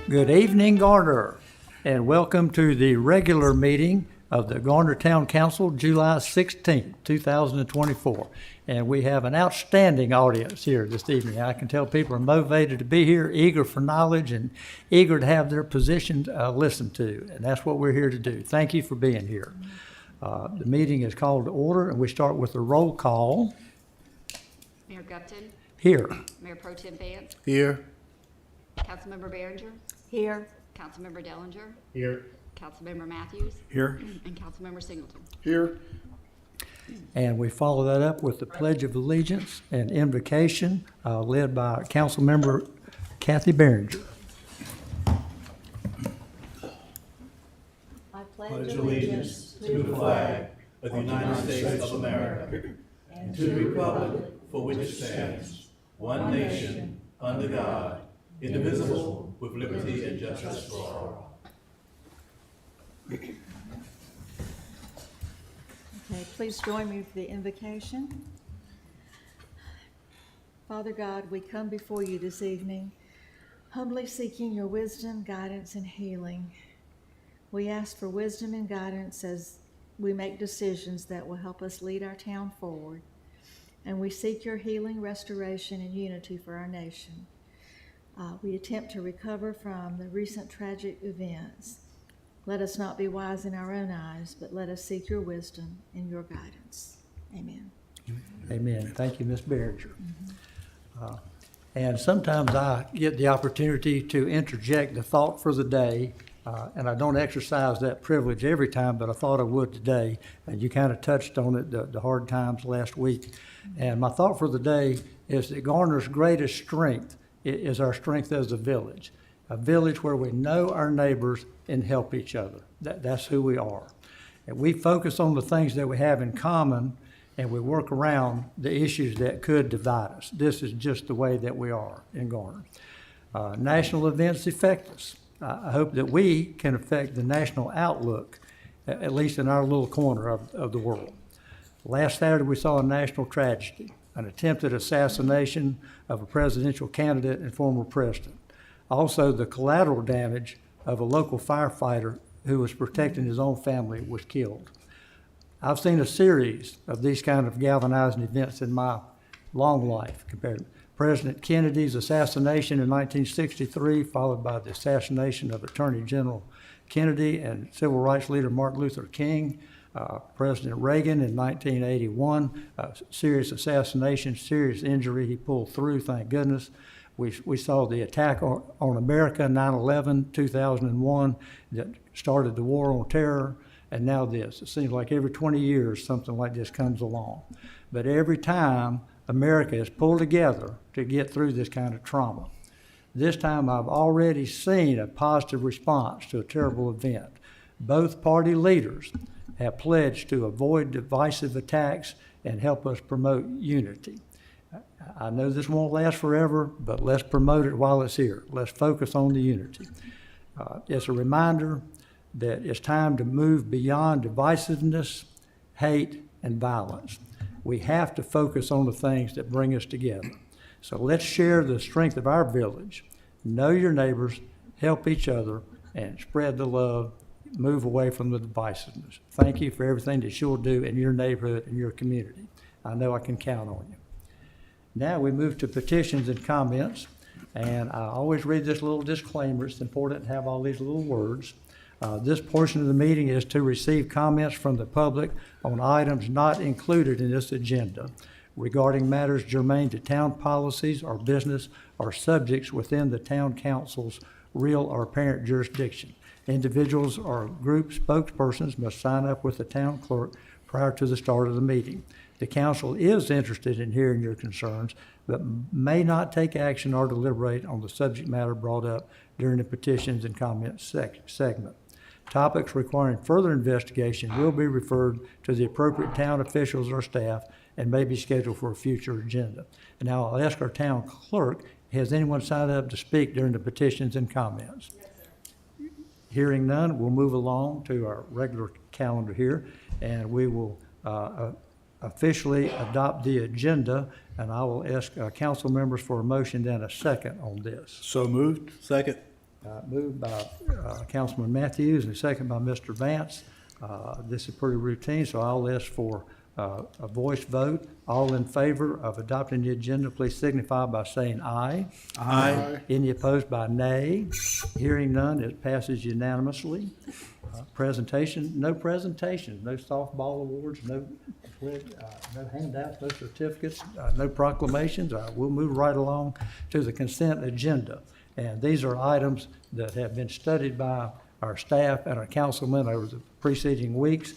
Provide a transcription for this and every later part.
Good evening, Garner, and welcome to the regular meeting of the Garner Town Council, July 16th, 2024. And we have an outstanding audience here this evening. I can tell people are motivated to be here, eager for knowledge, and eager to have their positions listened to. And that's what we're here to do. Thank you for being here. The meeting is called to order, and we start with a roll call. Mayor Gupton. Here. Mayor Pro Tem Vance. Here. Councilmember Behringer. Here. Councilmember Dellinger. Here. Councilmember Matthews. Here. And Councilmember Singleton. Here. And we follow that up with the Pledge of Allegiance and invocation led by Councilmember Kathy Behringer. I pledge allegiance to the flag of the United States of America and to the republic for which it stands, one nation, under God, indivisible, with liberty and justice for all. Okay, please join me for the invocation. Father God, we come before you this evening, humbly seeking your wisdom, guidance, and healing. We ask for wisdom and guidance as we make decisions that will help us lead our town forward. And we seek your healing, restoration, and unity for our nation. We attempt to recover from the recent tragic events. Let us not be wise in our own eyes, but let us seek your wisdom and your guidance. Amen. Amen. Thank you, Ms. Behringer. And sometimes I get the opportunity to interject the thought for the day, and I don't exercise that privilege every time, but I thought I would today. And you kind of touched on it, the hard times last week. And my thought for the day is that Garner's greatest strength is our strength as a village where we know our neighbors and help each other. That's who we are. And we focus on the things that we have in common, and we work around the issues that could divide us. This is just the way that we are in Garner. National events affect us. I hope that we can affect the national outlook, at least in our little corner of the world. Last Saturday, we saw a national tragedy, an attempted assassination of a presidential candidate and former president. Also, the collateral damage of a local firefighter who was protecting his own family was killed. I've seen a series of these kind of galvanizing events in my long life. Compared to President Kennedy's assassination in 1963, followed by the assassination of Attorney General Kennedy and civil rights leader Martin Luther King, President Reagan in 1981, serious assassination, serious injury. He pulled through, thank goodness. We saw the attack on America, 9/11, 2001, that started the war on terror, and now this. It seems like every 20 years something like this comes along. But every time, America is pulled together to get through this kind of trauma. This time I've already seen a positive response to a terrible event. Both party leaders have pledged to avoid divisive attacks and help us promote unity. I know this won't last forever, but let's promote it while it's here. Let's focus on the unity. It's a reminder that it's time to move beyond divisiveness, hate, and violence. We have to focus on the things that bring us together. So let's share the strength of our village. Know your neighbors, help each other, and spread the love. Move away from the divisiveness. Thank you for everything that you'll do in your neighborhood and your community. I know I can count on you. Now we move to petitions and comments, and I always read this little disclaimer. It's important to have all these little words. This portion of the meeting is to receive comments from the public on items not included in this agenda regarding matters germane to town policies or business or subjects within the town council's real or apparent jurisdiction. Individuals or group spokespersons must sign up with the town clerk prior to the start of the meeting. The council is interested in hearing your concerns, but may not take action or deliberate on the subject matter brought up during the petitions and comments segment. Topics requiring further investigation will be referred to the appropriate town officials or staff and may be scheduled for a future agenda. And now I'll ask our town clerk, has anyone signed up to speak during the petitions and comments? Hearing none, we'll move along to our regular calendar here, and we will officially adopt the agenda, and I will ask council members for a motion and a second on this. So moved. Second. Moved by Councilman Matthews and second by Mr. Vance. This is pretty routine, so I'll ask for a voice vote. All in favor of adopting the agenda, please signify by saying aye. Aye. Any opposed by nay? Hearing none, it passes unanimously. Presentation, no softball awards, no handouts, no certificates, no proclamations. We'll move right along to the consent agenda. And these are items that have been studied by our staff and our councilmen over the preceding weeks.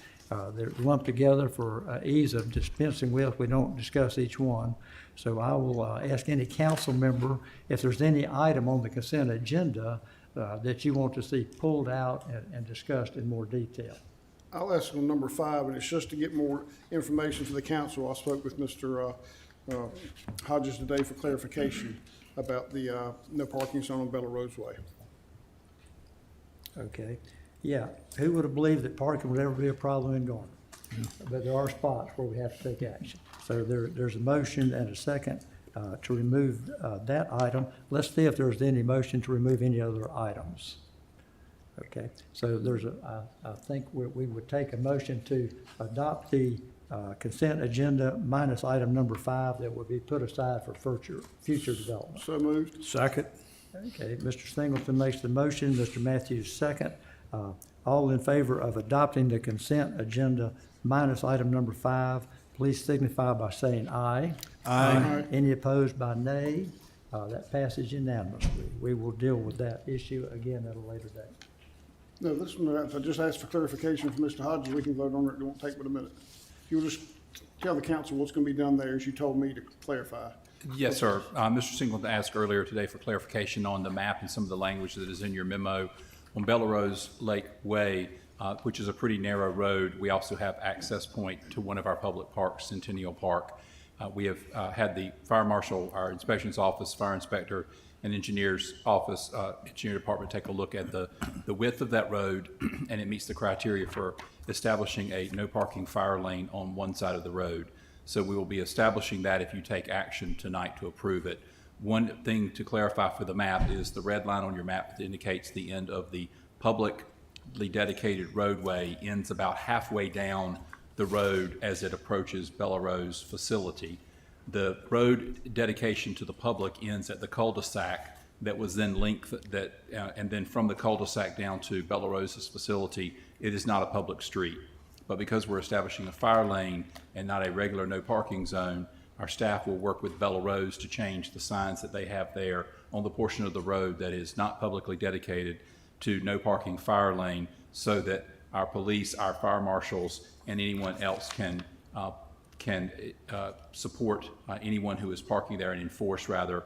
They're lumped together for ease of dispensing with. We don't discuss each one. So I will ask any council member if there's any item on the consent agenda that you want to see pulled out and discussed in more detail. I'll ask on number 5, and it's just to get more information for the council. I spoke with Mr. Hodges today for clarification about the no parking zone on Bella Rose Way. Okay, yeah, who would have believed that parking would ever be a problem in Garner? But there are spots where we have to take action. So there's a motion and a second to remove that item. Let's see if there's any motion to remove any other items. Okay, so I think we would take a motion to adopt the consent agenda minus item number 5 that would be put aside for future development. So moved. Second. Okay, Mr. Singleton makes the motion, Mr. Matthews second. All in favor of adopting the consent agenda minus item number 5, please signify by saying aye. Aye. Any opposed by nay? That passes unanimously. We will deal with that issue again at a later date. No, this one, if I just asked for clarification from Mr. Hodges, we can vote on it. It won't take but a minute. If you'll just tell the council what's going to be done there, as you told me to clarify. Yes, sir. Mr. Singleton asked earlier today for clarification on the map and some of the language that is in your memo. On Bella Rose Lake Way, which is a pretty narrow road, we also have access point to one of our public parks, Centennial Park. We have had the fire marshal, our inspections office, fire inspector, and engineer's office, engineer department take a look at the width of that road, and it meets the criteria for establishing a no parking fire lane on one side of the road. So we will be establishing that if you take action tonight to approve it. One thing to clarify for the map is the red line on your map that indicates the end of the publicly dedicated roadway ends about halfway down the road as it approaches Bella Rose facility. The road dedication to the public ends at the cul-de-sac that was then linked and then from the cul-de-sac down to Bella Rose's facility, it is not a public street. But because we're establishing a fire lane and not a regular no parking zone, our staff will work with Bella Rose to change the signs that they have there on the portion of the road that is not publicly dedicated to no parking fire lane, so that our police, our fire marshals, and anyone else can support anyone who is parking there and enforce rather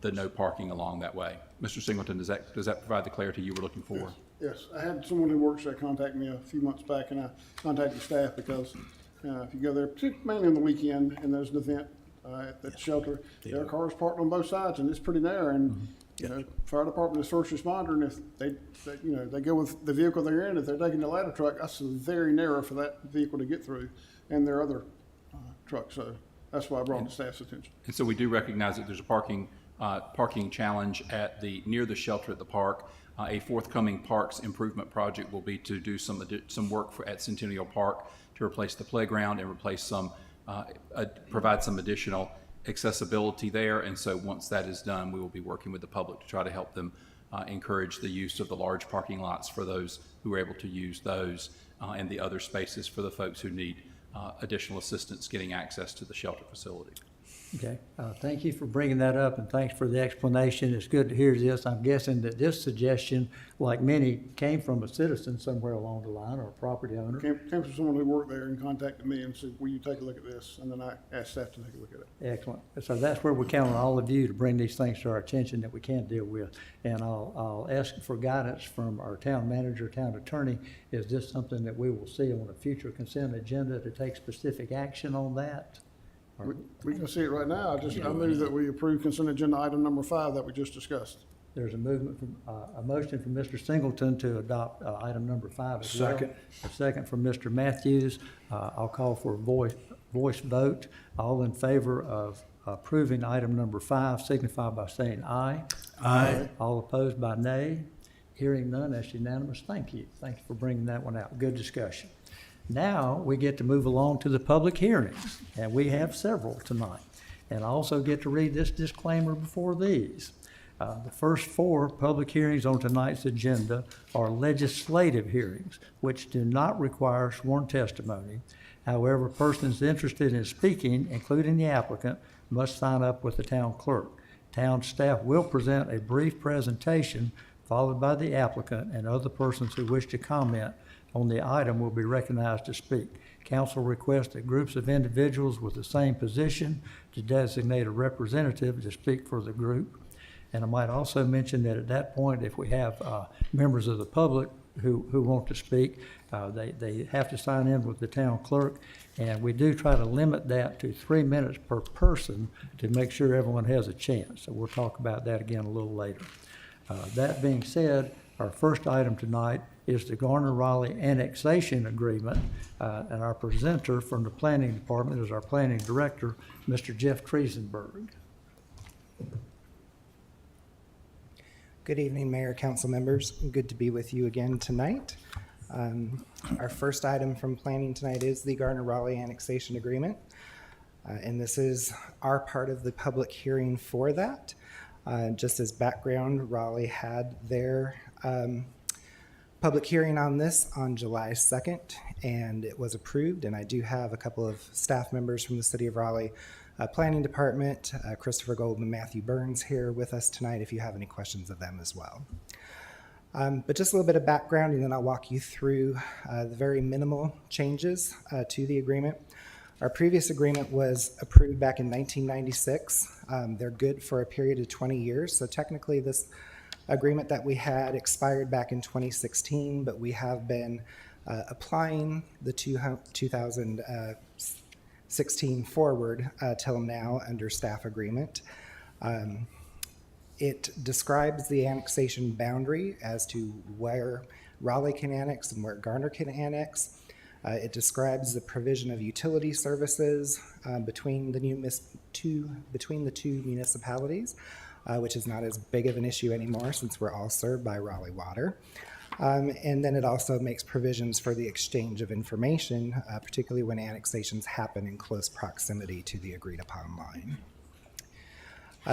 the no parking along that way. Mr. Singleton, does that provide the clarity you were looking for? Yes, I had someone who works there contact me a few months back, and I contacted staff because if you go there, mainly on the weekend, and there's an event at the shelter, there are cars parked on both sides, and it's pretty narrow. And you know, fire department is first responder, and if they go with the vehicle they're in, if they're taking the ladder truck, that's very narrow for that vehicle to get through, and there are other trucks. So that's why I brought the staff's attention. And so we do recognize that there's a parking challenge near the shelter at the park. A forthcoming parks improvement project will be to do some work at Centennial Park to replace the playground and replace provide some additional accessibility there. And so once that is done, we will be working with the public to try to help them encourage the use of the large parking lots for those who are able to use those and the other spaces for the folks who need additional assistance getting access to the shelter facility. Okay, thank you for bringing that up, and thanks for the explanation. It's good to hear this. I'm guessing that this suggestion, like many, came from a citizen somewhere along the line, or a property owner. Came from someone who worked there and contacted me and said, will you take a look at this? And then I asked staff to take a look at it. Excellent. So that's where we count on all of you to bring these things to our attention that we can't deal with. And I'll ask for guidance from our town manager, town attorney. Is this something that we will see on a future consent agenda to take specific action on that? We can see it right now. I move that we approve consent agenda item number 5 that we just discussed. There's a movement from, a motion from Mr. Singleton to adopt item number 5 as well. Second. A second from Mr. Matthews. I'll call for a voice vote. All in favor of approving item number 5 signify by saying aye. Aye. All opposed by nay. Hearing none, that's unanimous. Thank you. Thank you for bringing that one out. Good discussion. Now, we get to move along to the public hearings, and we have several tonight. And I also get to read this disclaimer before these. The first 4 public hearings on tonight's agenda are legislative hearings, which do not require sworn testimony. However, persons interested in speaking, including the applicant, must sign up with the town clerk. Town staff will present a brief presentation, followed by the applicant, and other persons who wish to comment on the item will be recognized to speak. Council requests that groups of individuals with the same position to designate a representative to speak for the group. And I might also mention that at that point, if we have members of the public who want to speak, they have to sign in with the town clerk. And we do try to limit that to 3 minutes per person to make sure everyone has a chance. So we'll talk about that again a little later. That being said, our first item tonight is the Garner-Raleigh Annexation Agreement, and our presenter from the Planning Department is our Planning Director, Mr. Jeff Triesenberg. Good evening, Mayor, Council members. Good to be with you again tonight. Our first item from planning tonight is the Garner-Raleigh Annexation Agreement, and this is our part of the public hearing for that. Just as background, Raleigh had their public hearing on this on July 2nd, and it was approved. And I do have a couple of staff members from the City of Raleigh Planning Department, Christopher Golden and Matthew Burns, here with us tonight if you have any questions of them as well. But just a little bit of background, and then I'll walk you through the very minimal changes to the agreement. Our previous agreement was approved back in 1996. They're good for a period of 20 years. So technically this agreement that we had expired back in 2016, but we have been applying the 2016 forward till now under staff agreement. It describes the annexation boundary as to where Raleigh can annex and where Garner can annex. It describes the provision of utility services between the two municipalities, which is not as big of an issue anymore since we're all served by Raleigh Water. And then it also makes provisions for the exchange of information, particularly when annexations happen in close proximity to the agreed upon line.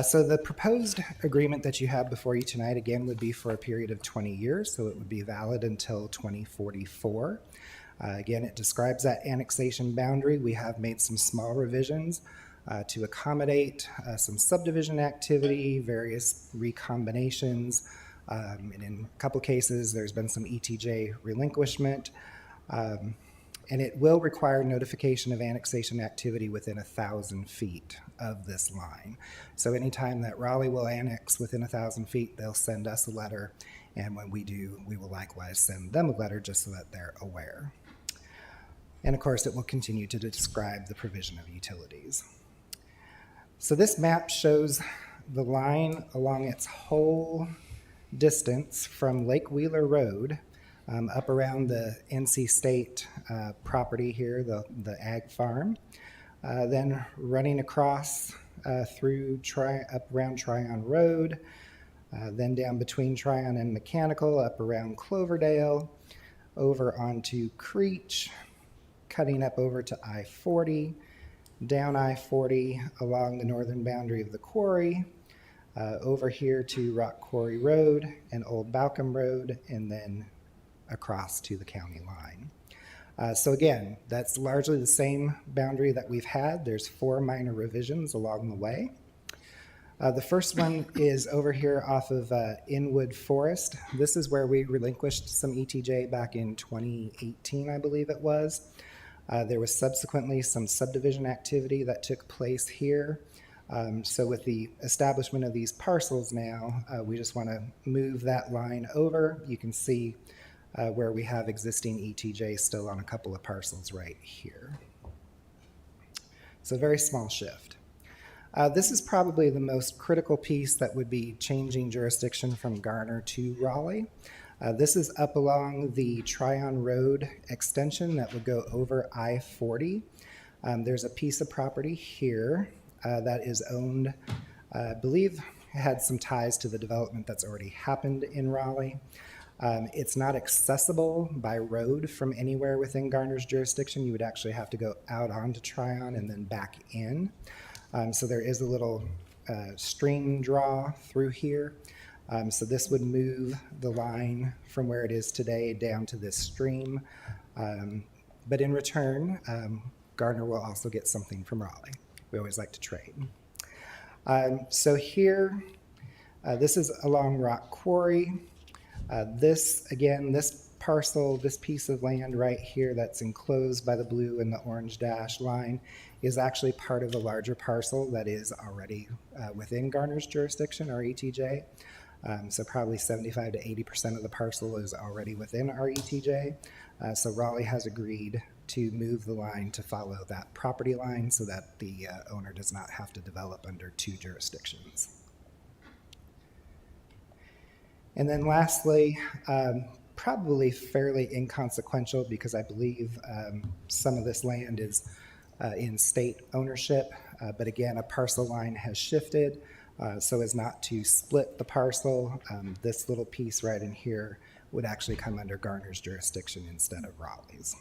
So the proposed agreement that you have before you tonight, again, would be for a period of 20 years, so it would be valid until 2044. Again, it describes that annexation boundary. We have made some small revisions to accommodate some subdivision activity, various recombinations, and in a couple cases, there's been some ETJ relinquishment. And it will require notification of annexation activity within 1,000 feet of this line. So anytime that Raleigh will annex within 1,000 feet, they'll send us a letter. And when we do, we will likewise send them a letter just so that they're aware. And of course, it will continue to describe the provision of utilities. So this map shows the line along its whole distance from Lake Wheeler Road up around the NC State property here, the ag farm, then running across through up around Tryon Road, then down between Tryon and Mechanical, up around Cloverdale, over onto Creech, cutting up over to I-40, down I-40 along the northern boundary of the quarry, over here to Rock Quarry Road and Old Balcom Road, and then across to the county line. So again, that's largely the same boundary that we've had. There's 4 minor revisions along the way. The first one is over here off of Inwood Forest. This is where we relinquished some ETJ back in 2018, I believe it was. There was subsequently some subdivision activity that took place here. So with the establishment of these parcels now, we just want to move that line over. You can see where we have existing ETJ still on a couple of parcels right here. So a very small shift. This is probably the most critical piece that would be changing jurisdiction from Garner to Raleigh. This is up along the Tryon Road extension that would go over I-40. There's a piece of property here that is owned, I believe, had some ties to the development that's already happened in Raleigh. It's not accessible by road from anywhere within Garner's jurisdiction. You would actually have to go out onto Tryon and then back in. So there is a little stream draw through here. So this would move the line from where it is today down to this stream. But in return, Garner will also get something from Raleigh. We always like to trade. So here, this is along Rock Quarry. This parcel, this piece of land right here that's enclosed by the blue and the orange dash line is actually part of a larger parcel that is already within Garner's jurisdiction, our ETJ. So probably 75 to 80% of the parcel is already within our ETJ. So Raleigh has agreed to move the line to follow that property line so that the owner does not have to develop under 2 jurisdictions. And then lastly, probably fairly inconsequential because I believe some of this land is in state ownership, but again, a parcel line has shifted so as not to split the parcel. This little piece right in here would actually come under Garner's jurisdiction instead of Raleigh's.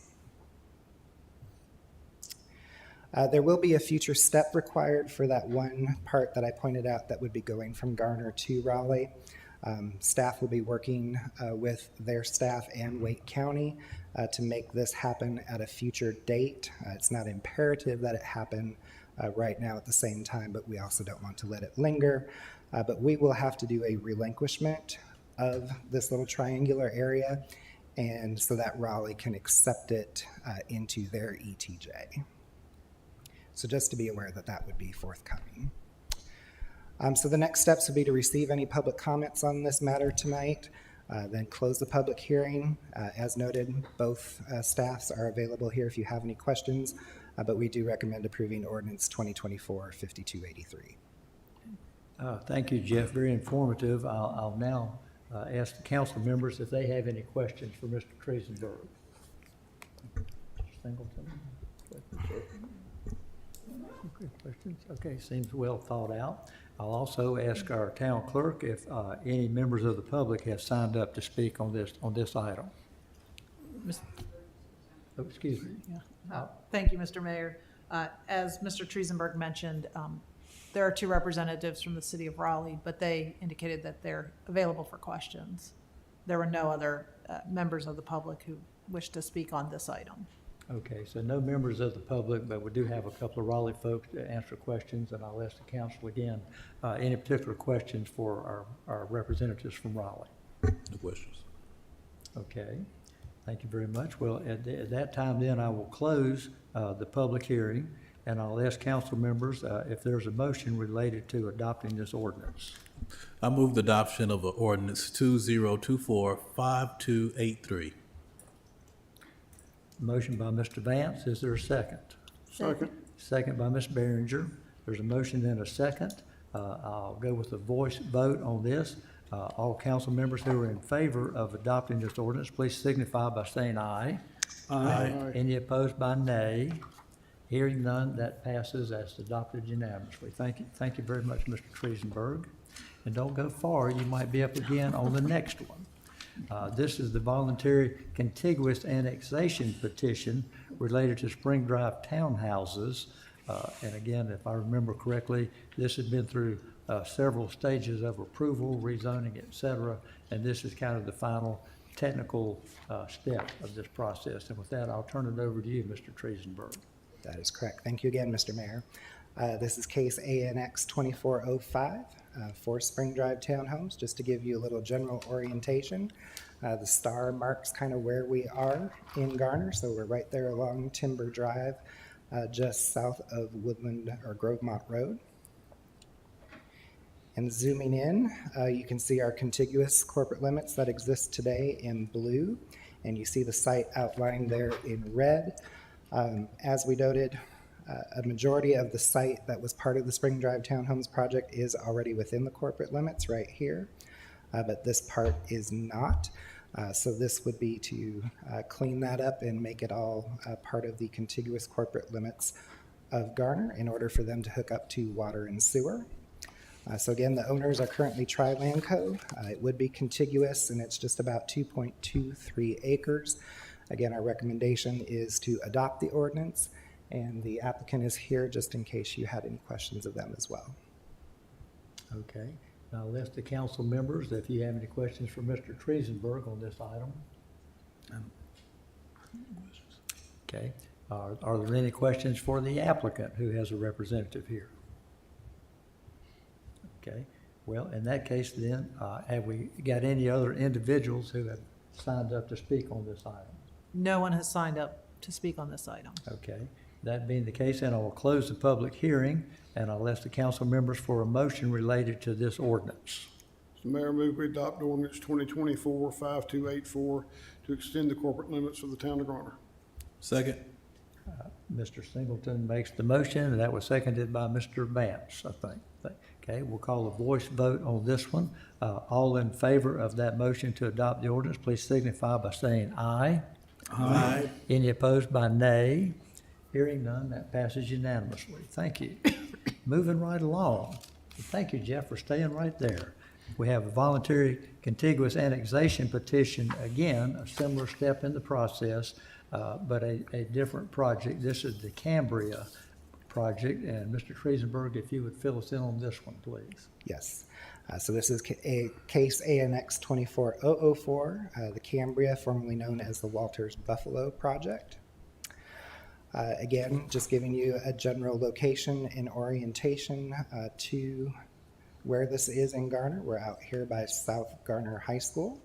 There will be a future step required for that one part that I pointed out that would be going from Garner to Raleigh. Staff will be working with their staff and Wake County to make this happen at a future date. It's not imperative that it happen right now at the same time, but we also don't want to let it linger. But we will have to do a relinquishment of this little triangular area, and so that Raleigh can accept it into their ETJ. So just to be aware that that would be forthcoming. So the next steps would be to receive any public comments on this matter tonight, then close the public hearing. As noted, both staffs are available here if you have any questions, but we do recommend approving ordinance 2024-5283. Thank you, Jeff. Very informative. I'll now ask the council members if they have any questions for Mr. Triesenberg. Singleton? Okay, questions? Okay, seems well thought out. I'll also ask our town clerk if any members of the public have signed up to speak on this item. Oh, excuse me. Thank you, Mr. Mayor. As Mr. Triesenberg mentioned, there are 2 representatives from the city of Raleigh, but they indicated that they're available for questions. There were no other members of the public who wish to speak on this item. Okay, so no members of the public, but we do have a couple of Raleigh folks to answer questions, and I'll ask the council again, any particular questions for our representatives from Raleigh? No questions. Okay, thank you very much. Well, at that time then, I will close the public hearing, and I'll ask council members if there's a motion related to adopting this ordinance. I move the adoption of ordinance 2024-5283. Motion by Mr. Vance, is there a second? Second. Second by Ms. Behringer. There's a motion and a second. I'll go with a voice vote on this. All council members who are in favor of adopting this ordinance, please signify by saying aye. Aye. Any opposed by nay? Hearing none, that passes as adopted unanimously. Thank you very much, Mr. Triesenberg. And don't go far, you might be up again on the next one. This is the voluntary contiguous annexation petition related to Spring Drive townhouses. And again, if I remember correctly, this has been through several stages of approval, rezoning, et cetera, and this is kind of the final technical step of this process. And with that, I'll turn it over to you, Mr. Triesenberg. That is correct. Thank you again, Mr. Mayor. This is case ANX 2405 for Spring Drive Townhomes. Just to give you a little general orientation, the star marks kind of where we are in Garner. So we're right there along Timber Drive, just south of Woodland or Grovemont Road. And zooming in, you can see our contiguous corporate limits that exist today in blue, and you see the site outlined there in red. As we noted, a majority of the site that was part of the Spring Drive Townhomes project is already within the corporate limits right here, but this part is not. So this would be to clean that up and make it all part of the contiguous corporate limits of Garner in order for them to hook up to water and sewer. So again, the owners are currently Tri-Land Co. It would be contiguous, and it's just about 2.23 acres. Again, our recommendation is to adopt the ordinance, and the applicant is here just in case you had any questions of them as well. Okay. Now, I'll ask the council members if you have any questions for Mr. Triesenberg on this item. Okay. Are there any questions for the applicant who has a representative here? Okay. Well, in that case then, have we got any other individuals who have signed up to speak on this item? No one has signed up to speak on this item. Okay. That being the case, then I will close the public hearing, and I'll ask the council members for a motion related to this ordinance. Mr. Mayor, move we adopt ordinance 2024-5284 to extend the corporate limits of the town of Garner. Second. Mr. Singleton makes the motion, and that was seconded by Mr. Vance, I think. Okay, we'll call a voice vote on this one. All in favor of that motion to adopt the ordinance, please signify by saying aye. Aye. Any opposed by nay? Hearing none, that passes unanimously. Thank you. Moving right along. Thank you, Jeff, for staying right there. We have a voluntary contiguous annexation petition, again, a similar step in the process, but a different project. This is the Cambria project, and Mr. Triesenberg, if you would fill us in on this one, please. Yes. So this is a case ANX 24004, the Cambria, formerly known as the Walters Buffalo Project. Again, just giving you a general location and orientation to where this is in Garner. We're out here by South Garner High School.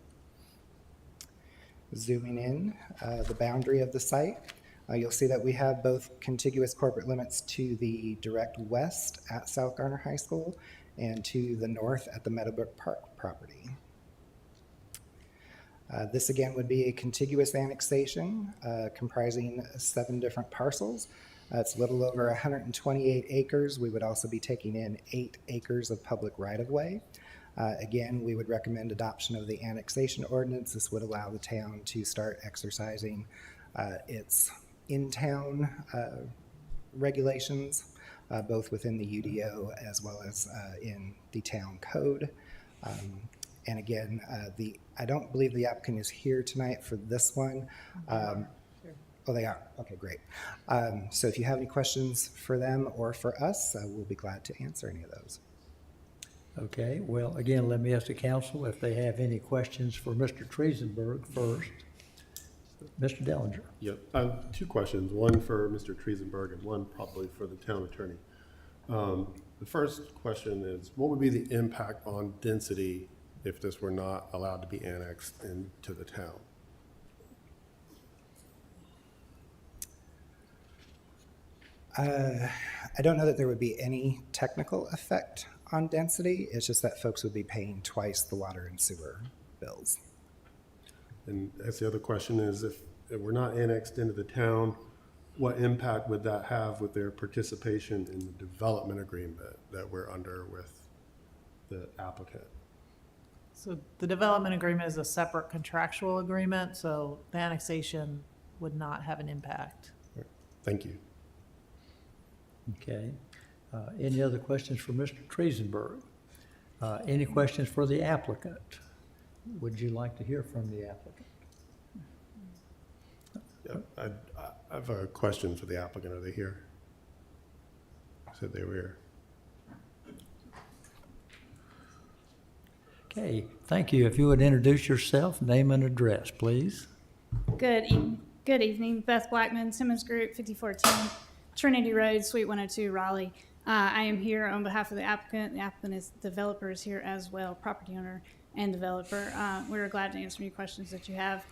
Zooming in, the boundary of the site. You'll see that we have both contiguous corporate limits to the direct west at South Garner High School and to the north at the Meadowbrook Park property. This again would be a contiguous annexation comprising 7 different parcels. It's a little over 128 acres. We would also be taking in 8 acres of public right-of-way. Again, we would recommend adoption of the annexation ordinance. This would allow the town to start exercising its in-town regulations, both within the UDO as well as in the town code. And again, I don't believe the applicant is here tonight for this one. Oh, they are. Okay, great. So if you have any questions for them or for us, we'll be glad to answer any of those. Okay, well, again, let me ask the council if they have any questions for Mr. Triesenberg first. Mr. Dellinger. Yep, I have 2 questions, one for Mr. Triesenberg and one probably for the town attorney. The first question is, what would be the impact on density if this were not allowed to be annexed into the town? I don't know that there would be any technical effect on density. It's just that folks would be paying twice the water and sewer bills. And that's the other question is, if we're not annexed into the town, what impact would that have with their participation in the development agreement that we're under with the applicant? So the development agreement is a separate contractual agreement, so the annexation would not have an impact. Thank you. Okay. Any other questions for Mr. Triesenberg? Any questions for the applicant? Would you like to hear from the applicant? Yeah, I have a question for the applicant. Are they here? I said they were here. Okay, thank you. If you would introduce yourself, name and address, please. Good evening. Beth Blackman, Simmons Group, 5410 Trinity Road, Suite 102, Raleigh. I am here on behalf of the applicant. The applicant is developers here as well, property owner and developer. We're glad to answer any questions that you have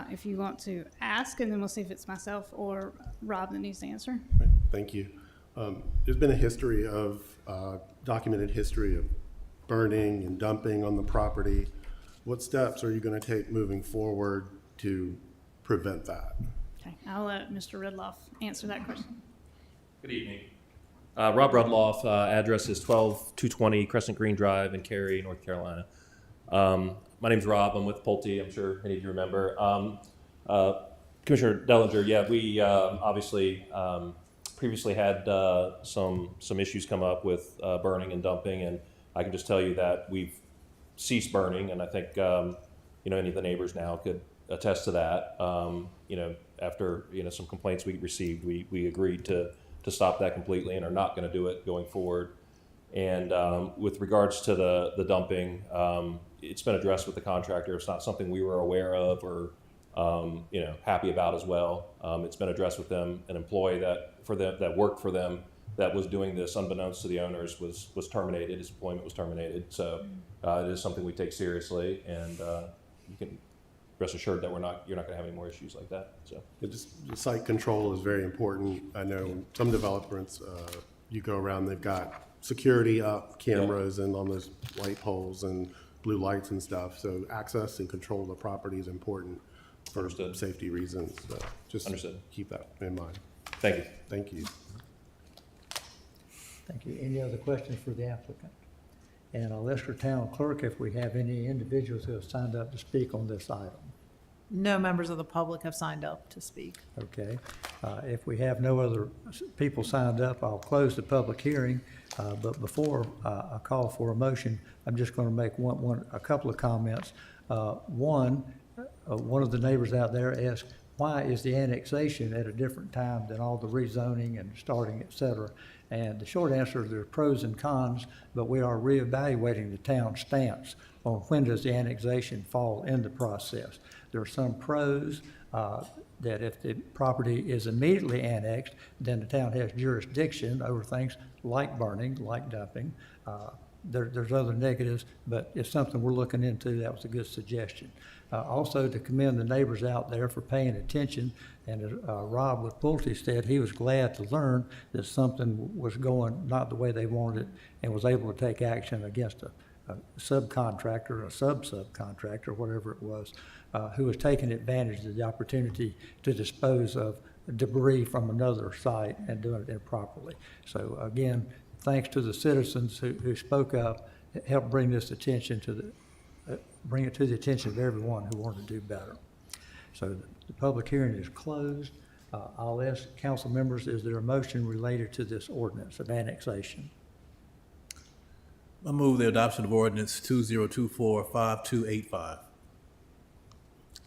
if you want to ask, and then we'll see if it's myself or Rob that needs to answer. Thank you. There's been a history of, documented history of burning and dumping on the property. What steps are you going to take moving forward to prevent that? Okay, I'll let Mr. Ridloff answer that question. Good evening. Rob Rudloff, address is 12220 Crescent Green Drive in Cary, North Carolina. My name's Rob. I'm with Pulte. I'm sure many of you remember. Commissioner Dellinger, yeah, we obviously previously had some issues come up with burning and dumping, and I can just tell you that we've ceased burning, and I think any of the neighbors now could attest to that. After some complaints we received, we agreed to stop that completely and are not going to do it going forward. And with regards to the dumping, it's been addressed with the contractor. It's not something we were aware of or happy about as well. It's been addressed with them. An employee that worked for them that was doing this unbeknownst to the owners was terminated. His employment was terminated. So it is something we take seriously, and you can rest assured that you're not going to have any more issues like that. So The site control is very important. I know some developers, you go around, they've got security up, cameras, and on those light poles and blue lights and stuff. So access and control of the property is important for Understood. safety reasons. So just Understood. keep that in mind. thank you. Thank you. Thank you. Any other questions for the applicant? And I'll ask our town clerk if we have any individuals who have signed up to speak on this item. No members of the public have signed up to speak. Okay. If we have no other people signed up, I'll close the public hearing. But before I call for a motion, I'm just going to make a couple of comments. One of the neighbors out there asked, why is the annexation at a different time than all the rezoning and starting, et cetera? And the short answer is there are pros and cons, but we are reevaluating the town's stance on when does the annexation fall in the process. There are some pros that if the property is immediately annexed, then the town has jurisdiction over things like burning, like dumping. There's other negatives, but it's something we're looking into. That was a good suggestion. Also, to commend the neighbors out there for paying attention, and as Rob with Pulte said, he was glad to learn that something was going not the way they wanted it, and was able to take action against a subcontractor, a sub-subcontractor, whatever it was, who was taking advantage of the opportunity to dispose of debris from another site and doing it improperly. So again, thanks to the citizens who spoke up, helped bring this attention to bring it to the attention of everyone who wanted to do better. So the public hearing is closed. I'll ask council members, is there a motion related to this ordinance of annexation? I move the adoption of ordinance 2024-5285.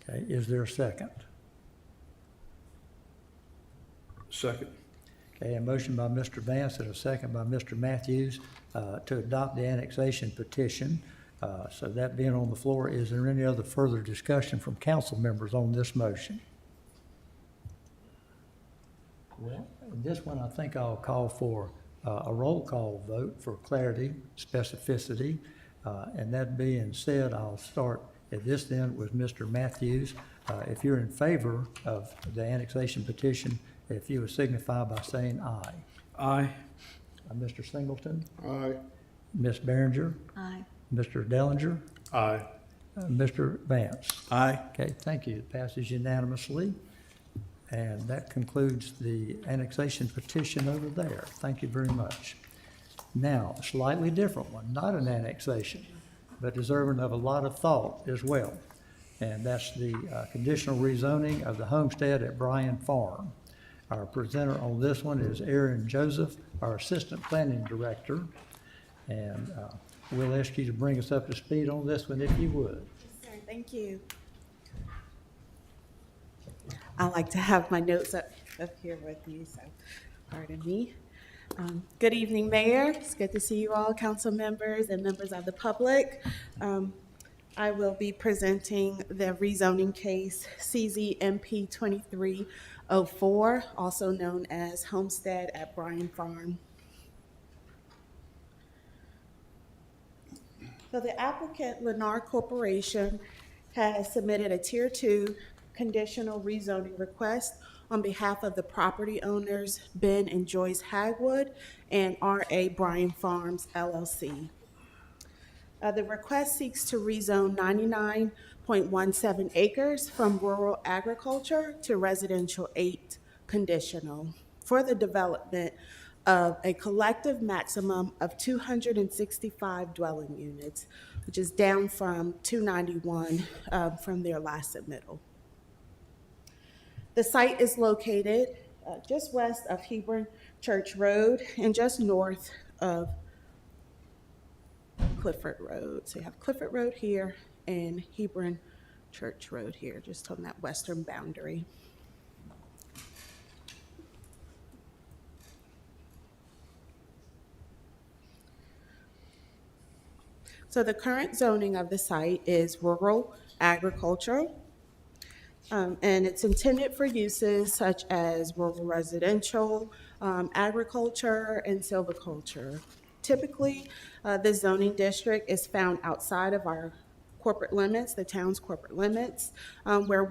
Okay, is there a second? Second. Okay, a motion by Mr. Vance and a second by Mr. Matthews to adopt the annexation petition. So that being on the floor, is there any other further discussion from council members on this motion? Well, this one, I think I'll call for a roll call vote for clarity, specificity. And that being said, I'll start at this then with Mr. Matthews. If you're in favor of the annexation petition, if you would signify by saying aye. Aye. Mr. Singleton, Aye. Ms. Behringer, Aye. Mr. Dellinger, Aye. Mr. Vance. Aye. Okay, thank you. It passes unanimously. And that concludes the annexation petition over there. Thank you very much. Now, a slightly different one, not an annexation, but deserving of a lot of thought as well. And that's the conditional rezoning of the homestead at Bryan Farm. Our presenter on this one is Aaron Joseph, our Assistant Planning Director. And we'll ask you to bring us up to speed on this one if you would. Sir, thank you. I like to have my notes up here with me, so pardon me. Good evening, Mayor. It's good to see you all, council members and members of the public. I will be presenting the rezoning case CZMP 2304, also known as Homestead at Bryan Farm. So the applicant, Lennar Corporation, has submitted a Tier 2 conditional rezoning request on behalf of the property owners Ben and Joyce Hagwood and R.A. Bryan Farms LLC. The request seeks to rezone 99.17 acres from rural agriculture to residential 8 conditional for the development of a collective maximum of 265 dwelling units, which is down from 291 from their last submittal. The site is located just west of Hebron Church Road and just north of Clifford Road. So you have Clifford Road here and Hebron Church Road here, just on that western boundary. So the current zoning of the site is rural agriculture. And it's intended for uses such as rural residential, agriculture, and silviculture. Typically, the zoning district is found outside of our corporate limits, the town's corporate limits, where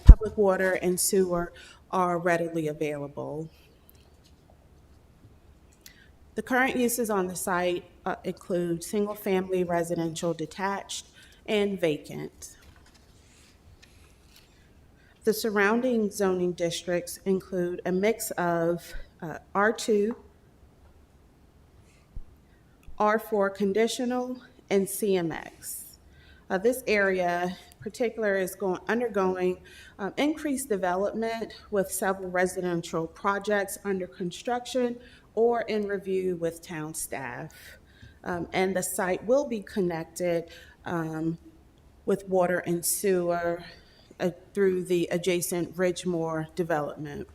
public water and sewer are readily available. The current uses on the site include single-family residential detached and vacant. The surrounding zoning districts include a mix of R2, R4 conditional, and CMX. This area in particular is undergoing increased development with several residential projects under construction or in review with town staff. And the site will be connected with water and sewer through the adjacent Ridgemore development.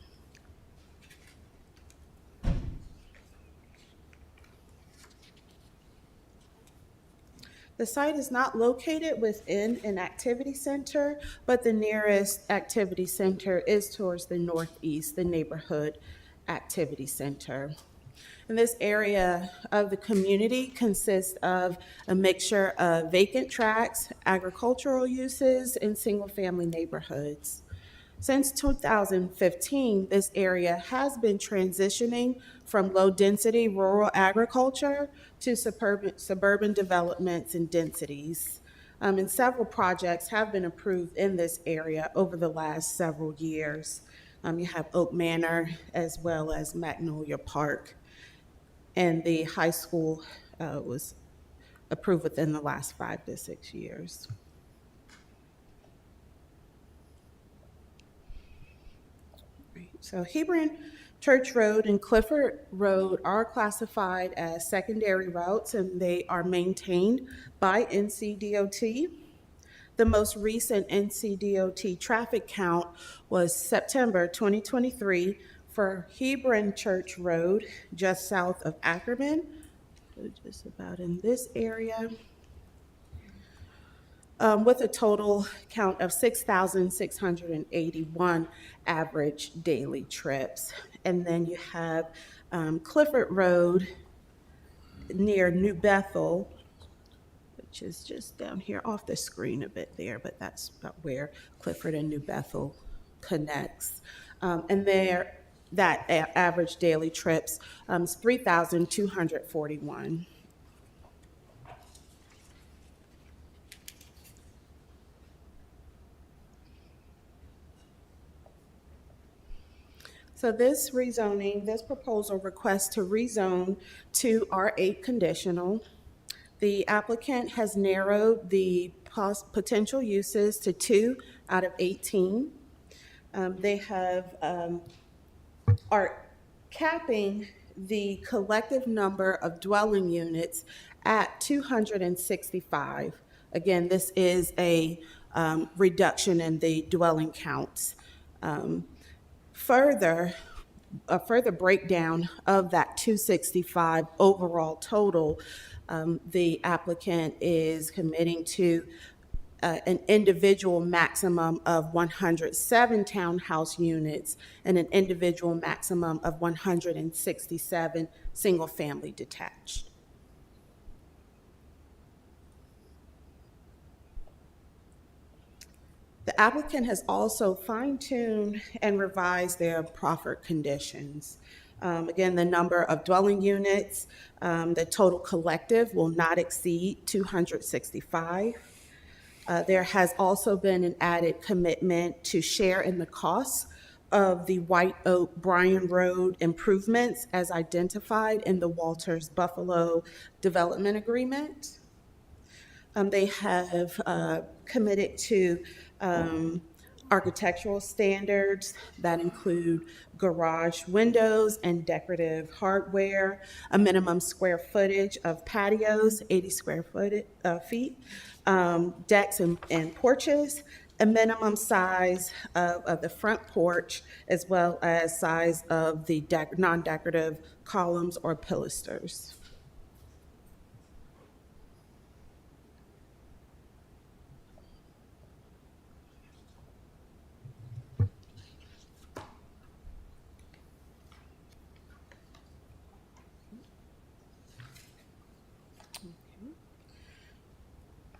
The site is not located within an activity center, but the nearest activity center is towards the northeast, the neighborhood activity center. And this area of the community consists of a mixture of vacant tracts, agricultural uses, and single-family neighborhoods. Since 2015, this area has been transitioning from low-density rural agriculture to suburban developments and densities. And several projects have been approved in this area over the last several years. You have Oak Manor as well as Magnolia Park. And the high school was approved within the last 5 to 6 years. So Hebron Church Road and Clifford Road are classified as secondary routes, and they are maintained by NCDOT. The most recent NCDOT traffic count was September 2023 for Hebron Church Road, just south of Ackerman, so just about in this area, with a total count of 6,681 average daily trips. And then you have Clifford Road near New Bethel, which is just down here off the screen a bit there, but that's about where Clifford and New Bethel connects. And there, that average daily trips is 3,241. So this rezoning, this proposal requests to rezone to R8 conditional. The applicant has narrowed the potential uses to 2 out of 18. They are capping the collective number of dwelling units at 265. Again, this is a reduction in the dwelling counts. Further, a further breakdown of that 265 overall total, the applicant is committing to an individual maximum of 107 townhouse units and an individual maximum of 167 single-family detached. The applicant has also fine-tuned and revised their proffered conditions. Again, the number of dwelling units, the total collective will not exceed 265. There has also been an added commitment to share in the costs of the White Oak Bryan Road improvements as identified in the Walters Buffalo Development Agreement. They have committed to architectural standards that include garage windows and decorative hardware, a minimum square footage of patios, 80 square feet, decks and porches, a minimum size of the front porch, as well as size of the non-decorative columns or pilasters.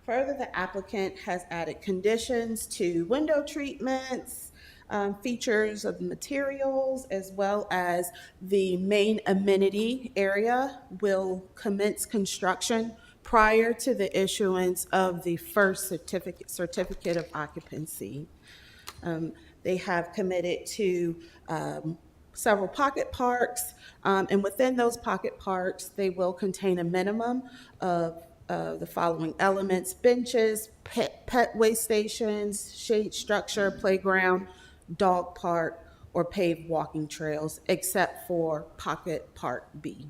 Further, the applicant has added conditions to window treatments, features of the materials, as well as the main amenity area will commence construction prior to the issuance of the first certificate of occupancy. They have committed to several pocket parks, and within those pocket parks, they will contain a minimum of the following elements: benches, pet waste stations, shade structure, playground, dog park, or paved walking trails, except for Pocket Park B.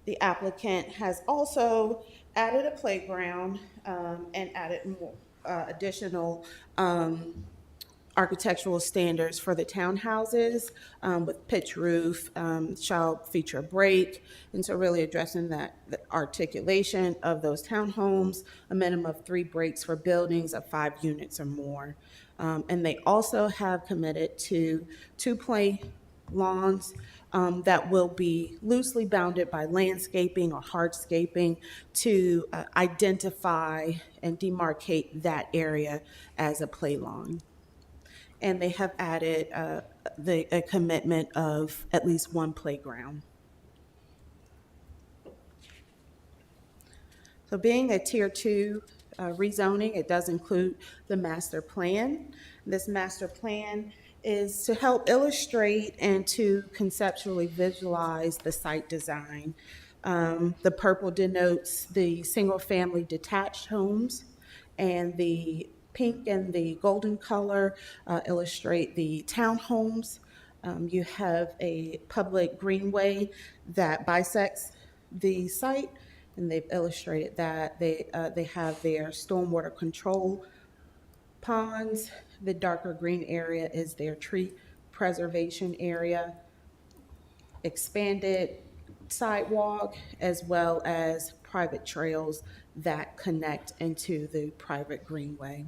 The applicant has also added a playground and added more additional architectural standards for the townhouses with pitch roof, shall feature a break, and so really addressing the articulation of those townhomes, a minimum of 3 breaks for buildings of 5 units or more. And they also have committed to 2 play lawns that will be loosely bounded by landscaping or hardscaping to identify and demarcate that area as a play lawn. And they have added a commitment of at least 1 playground. So being a Tier 2 rezoning, it does include the master plan. This master plan is to help illustrate and to conceptually visualize the site design. The purple denotes the single-family detached homes, and the pink and the golden color illustrate the townhomes. You have a public greenway that bisects the site, and they've illustrated that. They have their stormwater control ponds. The darker green area is their tree preservation area, expanded sidewalk, as well as private trails that connect into the private greenway.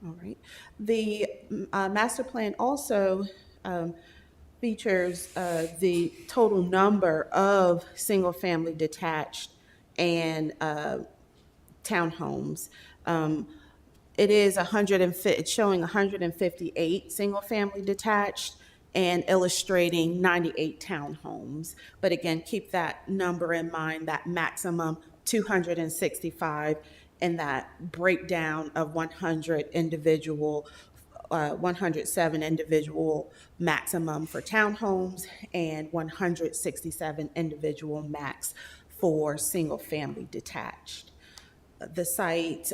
All right. The master plan also features the total number of single-family detached and townhomes. It is it's showing 158 single-family detached and illustrating 98 townhomes. But again, keep that number in mind, that maximum 265, and that breakdown of 107 individual maximum for townhomes and 167 individual max for single-family detached. The site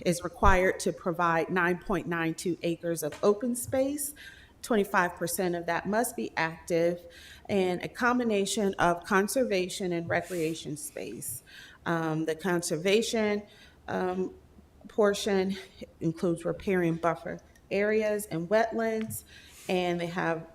is required to provide 9.92 acres of open space 25% of that must be active, and a combination of conservation and recreation space. The conservation portion includes repairing buffer areas and wetlands, and they have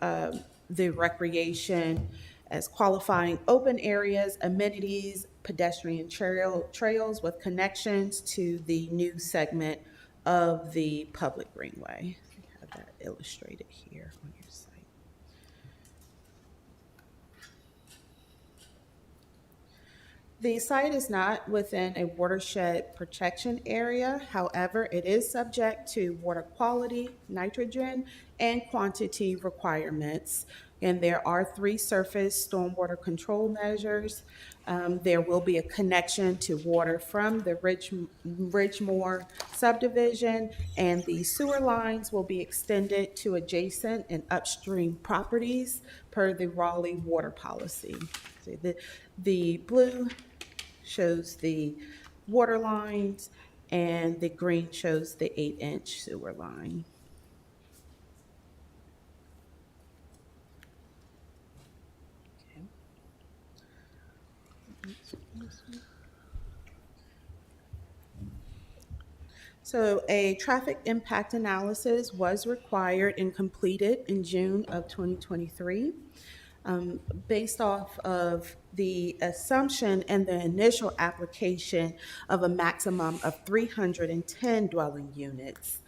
the recreation as qualifying open areas, amenities, pedestrian trails with connections to the new segment of the public greenway. I have that illustrated here on your site. The site is not within a watershed protection area. However, it is subject to water quality, nitrogen, and quantity requirements. And there are 3 surface stormwater control measures. There will be a connection to water from the Ridgemore subdivision, and the sewer lines will be extended to adjacent and upstream properties per the Raleigh water policy. So the blue shows the water lines, and the green shows the 8-inch sewer line. So a traffic impact analysis was required and completed in June of 2023. Based off of the assumption and the initial application of a maximum of 310 dwelling units.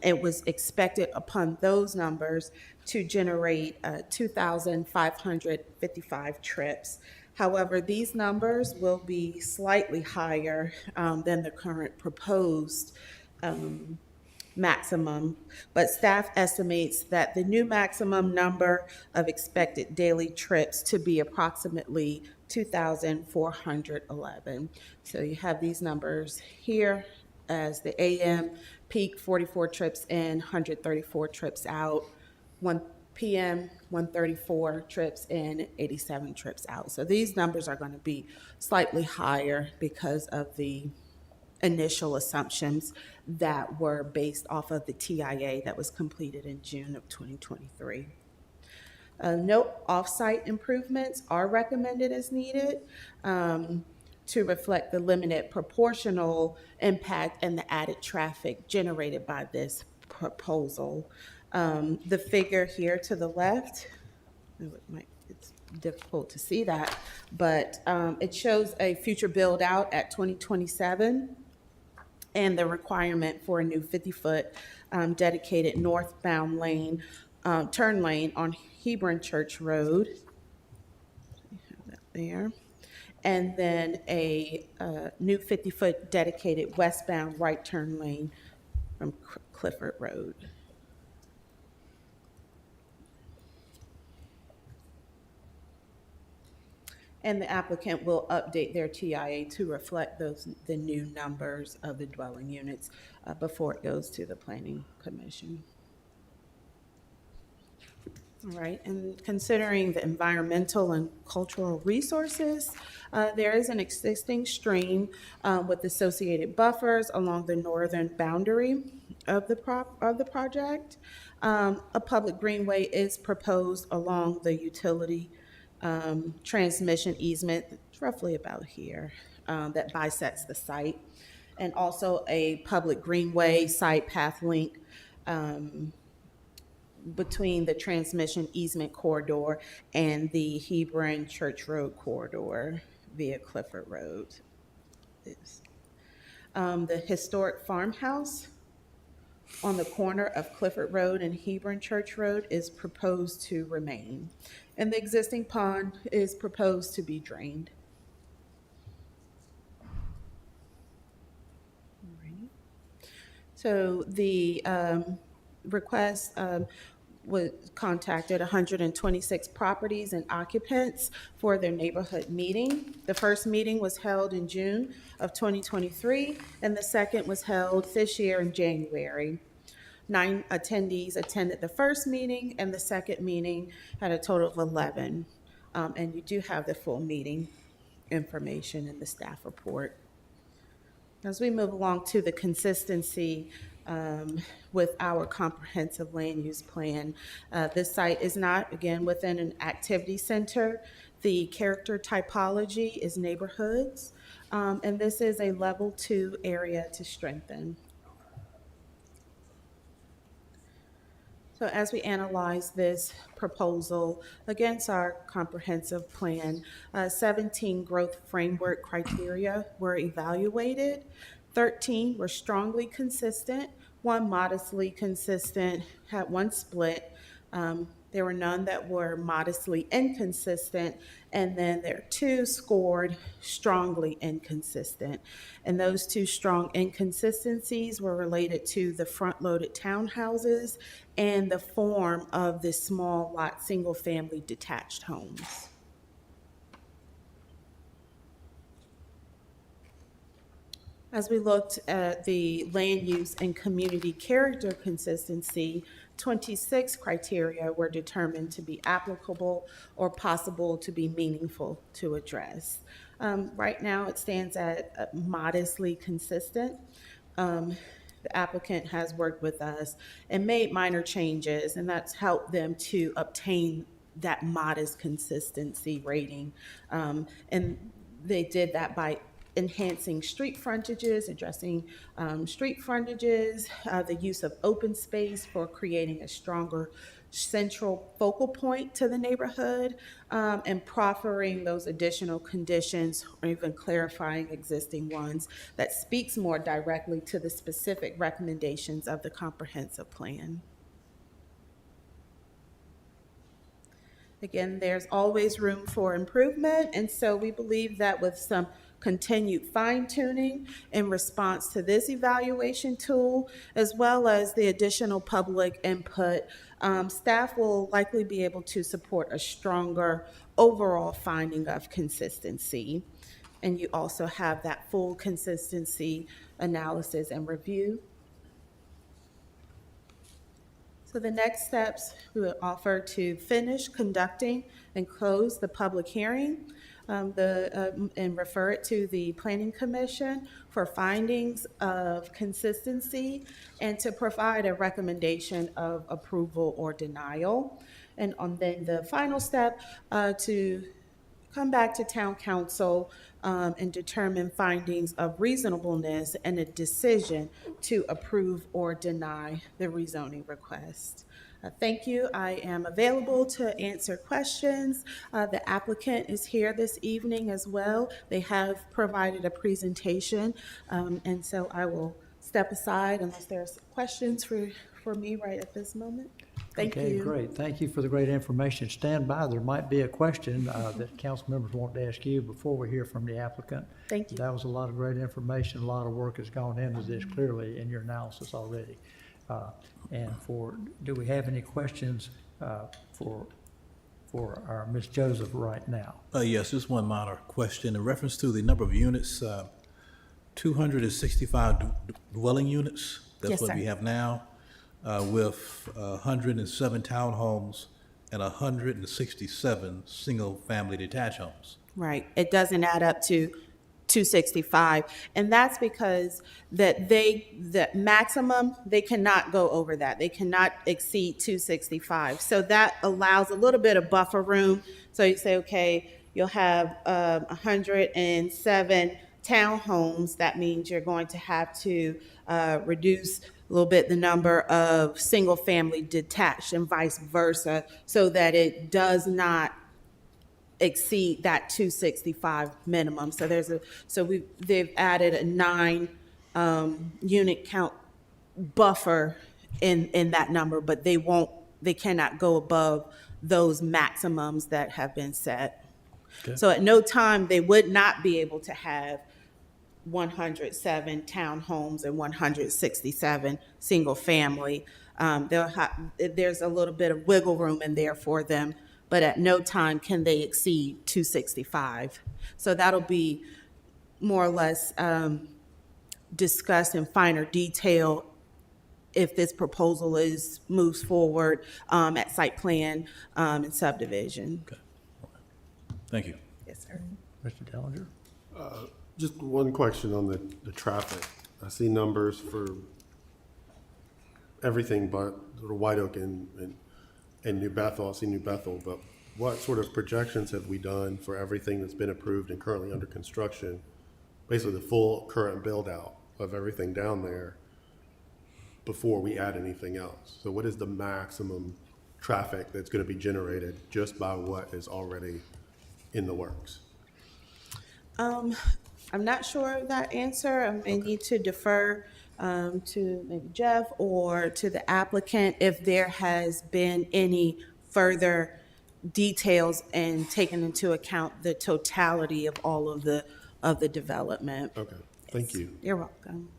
It was expected upon those numbers to generate 2,555 trips. However, these numbers will be slightly higher than the current proposed maximum, but staff estimates that the new maximum number of expected daily trips to be approximately 2,411. So you have these numbers here as the AM peak 44 trips in, 134 trips out, 1 PM 134 trips in, 87 trips out. So these numbers are going to be slightly higher because of the initial assumptions that were based off of the TIA that was completed in June of 2023. No off-site improvements are recommended as needed to reflect the limited proportional impact and the added traffic generated by this proposal. The figure here to the left, it's difficult to see that, but it shows a future build out at 2027 and the requirement for a new 50-foot dedicated northbound lane, turn lane on Hebron Church Road. We have that there. And then a new 50-foot dedicated westbound right turn lane from Clifford Road. And the applicant will update their TIA to reflect the new numbers of the dwelling units before it goes to the Planning Commission. All right, and considering the environmental and cultural resources, there is an existing stream with associated buffers along the northern boundary of the project. A public greenway is proposed along the utility transmission easement, roughly about here, that bisects the site, and also a public greenway site path link between the transmission easement corridor and the Hebron Church Road corridor via Clifford Road. The historic farmhouse on the corner of Clifford Road and Hebron Church Road is proposed to remain, and the existing pond is proposed to be drained. So the request was contacted 126 properties and occupants for their neighborhood meeting. The first meeting was held in June of 2023, and the second was held this year in January. 9 attendees attended the first meeting, and the second meeting had a total of 11. And you do have the full meeting information in the staff report. As we move along to the consistency with our comprehensive land use plan. This site is not, again, within an activity center. The character typology is neighborhoods, and this is a level 2 area to strengthen. So as we analyze this proposal against our comprehensive plan, 17 growth framework criteria were evaluated. 13 were strongly consistent, 1 modestly consistent, had 1 split. There were none that were modestly inconsistent, and then there are 2 scored strongly inconsistent. And those 2 strong inconsistencies were related to the front-loaded townhouses and the form of the small lot, single-family detached homes. As we looked at the land use and community character consistency, 26 criteria were determined to be applicable or possible to be meaningful to address. Right now, it stands at modestly consistent. The applicant has worked with us and made minor changes, and that's helped them to obtain that modest consistency rating. And they did that by enhancing street frontages, addressing street frontages, the use of open space for creating a stronger central focal point to the neighborhood, and proffering those additional conditions or even clarifying existing ones that speaks more directly to the specific recommendations of the comprehensive plan. Again, there's always room for improvement, and so we believe that with some continued fine-tuning in response to this evaluation tool, as well as the additional public input, staff will likely be able to support a stronger overall finding of consistency. And you also have that full consistency analysis and review. So the next steps we would offer to finish conducting and close the public hearing, and refer it to the Planning Commission for findings of consistency and to provide a recommendation of approval or denial. And then the final step, to come back to Town Council and determine findings of reasonableness and a decision to approve or deny the rezoning request. Thank you. I am available to answer questions. The applicant is here this evening as well. They have provided a presentation, and so I will step aside unless there's questions for me right at this moment. Thank you. Okay, great. Thank you for the great information. Stand by. There might be a question that council members want to ask you before we hear from the applicant. Thank you. That was a lot of great information. A lot of work has gone into this clearly in your analysis already. Do we have any questions for our Ms. Joseph right now? Yes, just one minor question in reference to the number of units, 265 dwelling units. That's Yes, what sir. we have now, with 107 townhomes and 167 single-family detached homes. Right. It doesn't add up to 265. And that's because the maximum, they cannot go over that. They cannot exceed 265. So that allows a little bit of buffer room. So you say, okay, you'll have 107 townhomes. That means you're going to have to reduce a little bit the number of single-family detached and vice versa, so that it does not exceed that 265 minimum. So they've added a 9 unit count buffer in that number, but they cannot go above those maximums that have been set. Okay. So at no time they would not be able to have 107 townhomes and 167 single family. There's a little bit of wiggle room in there for them, but at no time can they exceed 265. So that'll be more or less discussed in finer detail if this proposal moves forward at site plan and subdivision. Okay. Thank you. Yes, sir. Mr. Dellinger? Just one question on the traffic. I see numbers for everything but sort of White Oak and New Bethel. I see New Bethel, but what sort of projections have we done for everything that's been approved and currently under construction? Basically, the full current build out of everything down there before we add anything else. So what is the maximum traffic that's going to be generated just by what is already in the works? I'm not sure of that answer. I may need to defer to maybe Jeff or to the applicant if there has been any further details and taken into account the totality of all of the development. Okay, thank you. You're welcome.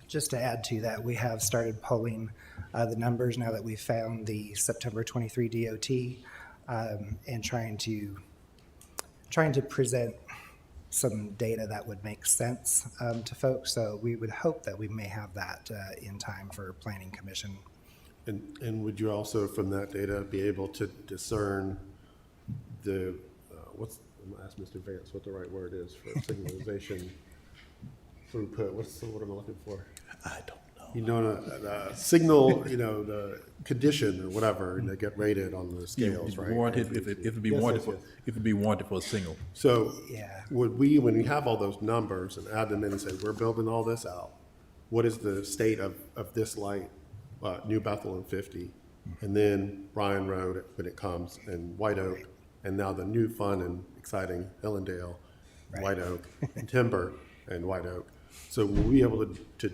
Just to add to that, we have started pulling the numbers now that we've found the September 23 DOT and trying to present some data that would make sense to folks. So we would hope that we may have that in time for Planning Commission. And would you also, from that data, be able to discern the, I'm gonna ask Mr. Vance what the right word is for signalization throughput. What am I looking for? I don't know. You know, the signal, you know, the condition or whatever, and they get rated on the scales, right? Warranted, if it'd be Yes, warranted yes, for, yes. if it'd be warranted for a single. So Yeah. would we, when we have all those numbers and add them in and say, we're building all this out, what is the state of this light, New Bethel and 50, and then Ryan Road when it comes, and White Oak, and now the new fun and exciting Ellendale, White Oak, and Timber, and White Oak. So will we be able to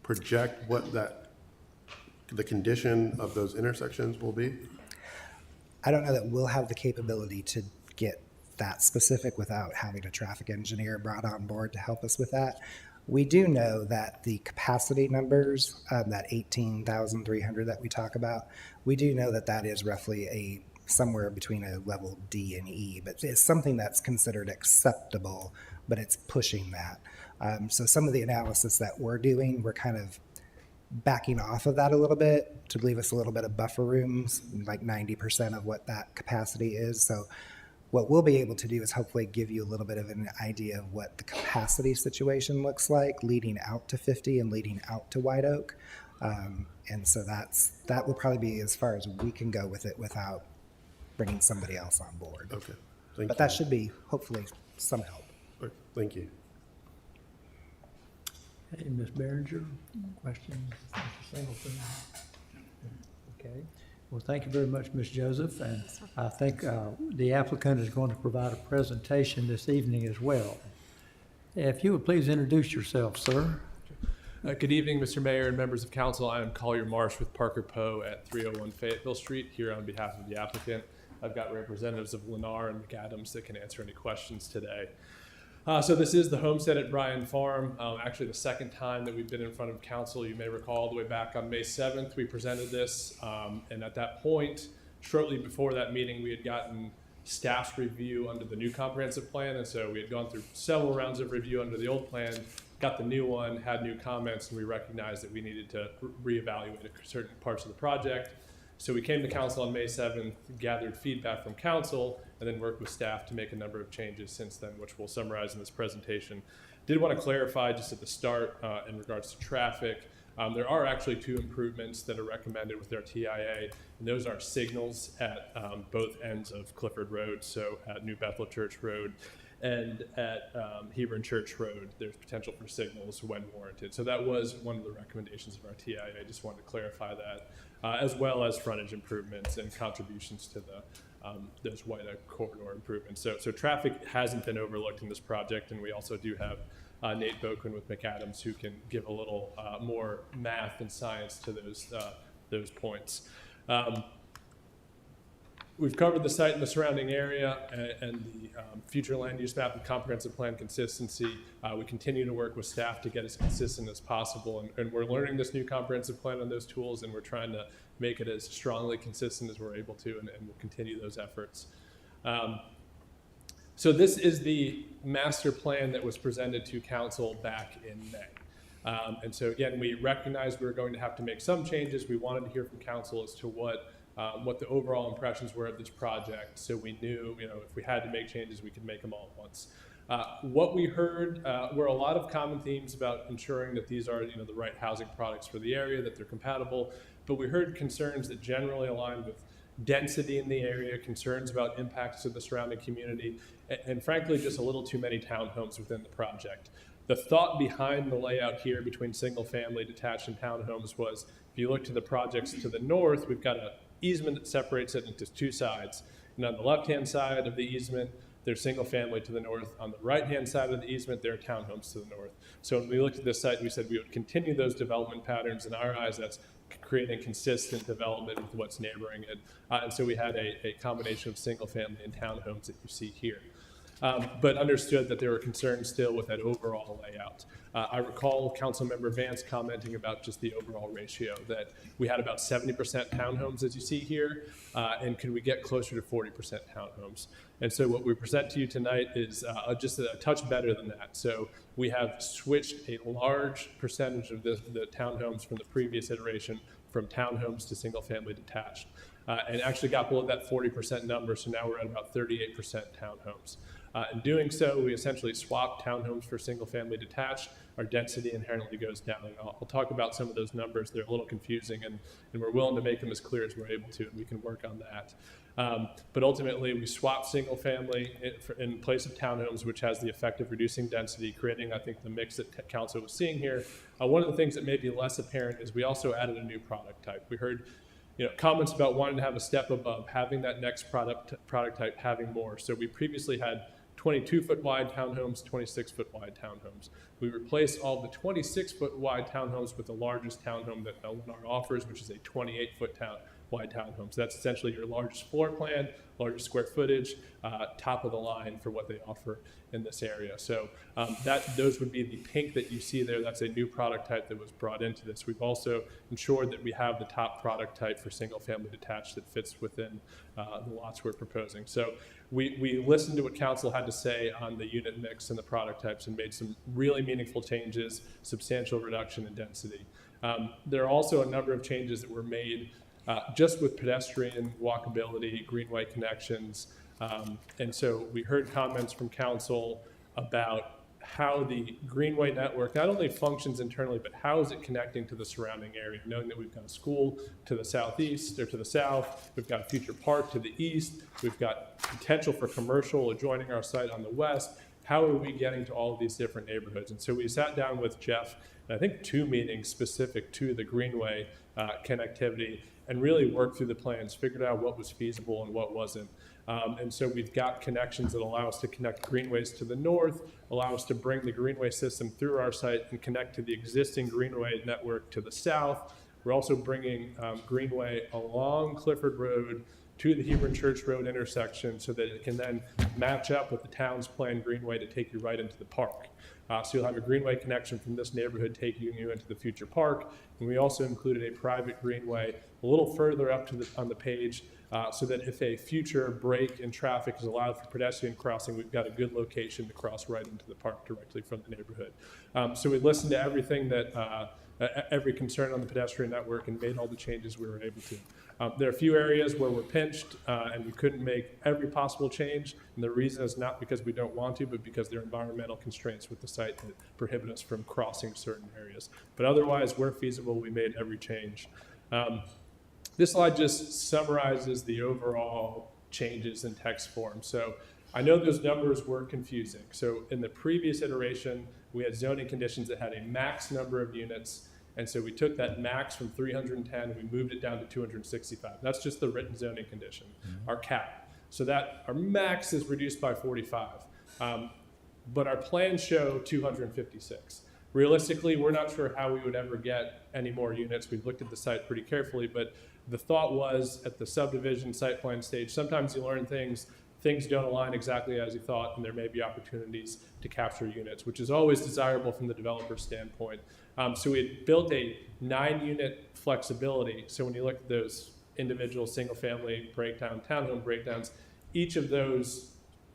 project what the condition of those intersections will be? I don't know that we'll have the capability to get that specific without having a traffic engineer brought on board to help us with that. We do know that the capacity numbers, that 18,300 that we talk about, we do know that that is roughly somewhere between a level D and E, but it's something that's considered acceptable, but it's pushing that. So some of the analysis that we're doing, we're kind of backing off of that a little bit to leave us a little bit of buffer rooms, like 90% of what that capacity is. So what we'll be able to do is hopefully give you a little bit of an idea of what the capacity situation looks like leading out to 50 and leading out to White Oak. And so that will probably be as far as we can go with it without bringing somebody else on board. Okay, thank you. But that should be hopefully some help. All right, thank you. Hey, Ms. Behringer, questions? Mr. Singleton? Okay. Well, thank you very much, Ms. Joseph, and I think the applicant is going to provide a presentation this evening as well. If you would please introduce yourself, sir. Good evening, Mr. Mayor and members of council. I am Collier Marsh with Parker Poe at 301 Fayetteville Street here on behalf of the applicant. I've got representatives of Lennar and McAdams that can answer any questions today. So this is the homestead at Bryan Farm. Actually, the second time that we've been in front of council. You may recall all the way back on May 7th, we presented this. And at that point, shortly before that meeting, we had gotten staff's review under the new comprehensive plan. And so we had gone through several rounds of review under the old plan, got the new one, had new comments, and we recognized that we needed to reevaluate certain parts of the project. So we came to council on May 7th, gathered feedback from council, and then worked with staff to make a number of changes since then, which we'll summarize in this presentation. Did want to clarify just at the start in regards to traffic. There are actually two improvements that are recommended with our TIA, and those are signals at both ends of Clifford Road, so at New Bethel Church Road and at Hebron Church Road. There's potential for signals when warranted. So that was one of the recommendations of our TIA. I just wanted to clarify that, as well as frontage improvements and contributions to the those White Oak corridor improvements. So traffic hasn't been overlooked in this project, and we also do have Nate Boquin with McAdams who can give a little more math and science to those points. We've covered the site and the surrounding area and the future land use map and comprehensive plan consistency. We continue to work with staff to get as consistent as possible, and we're learning this new comprehensive plan and those tools, and we're trying to make it as strongly consistent as we're able to, and we'll continue those efforts. So this is the master plan that was presented to council back in May. And so again, we recognized we were going to have to make some changes. We wanted to hear from council as to what the overall impressions were of this project, so we knew, if we had to make changes, we could make them all at once. What we heard were a lot of common themes about ensuring that these are, the right housing products for the area, that they're compatible. But we heard concerns that generally aligned with density in the area, concerns about impacts to the surrounding community, and frankly, just a little too many townhomes within the project. The thought behind the layout here between single-family, detached, and townhomes was, if you look to the projects to the north, we've got an easement that separates it into two sides. And on the left-hand side of the easement, there's single-family to the north. On the right-hand side of the easement, there are townhomes to the north. So when we looked at this site, we said we would continue those development patterns. In our eyes, that's creating consistent development with what's neighboring it. And so we had a combination of single-family and townhomes that you see here. But understood that there were concerns still with that overall layout. I recall Councilmember Vance commenting about just the overall ratio, that we had about 70% townhomes, as you see here, and could we get closer to 40% townhomes? And so what we present to you tonight is just a touch better than that. So we have switched a large percentage of the townhomes from the previous iteration from townhomes to single-family detached, and actually got below that 40% number, so now we're at about 38% townhomes. In doing so, we essentially swapped townhomes for single-family detached. Our density inherently goes down. And I'll talk about some of those numbers. They're a little confusing, and we're willing to make them as clear as we're able to, and we can work on that. But ultimately, we swapped single-family in place of townhomes, which has the effect of reducing density, creating, I think, the mix that Council was seeing here. One of the things that may be less apparent is we also added a new product type. We heard comments about wanting to have a step above, having that next product type, having more. So we previously had 22-foot wide townhomes, 26-foot wide townhomes. We replaced all the 26-foot wide townhomes with the largest townhome that Lennar offers, which is a 28-foot wide townhome. So that's essentially your largest floor plan, largest square footage, top of the line for what they offer in this area. So those would be the pink that you see there. That's a new product type that was brought into this. We've also ensured that we have the top product type for single-family detached that fits within the lots we're proposing. So we listened to what Council had to say on the unit mix and the product types and made some really meaningful changes, substantial reduction in density. There are also a number of changes that were made just with pedestrian walkability, greenway connections. And so we heard comments from Council about how the greenway network not only functions internally, but how is it connecting to the surrounding area, knowing that we've got a school to the southeast or to the south, we've got a future park to the east, we've got potential for commercial adjoining our site on the west. How are we getting to all of these different neighborhoods? And so we sat down with Jeff, and I think 2 meetings specific to the greenway connectivity, and really worked through the plans, figured out what was feasible and what wasn't. And so we've got connections that allow us to connect greenways to the north, allow us to bring the greenway system through our site and connect to the existing greenway network to the south. We're also bringing greenway along Clifford Road to the Hebron Church Road intersection so that it can then match up with the town's planned greenway to take you right into the park. So you'll have a greenway connection from this neighborhood taking you into the future park. And we also included a private greenway a little further up on the page so that if a future break in traffic is allowed for pedestrian crossing, we've got a good location to cross right into the park directly from the neighborhood. So we listened to everything that, every concern on the pedestrian network and made all the changes we were able to. There are a few areas where we're pinched and we couldn't make every possible change. And the reason is not because we don't want to, but because there are environmental constraints with the site that prohibit us from crossing certain areas. But otherwise, where feasible, we made every change. This slide just summarizes the overall changes in text form. So I know those numbers were confusing. So in the previous iteration, we had zoning conditions that had a max number of units. And so we took that max from 310 and we moved it down to 265. That's just the written zoning condition, our cap. So that our max is reduced by 45. But our plans show 256. Realistically, we're not sure how we would ever get any more units. We've looked at the site pretty carefully, but the thought was at the subdivision site plan stage, sometimes you learn things don't align exactly as you thought, and there may be opportunities to capture units, which is always desirable from the developer's standpoint. So we had built a 9-unit flexibility. So when you look at those individual single-family breakdown, townhome breakdowns, each of those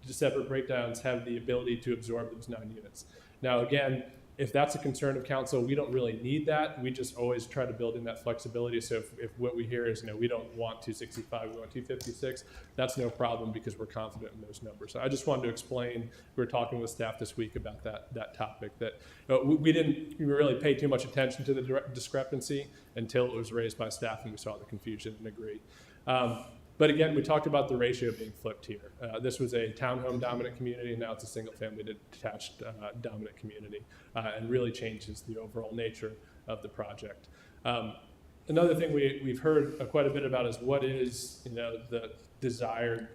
separate breakdowns have the ability to absorb those 9 units. Now, again, If that's a concern of council, we don't really need that. We just always try to build in that flexibility. So if what we hear is, we don't want 265, we want 256, that's no problem because we're confident in those numbers. So I just wanted to explain, we were talking with staff this week about that topic, that we didn't really pay too much attention to the discrepancy until it was raised by staff and we saw the confusion and agreed. But again, we talked about the ratio being flipped here. This was a townhome dominant community, and now it's a single family detached dominant community, and really changes the overall nature of the project. Another thing we've heard quite a bit about is what is the desired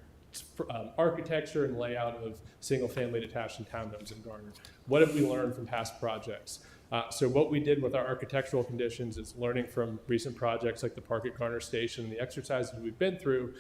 architecture and layout of single family detached and townhomes in Garner. What have we learned from past projects? So what we did with our architectural conditions is learning from recent projects like the Park at Garner Station and the exercises we've been through.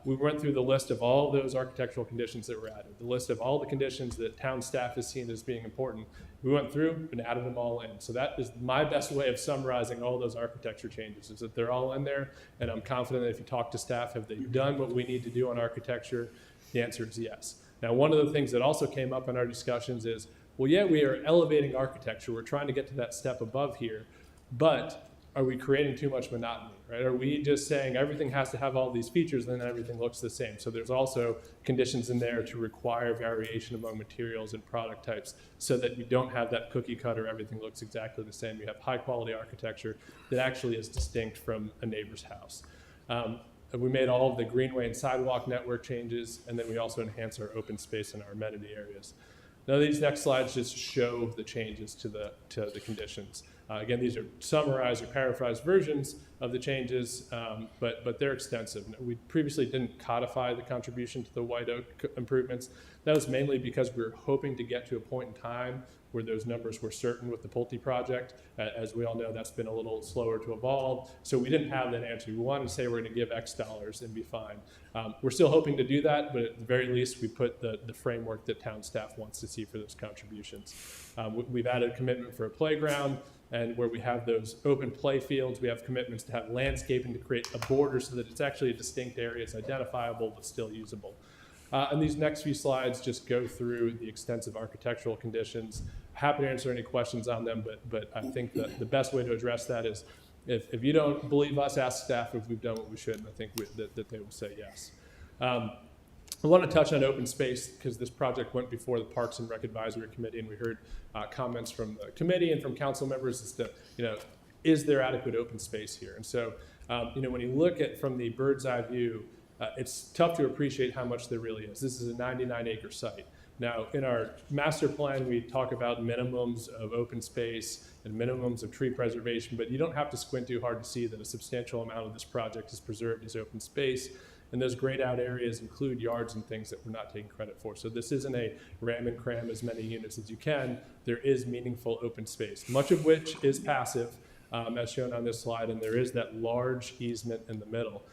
We went through the list of all those architectural conditions that were added, the list of all the conditions that town staff has seen as being important. We went through and added them all in. So that is my best way of summarizing all those architecture changes, is that they're all in there. And I'm confident that if you talk to staff, have they done what we need to do on architecture? The answer is yes. Now, one of the things that also came up in our discussions is, well, yeah, we are elevating architecture. We're trying to get to that step above here, but are we creating too much monotony, right? Are we just saying everything has to have all these features and then everything looks the same? So there's also conditions in there to require variation among materials and product types so that you don't have that cookie cutter, everything looks exactly the same. You have high quality architecture that actually is distinct from a neighbor's house. We made all of the greenway and sidewalk network changes, and then we also enhanced our open space and our amenity areas. Now these next slides just show the changes to the conditions. Again, these are summarized or paraphrased versions of the changes, but they're extensive. We previously didn't codify the contribution to the White Oak improvements. That was mainly because we were hoping to get to a point in time where those numbers were certain with the Pulte project. As we all know, that's been a little slower to evolve. So we didn't have that answer. We wanted to say we're going to give X dollars and be fine. We're still hoping to do that, but at the very least, we put the framework that town staff wants to see for those contributions. We've added a commitment for a playground, and where we have those open play fields, we have commitments to have landscaping to create a border so that it's actually a distinct area, it's identifiable, but still usable. And these next few slides just go through the extensive architectural conditions. Happy to answer any questions on them, but I think that the best way to address that is if you don't believe us, ask staff if we've done what we should, and I think that they will say yes. I want to touch on open space because this project went before the Parks and Rec Advisory Committee, and we heard comments from the committee and from council members as to, is there adequate open space here? And so, when you look at from the bird's eye view, it's tough to appreciate how much there really is. This is a 99-acre site. Now, in our master plan, we talk about minimums of open space and minimums of tree preservation, but you don't have to squint too hard to see that a substantial amount of this project is preserved as open space. And those grayed out areas include yards and things that we're not taking credit for. So this isn't a ram and cram as many units as you can. There is meaningful open space, much of which is passive, as shown on this slide, and there is that large easement in the middle.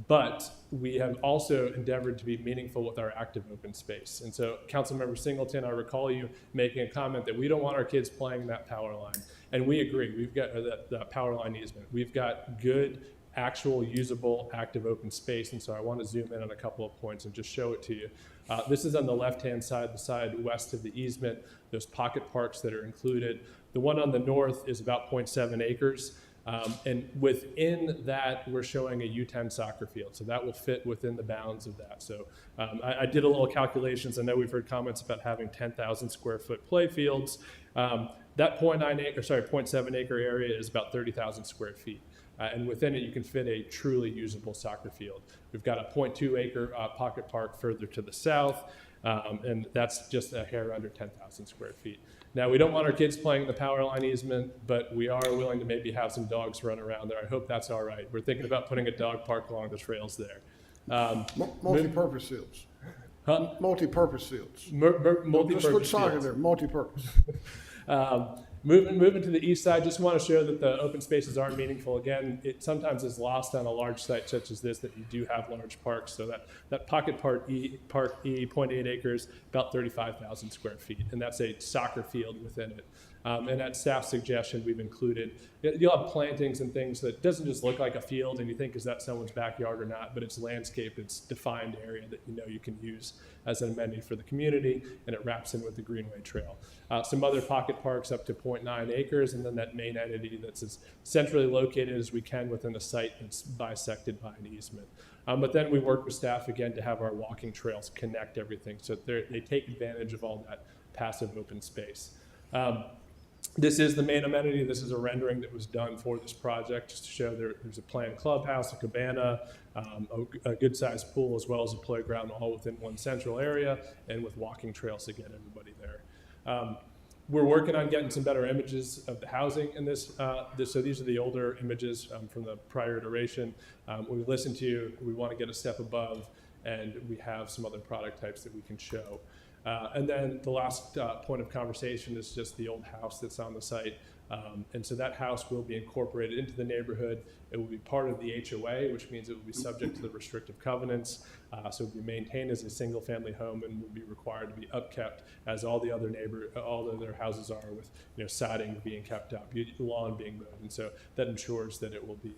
But we have also endeavored to be meaningful with our active open space. And so, Councilmember Singleton, I recall you making a comment that we don't want our kids playing that power line. And we agree. We've got that power line easement. We've got good, actual, usable, active open space. And so I want to zoom in on a couple of points and just show it to you. This is on the left-hand side, the side west of the easement. There's pocket parks that are included. The one on the north is about 0.7 acres. And within that, we're showing a U10 soccer field. So that will fit within the bounds of that. So I did a little calculations. I know we've heard comments about having 10,000 square foot play fields. That 0.7 acre area is about 30,000 square feet. And within it, you can fit a truly usable soccer field. We've got a 0.2 acre pocket park further to the south. And that's just a hair under 10,000 square feet. Now, we don't want our kids playing the power line easement, but we are willing to maybe have some dogs run around there. I hope that's all right. We're thinking about putting a dog park along the trails there. Multi-purpose fields. Huh? Multi-purpose fields. Multi-purpose Just put soccer fields. there, multi-purpose. Moving to the east side, just want to show that the open spaces are meaningful. Again, it sometimes is lost on a large site such as this that you do have large parks. So that pocket park E, 0.8 acres, about 35,000 square feet, and that's a soccer field within it. And at staff suggestion, we've included, you'll have plantings and things that doesn't just look like a field and you think, is that someone's backyard or not? But it's landscape, it's defined area that you know you can use as an amenity for the community, and it wraps in with the Greenway Trail. Some other pocket parks up to 0.9 acres, and then that main entity that's as centrally located as we can within a site that's bisected by an easement. But then we work with staff again to have our walking trails connect everything so that they take advantage of all that passive open space. This is the main amenity. This is a rendering that was done for this project just to show there's a planned clubhouse, a cabana, a good-sized pool, as well as a playground, all within one central area and with walking trails to get everybody there. We're working on getting some better images of the housing in this. So these are the older images from the prior iteration. We listened to you. We want to get a step above, and we have some other product types that we can show. And then the last point of conversation is just the old house that's on the site. And so that house will be incorporated into the neighborhood. It will be part of the HOA, which means it will be subject to the restrictive covenants. So it will be maintained as a single family home and will be required to be upkept as all the other houses are, with siding being kept up, lawn being mowed. And so that ensures that it will be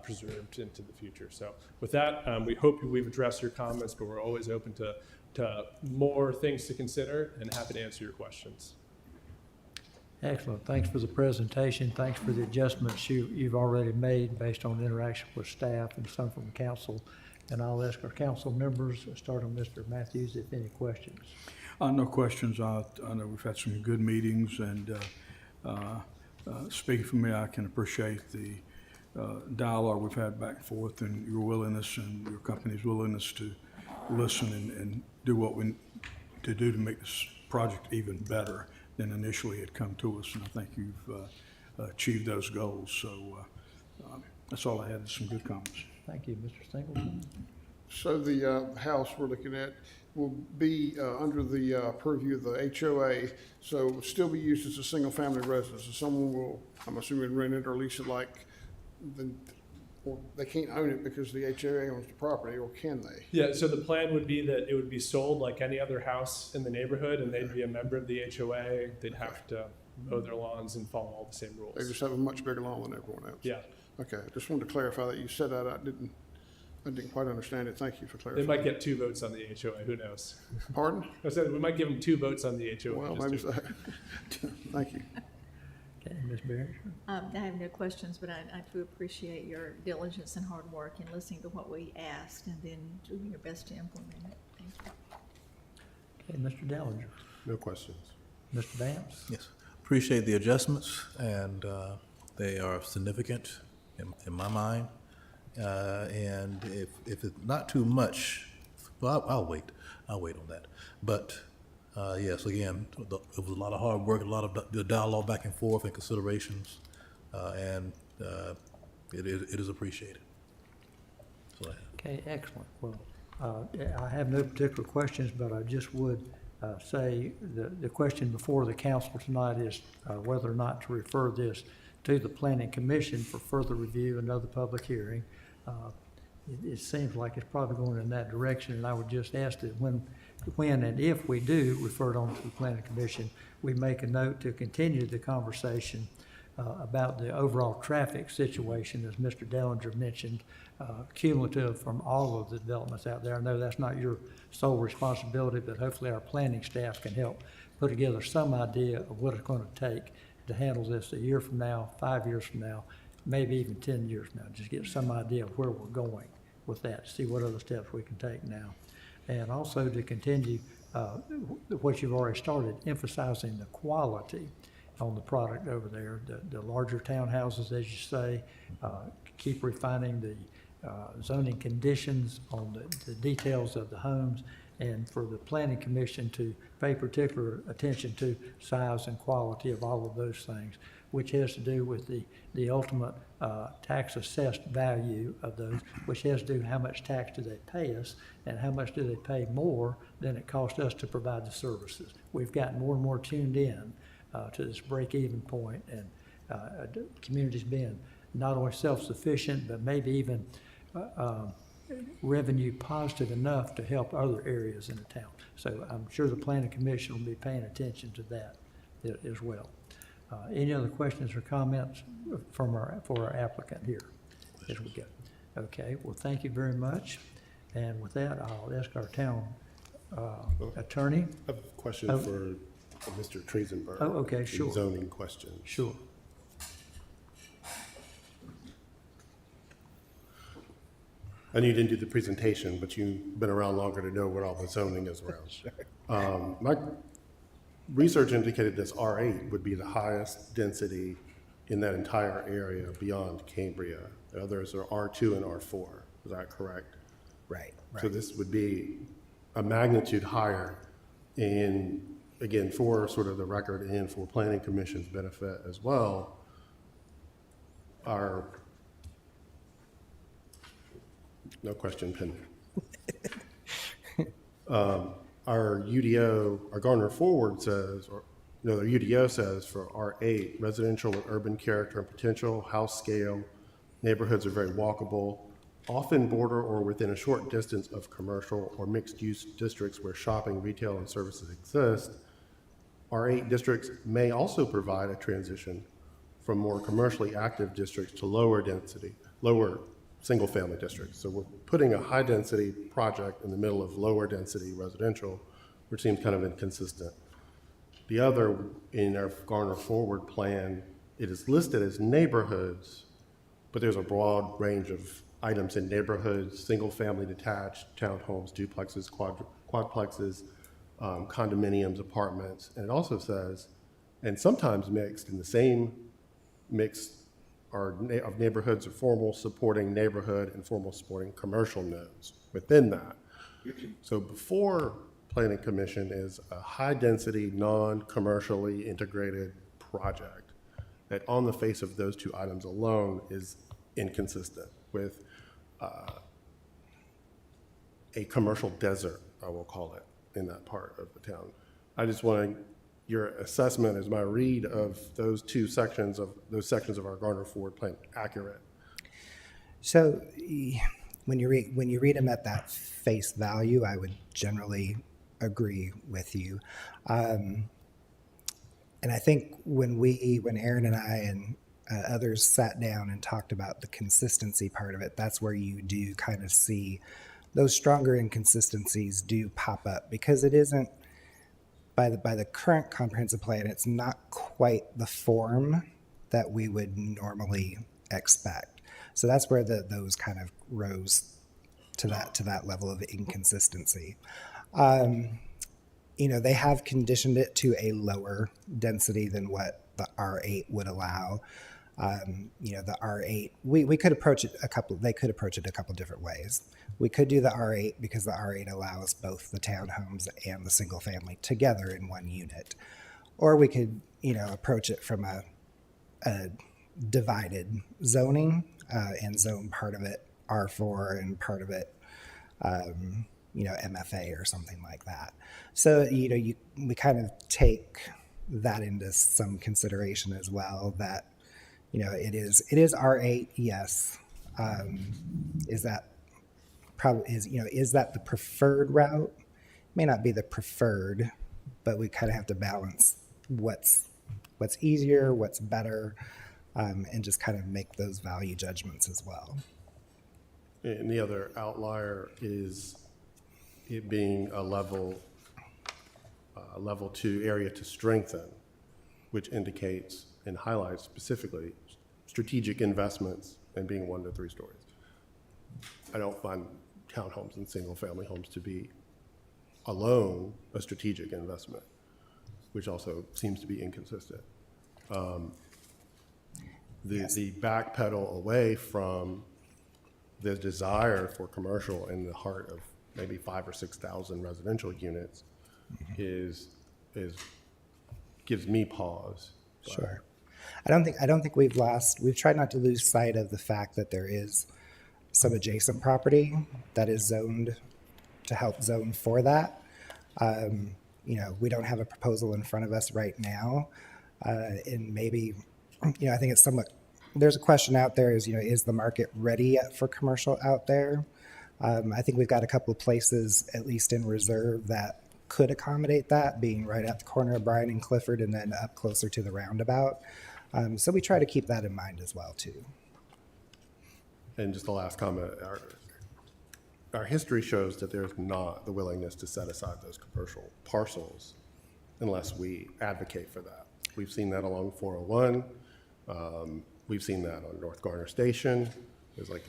preserved into the future. So with that, we hope we've addressed your comments, but we're always open to more things to consider and happy to answer your questions. Excellent. Thanks for the presentation. Thanks for the adjustments you've already made based on interaction with staff and some from the council. And I'll ask our council members, starting with Mr. Matthews, if any questions. No questions. I know we've had some good meetings, and speaking for me, I can appreciate the dialogue we've had back and forth, and your willingness and your company's willingness to listen and do what we to do to make this project even better than initially had come to us. And I think you've achieved those goals. So that's all I had. Some good comments. Thank you, Mr. Singleton. So the house we're looking at will be under the purview of the HOA, so it'll still be used as a single-family residence. So someone will, I'm assuming, rent it or lease it or they can't own it because the HOA owns the property, or can they? Yeah, so the plan would be that it would be sold like any other house in the neighborhood, and they'd be a member of the HOA. They'd have to mow their lawns and follow all the same rules. They just have a much bigger lawn than everyone else. Yeah. Okay, just wanted to clarify that. You said that, I didn't quite understand it. Thank you for clarifying. They might get 2 votes on the HOA, who knows? Pardon? I said we might give them 2 votes on the HOA. Well, just maybe to- so. Thank you. Okay, Ms. Barringer. I have no questions, but I do appreciate your diligence and hard work in listening to what we asked and then doing your best to implement it. Thank you. Okay, Mr. Dellinger. No questions. Mr. Vance. Yes, appreciate the adjustments, and they are significant in my mind. And if it's not too much, well, I'll wait on that. But yes, again, it was a lot of hard work, a lot of the dialogue back and forth and considerations, and it is appreciated. So, Okay, excellent. Well, I have no particular questions, but I just would say the question before the council tonight is whether or not to refer this to the Planning Commission for further review and another public hearing. It seems like it's probably going in that direction, and I would just ask that when and if we do refer it on to the Planning Commission, we make a note to continue the conversation about the overall traffic situation, as Mr. Dellinger mentioned, cumulative from all of the developments out there. I know that's not your sole responsibility, but hopefully our planning staff can help put together some idea of what it's going to take to handle this a year from now, 5 years from now, maybe even 10 years from now. Just get some idea of where we're going with that, see what other steps we can take now. And also to continue what you've already started, emphasizing the quality on the product over there, the larger townhouses, as you say, keep refining the zoning conditions on the details of the homes, and for the Planning Commission to pay particular attention to size and quality of all of those things, which has to do with the ultimate tax assessed value of those, which has to do how much tax do they pay us and how much do they pay more than it costs us to provide the services. We've gotten more and more tuned in to this break-even point, and the community's being not only self-sufficient, but maybe even revenue positive enough to help other areas in the town. So I'm sure the Planning Commission will be paying attention to that as well. Any other questions or comments for our applicant here as we go? Okay, well, thank you very much. And with that, I'll ask our town attorney. I have a question Oh. for Mr. Triesenberg. Oh, okay, a sure. Zoning question. Sure. I know you didn't do the presentation, but you've been around longer to know what all the zoning is around. My research indicated this R8 would be the highest density in that entire area beyond Cambria. The others are R2 and R4. Is that correct? Right, So this would be a magnitude higher in, again, for sort of the record and for planning commission's benefit as well. Our, no question pending. Our UDO, our Garner Forward says, or no, the UDO says for R8, residential and urban character and potential, house scale, neighborhoods are very walkable, often border or within a short distance of commercial or mixed-use districts where shopping, retail, and services exist. R8 districts may also provide a transition from more commercially active districts to lower density, lower single-family districts. So we're putting a high-density project in the middle of lower-density residential, which seems kind of inconsistent. The other, in our Garner Forward plan, it is listed as neighborhoods, but there's a broad range of items in neighborhoods, single-family detached, townhomes, duplexes, quadplexes, condominiums, apartments. And it also says, and sometimes mixed in the same mix of neighborhoods are formal supporting neighborhood and formal supporting commercial nodes within that. So before Planning Commission is a high-density, non-commercially integrated project that on the face of those two items alone is inconsistent with a commercial desert, I will call it, in that part of the town. I just want your assessment, is my read of those sections of our Garner Forward plan accurate? So when you read them at that face value, I would generally agree with you. And I think when Aaron and I and others sat down and talked about the consistency part of it, that's where you do kind of see those stronger inconsistencies do pop up, because it isn't, by the current comprehensive plan, it's not quite the form that we would normally expect. So that's where those kind of rose to that level of inconsistency. They have conditioned it to a lower density than what the R8 would allow. The R8, we could approach it they could approach it a couple different ways. We could do the R8 because the R8 allows both the townhomes and the single family together in one unit. Or we could, approach it from a divided zoning and zone part of it R4 and part of it, MFA or something like that. So, we kind of take that into some consideration as well, that, it is R8, yes. Is that the preferred route? May not be the preferred, but we kind of have to balance what's easier, what's better, and just kind of make those value judgments as well. And the other outlier is it being a level 2 area to strengthen, which indicates and highlights specifically strategic investments and being 1 to 3 stories. I don't find townhomes and single-family homes to be alone a strategic investment, which also seems to be inconsistent. The backpedal away from the desire for commercial in the heart of maybe 5,000 or 6,000 residential units gives me pause. Sure. I don't think we've tried not to lose sight of the fact that there is some adjacent property that is zoned to help zone for that. We don't have a proposal in front of us right now. And maybe, I think it's somewhat, there's a question out there is the market ready yet for commercial out there? I think we've got a couple of places, at least in reserve, that could accommodate that, being right at the corner of Bryan and Clifford and then up closer to the roundabout. So we try to keep that in mind as well, too. And just the last comment, our history shows that there's not the willingness to set aside those commercial parcels unless we advocate for that. We've seen that along 401. We've seen that on North Garner Station. There's like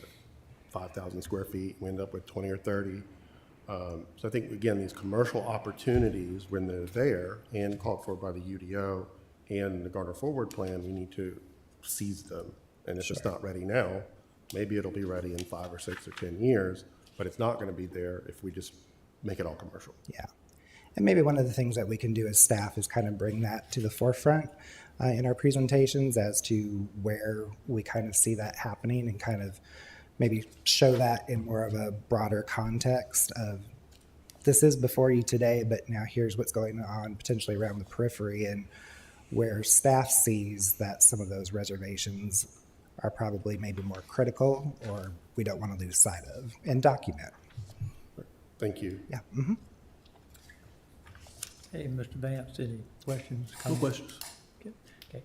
5,000 square feet. We end up with 20 or 30. So I think, again, these commercial opportunities, when they're there and called for by the UDO and the Garner Forward Plan, we need to seize them. And if it's not ready now, maybe it'll be ready in 5 or 6 or 10 years, but it's not going to be there if we just make it all commercial. Yeah. And maybe one of the things that we can do as staff is kind of bring that to the forefront in our presentations as to where we kind of see that happening and kind of maybe show that in more of a broader context of this is before you today, but now here's what's going on potentially around the periphery and where staff sees that some of those reservations are probably maybe more critical or we don't want to lose sight of, and document. Thank you. Yeah. Hey, Mr. Vance, any questions? No comments? questions. Okay.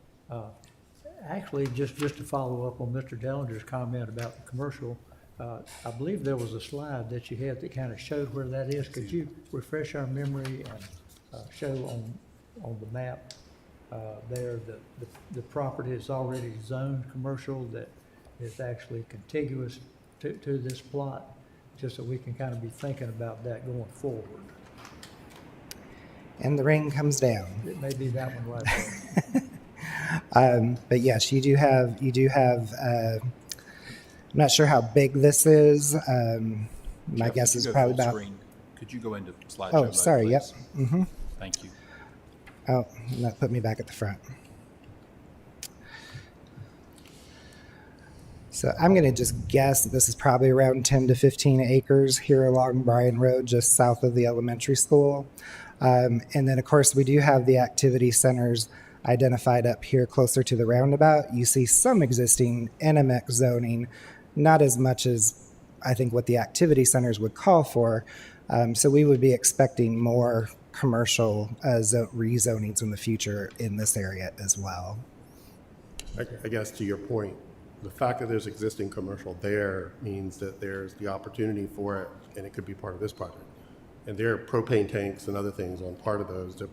Actually, just to follow up on Mr. Dellinger's comment about the commercial, I believe there was a slide that you had that kind of showed where that is. Could you refresh our memory and show on the map there the property is already zoned commercial that is actually contiguous to this plot, just so we can kind of be thinking about that going forward? And the rain comes down. It may be that one right there. But yes, you do have, I'm not sure how big this is. My Jeff, guess could is you go probably full about, screen? Could you go into slideshow oh, mode, sorry, yep. please? Thank you. Oh, that put me back at the front. So I'm going to just guess that this is probably around 10 to 15 acres here along Bryan Road, just south of the elementary school. And then, of course, we do have the activity centers identified up here closer to the roundabout. You see some existing NMX zoning, not as much as I think what the activity centers would call for. So we would be expecting more commercial rezonings in the future in this area as well. I guess to your point, the fact that there's existing commercial there means that there's the opportunity for it, and it could be part of this project. And there are propane tanks and other things on part of those. The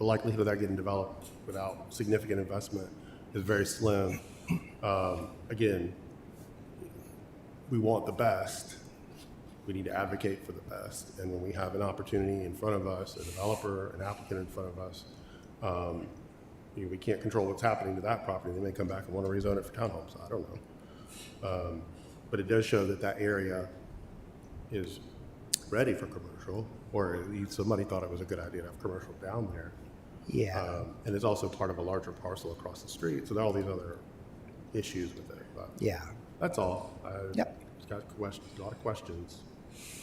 likelihood of that getting developed without significant investment is very slim. Again, we want the best. We need to advocate for the best. And when we have an opportunity in front of us, a developer, an applicant in front of us, we can't control what's happening to that property. They may come back and want to rezone it for townhomes. I don't know. But it does show that that area is ready for commercial, or at least somebody thought it was a good idea to have commercial down there. Yeah. And it's also part of a larger parcel across the street. So there are all these other issues with it. But Yeah. that's all. Yep. Just got questions, a lot of questions.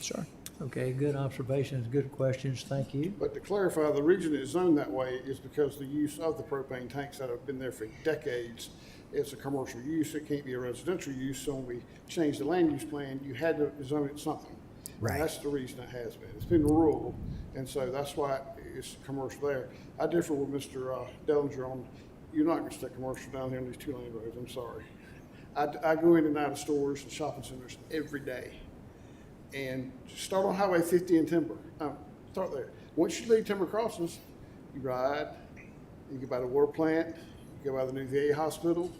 Sure. Okay, good observations, good questions, thank you. But to clarify, the reason it's zoned that way is because the use of the propane tanks that have been there for decades, it's a commercial use, it can't be a residential use, so when we changed the land use plan, you had to zone it something. Right. And that's the reason it has been. It's been rural, and so that's why it's commercial there. I differ with Mr. Dellinger on, you're not gonna stick commercial down here on these 2-lane roads, I'm sorry. I go in and out of stores and shopping centers every day. And start on Highway 50 in Timber. Start there. Once you leave Timber Crossings, you ride, you go by the water plant, you go by the new VA hospital,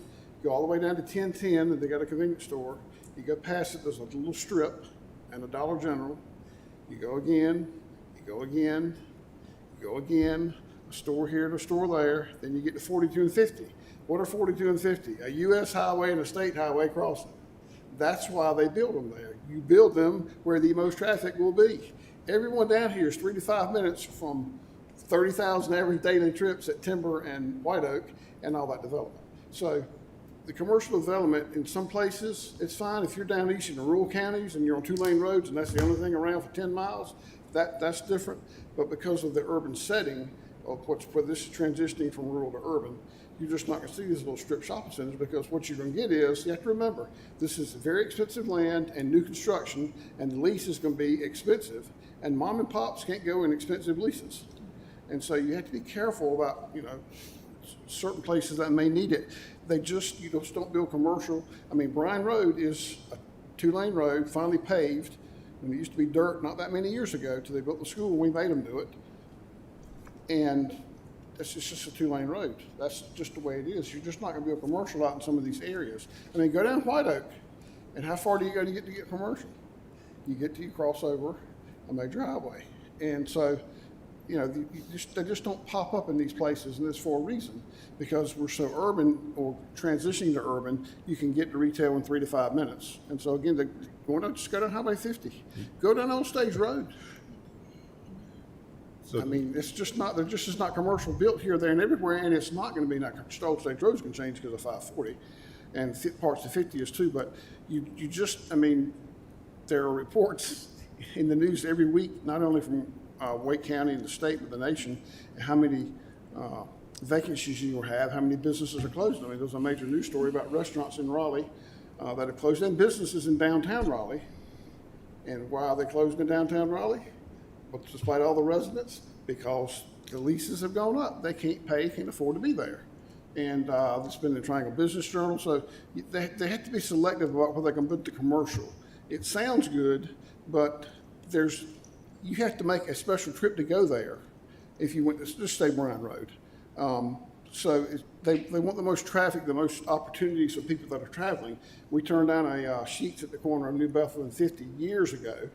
go all the way down to 1010, and they got a convenience store. You go past it, there's a little strip and a Dollar General. You go again, you go again, you go again, a store here and a store there, then you get to 42 and 50. What are 42 and 50? A U.S. highway and a state highway crossing. That's why they build them there. You build them where the most traffic will be. Everyone down here is 3 to 5 minutes from 30,000 average daily trips at Timber and White Oak and all that development. So the commercial development in some places, it's fine. If you're down east in the rural counties and you're on 2-lane roads and that's the only thing around for 10 miles, that's different. But because of the urban setting of where this is transitioning from rural to urban, you're just not going to see these little strip shopping centers, because what you're going to get is, you have to remember, this is very expensive land and new construction, and the lease is going to be expensive, and mom and pops can't go in expensive leases. And so you have to be careful about, certain places that may need it. You just don't build commercial. I mean, Bryan Road is a 2-lane road, finally paved, and it used to be dirt not that many years ago till they built the school, we made them do it. And it's just a 2-lane road. That's just the way it is. You're just not gonna build commercial out in some of these areas. I mean, go down White Oak, and how far do you go to get commercial? You get to you cross over a major highway. And so, they just don't pop up in these places, and it's for a reason. Because we're so urban or transitioning to urban, you can get to retail in 3 to 5 minutes. And so again, just go down Highway 50. Go down Old Stage Road. So, I mean, it's just not, there just is not commercial built here, there, and everywhere, and it's not gonna be, Old Stage Road's gonna change because of 540. And parts of 50 is too, but there are reports in the news every week, not only from Wake County and the state, but the nation, how many vacancies you have, how many businesses are closed. I mean, there's a major news story about restaurants in Raleigh that have closed, and businesses in downtown Raleigh. And why are they closed in downtown Raleigh? Well, despite all the residents, because the leases have gone up. They can't afford to be there. And it's been in the Triangle Business Journal, so they have to be selective about where they can put the commercial. It sounds good, but you have to make a special trip to go there if you went to, just say Bryan Road. They want the most traffic, the most opportunities for people that are traveling. We turned down a Sheetz at the corner of New Bethel and 50 years ago,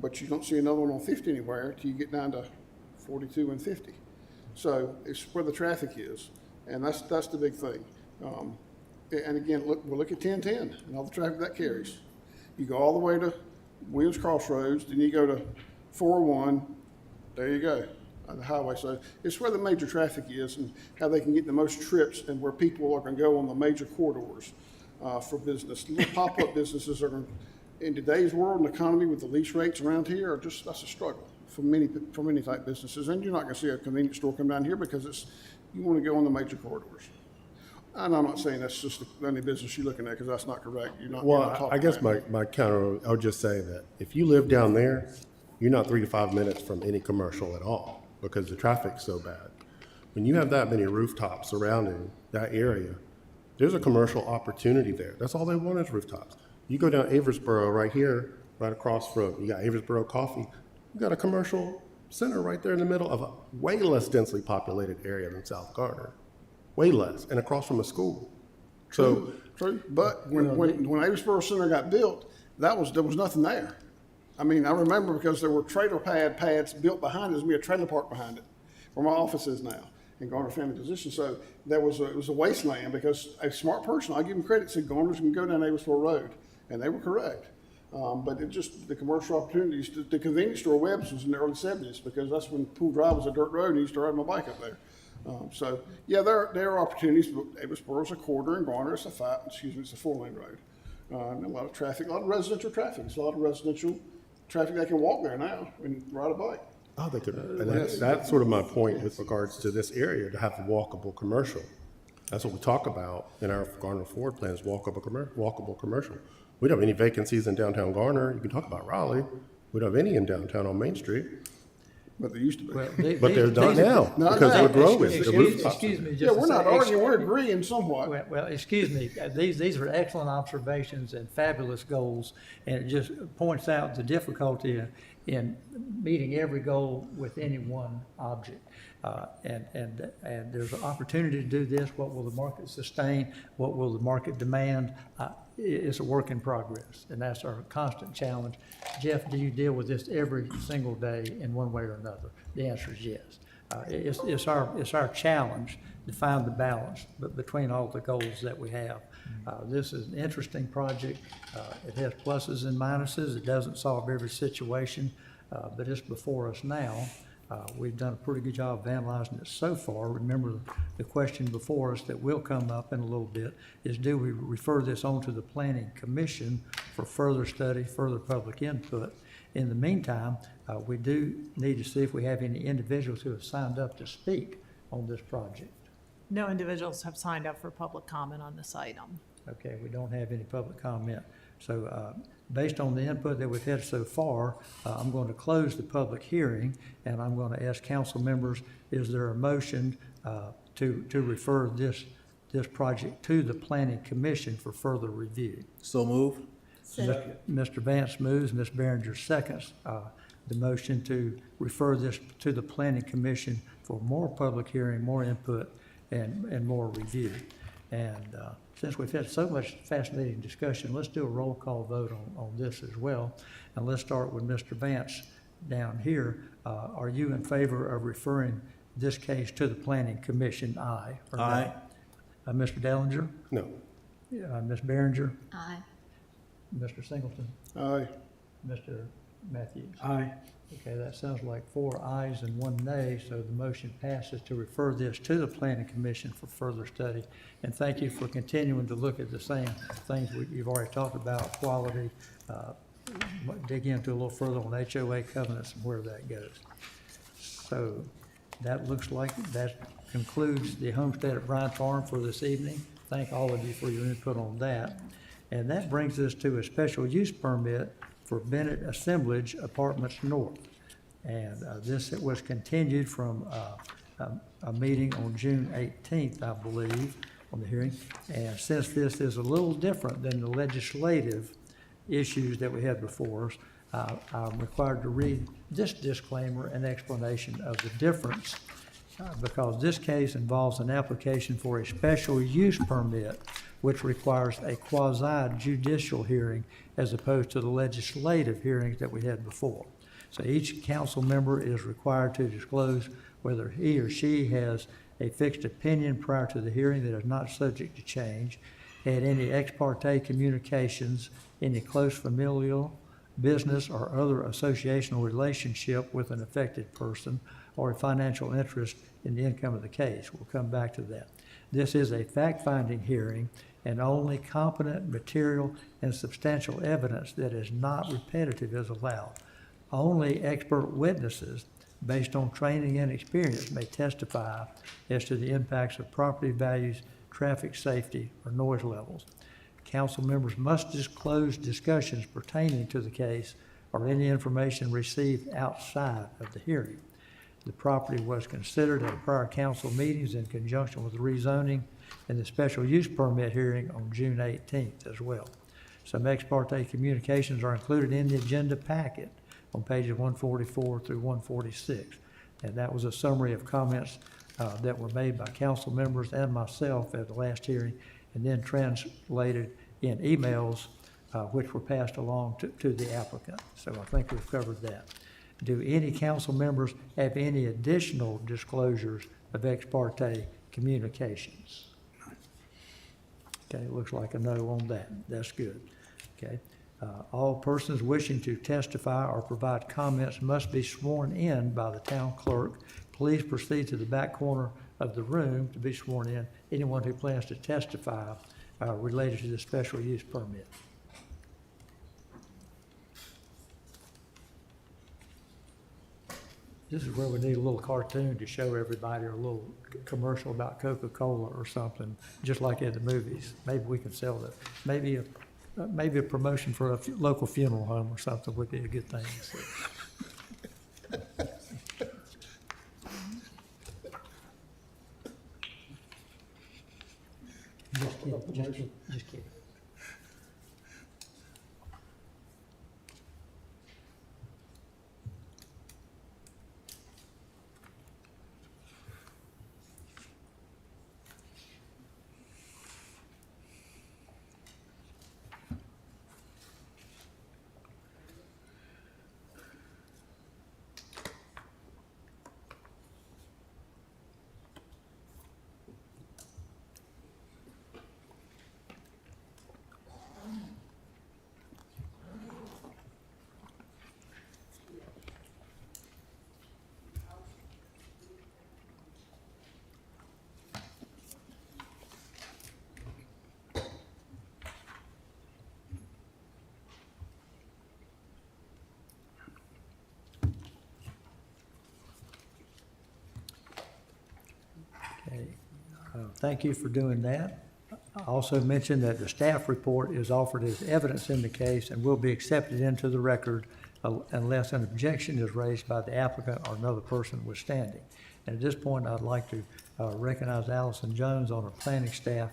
but you don't see another one on 50 anywhere till you get down to 42 and 50. So it's where the traffic is, and that's the big thing. And again, look at 1010 and all the traffic that carries. You go all the way to Williams Crossroads, then you go to 401, there you go, on the highway. So it's where the major traffic is and how they can get the most trips and where people are gonna go on the major corridors for business. Little pop-up businesses are in today's world and economy with the lease rates around here that's a struggle for many type businesses. And you're not gonna see a convenience store come down here because you wanna go on the major corridors. And I'm not saying that's just the only business you're looking at, because that's not correct. You're not well, I guess my counter, I would just say that if you live down there, you're not 3 to 5 minutes from any commercial at all because the traffic's so bad. When you have that many rooftops surrounding that area, there's a commercial opportunity there. That's all they want is rooftops. You go down Aversboro right here, right across from, you got Aversboro Coffee, you got a commercial center right there in the middle of a way less densely populated area than South Garner. Way less, and across from a school. So, True, but when Aversboro Center got built, there was nothing there. I mean, I remember because there were trailer pads built behind it. There's a trailer park behind it, where my office is now, in Garner Family Physician. So it was a wasteland because a smart person, I give them credit, said Garners can go down Aversboro Road, and they were correct. But the commercial opportunities, the convenience store Webb's was in the early 70s because that's when Pool Drive was a dirt road and I used to ride my bike up there. So yeah, there are opportunities, but Aversboro's a quarter and Garner it's a 4-lane road. And a lot of traffic, a lot of residential traffic. It's a lot of residential traffic that can walk there now and ride a bike. oh, they could, and that's sort of my point with regards to this area, to have a walkable commercial. That's what we talk about in our Garner Forward plans, walkable commercial. We don't have any vacancies in downtown Garner. You can talk about Raleigh. We don't have any in downtown on Main Street. But there used to be. Well, But there's not now, because we're growing. The rooftops. Excuse me. Yeah, we're not arguing, we're agreeing somewhat. Well, excuse me, these are excellent observations and fabulous goals, and it just points out the difficulty in meeting every goal with any one object. And there's an opportunity to do this. What will the market sustain? What will the market demand? It's a work in progress, and that's our constant challenge. Jeff, do you deal with this every single day in one way or another? The answer is yes. It's our challenge to find the balance between all the goals that we have. This is an interesting project. It has pluses and minuses. It doesn't solve every situation, but it's before us now. We've done a pretty good job of analyzing it so far. Remember, the question before us that will come up in a little bit is, do we refer this on to the Planning Commission for further study, further public input? In the meantime, we do need to see if we have any individuals who have signed up to speak on this project. No individuals have signed up for public comment on this item. Okay, we don't have any public comment. So, based on the input that we've had so far, I'm going to close the public hearing, and I'm going to ask council members, is there a motion to refer this project to the planning commission for further review? So move. Mr. Vance moves, Ms. Behringer seconds the motion to refer this to the planning commission for more public hearing, more input, and more review. And since we've had so much fascinating discussion, let's do a roll call vote on this as well. And let's start with Mr. Vance down here. Are you in favor of referring this case to the planning commission? Aye. Or no? Aye. Mr. Dellinger? No. Ms. Behringer? Aye. Mr. Singleton? Aye. Mr. Matthews? Aye. Okay, that sounds like 4 ayes and 1 nay, so the motion passes to refer this to the planning commission for further study. And thank you for continuing to look at the same things you've already talked about, quality, dig into a little further on HOA covenants and where that goes. So that looks like that concludes the Homestead at Bryant Farm for this evening. Thank all of you for your input on that. And that brings us to a special use permit for Bennett Assemblage Apartments North. And this was continued from a meeting on June 18th, I believe, on the hearing. And since this is a little different than the legislative issues that we had before us, I'm required to read this disclaimer and explanation of the difference because this case involves an application for a special use permit which requires a quasi-judicial hearing as opposed to the legislative hearings that we had before. So each council member is required to disclose whether he or she has a fixed opinion prior to the hearing that is not subject to change, had any ex parte communications, any close familial, business, or other associational relationship with an affected person, or a financial interest in the income of the case. We'll come back to that. This is a fact-finding hearing, and only competent material and substantial evidence that is not repetitive is allowed. Only expert witnesses, based on training and experience, may testify as to the impacts of property values, traffic safety, or noise levels. Council members must disclose discussions pertaining to the case or any information received outside of the hearing. The property was considered at prior council meetings in conjunction with the rezoning and the special use permit hearing on June 18th as well. Some ex parte communications are included in the agenda packet on pages 144 through 146. And that was a summary of comments that were made by council members and myself at the last hearing, and then translated in emails which were passed along to the applicant. So I think we've covered that. Do any council members have any additional disclosures of ex parte communications? Okay, it looks like a no on that. That's good. Okay. All persons wishing to testify or provide comments must be sworn in by the town clerk. Please proceed to the back corner of the room to be sworn in. Anyone who plans to testify related to the special use permit. This is where we need a little cartoon to show everybody, or a little commercial about Coca-Cola or something, just like at the movies. Maybe we can sell that. Maybe a promotion for a local funeral home or something would be a good thing. Just kidding. Okay, thank you for doing that. Also mention that the staff report is offered as evidence in the case and will be accepted into the record unless an objection is raised by the applicant or another person withstanding. And at this point, I'd like to recognize Allison Jones on our planning staff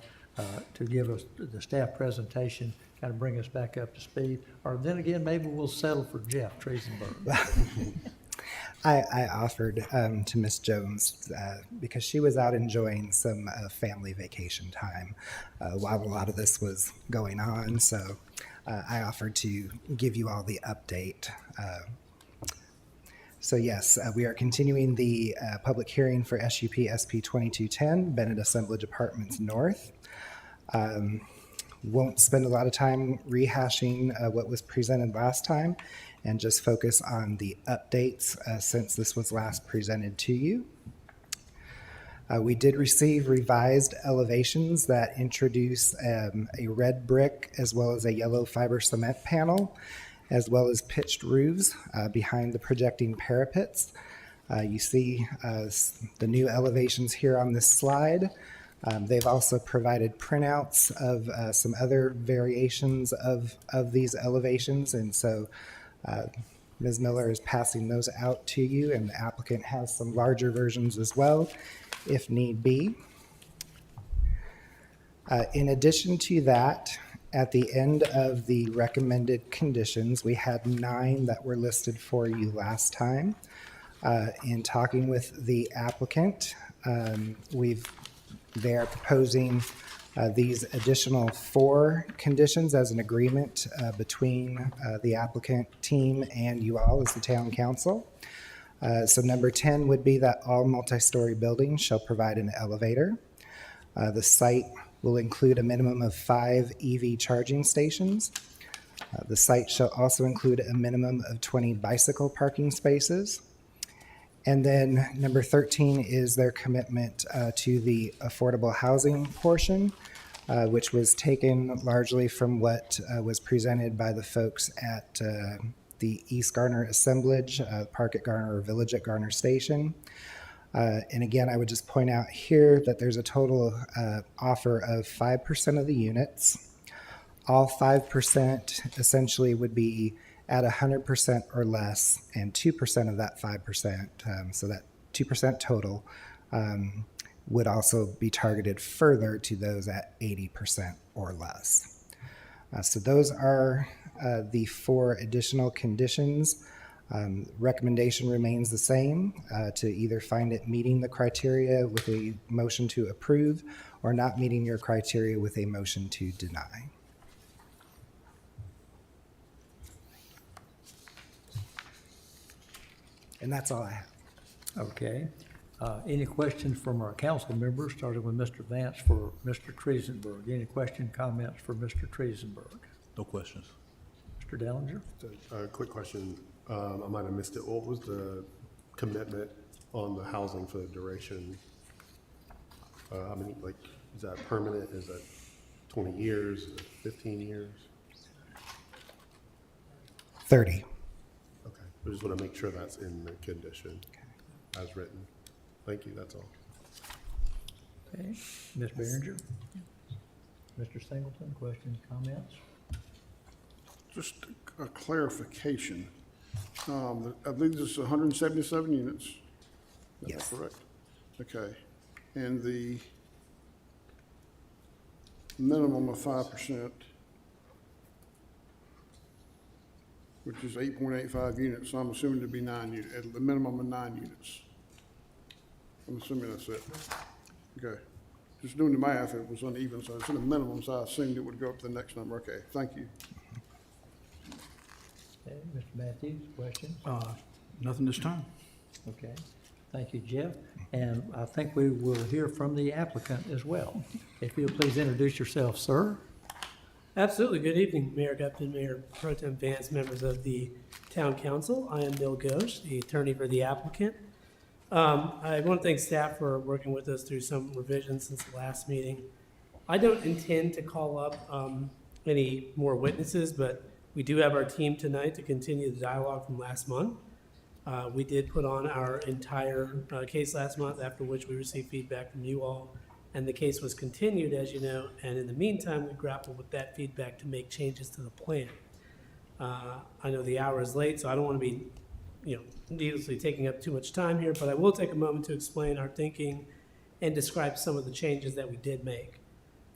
to give us the staff presentation, kind of bring us back up to speed. Or then again, maybe we'll settle for Jeff Triesenberg. I offered to Miss Jones because she was out enjoying some family vacation time while a lot of this was going on. So I offered to give you all the update. So yes, we are continuing the public hearing for SUP SP 2210, Bennett Assemblage Apartments North. Won't spend a lot of time rehashing what was presented last time and just focus on the updates since this was last presented to you. We did receive revised elevations that introduce a red brick as well as a yellow fiber cement panel, as well as pitched roofs behind the projecting parapets. You see the new elevations here on this slide. They've also provided printouts of some other variations of these elevations, and so Ms. Miller is passing those out to you, and the applicant has some larger versions as well, if need be. In addition to that, at the end of the recommended conditions, we had 9 that were listed for you last time. In talking with the applicant, they are proposing these additional 4 conditions as an agreement between the applicant team and you all as the town council. So number 10 would be that all multi-story buildings shall provide an elevator. The site will include a minimum of 5 EV charging stations. The site shall also include a minimum of 20 bicycle parking spaces. And then number 13 is their commitment to the affordable housing portion, which was taken largely from what was presented by the folks at the East Garner Assemblage, Park at Garner or Village at Garner Station. And again, I would just point out here that there's a total offer of 5% of the units. All 5% essentially would be at 100% or less, and 2% of that 5%, so that 2% total, would also be targeted further to those at 80% or less. So those are the 4 additional conditions. Recommendation remains the same, to either find it meeting the criteria with a motion to approve or not meeting your criteria with a motion to deny. And that's all I have. Okay. Any questions from our council members, starting with Mr. Vance for Mr. Triesenberg? Any comments for Mr. Triesenberg? No questions. Mr. Dellinger? A quick question. I might have missed it. What was the commitment on the housing for the duration? How many, like, is that permanent? Is that 20 years? Is it 15 years? 30. Okay. I just want to make sure that's in the condition as written. Thank you. That's all. Okay. Ms. Behringer? Mr. Singleton, questions, comments? Just a clarification. I believe this is 177 units. Is that Yes. correct? Okay. And the minimum of 5%, which is 8.85 units, so I'm assuming to be 9 units, at the minimum of 9 units. I'm assuming that's it. Okay. Just doing the math, it was uneven, so it's in the minimum, so I assumed it would go up to the next number. Okay, thank you. Okay. Mr. Matthews, questions? Nothing this time. Okay. Thank you, Jeff. And I think we will hear from the applicant as well. If you'll please introduce yourself, sir. Absolutely. Good evening, Mayor Gupton, Mayor Pro Tem Vance, members of the Town Council. I am Bill Ghosh, the attorney for the applicant. I want to thank staff for working with us through some revisions since the last meeting. I don't intend to call up any more witnesses, but we do have our team tonight to continue the dialogue from last month. We did put on our entire case last month, after which we received feedback from you all And the case was continued, as you know, and in the meantime, we grappled with that feedback to make changes to the plan. I know the hour is late, so I don't want to be, needlessly taking up too much time here, but I will take a moment to explain our thinking and describe some of the changes that we did make.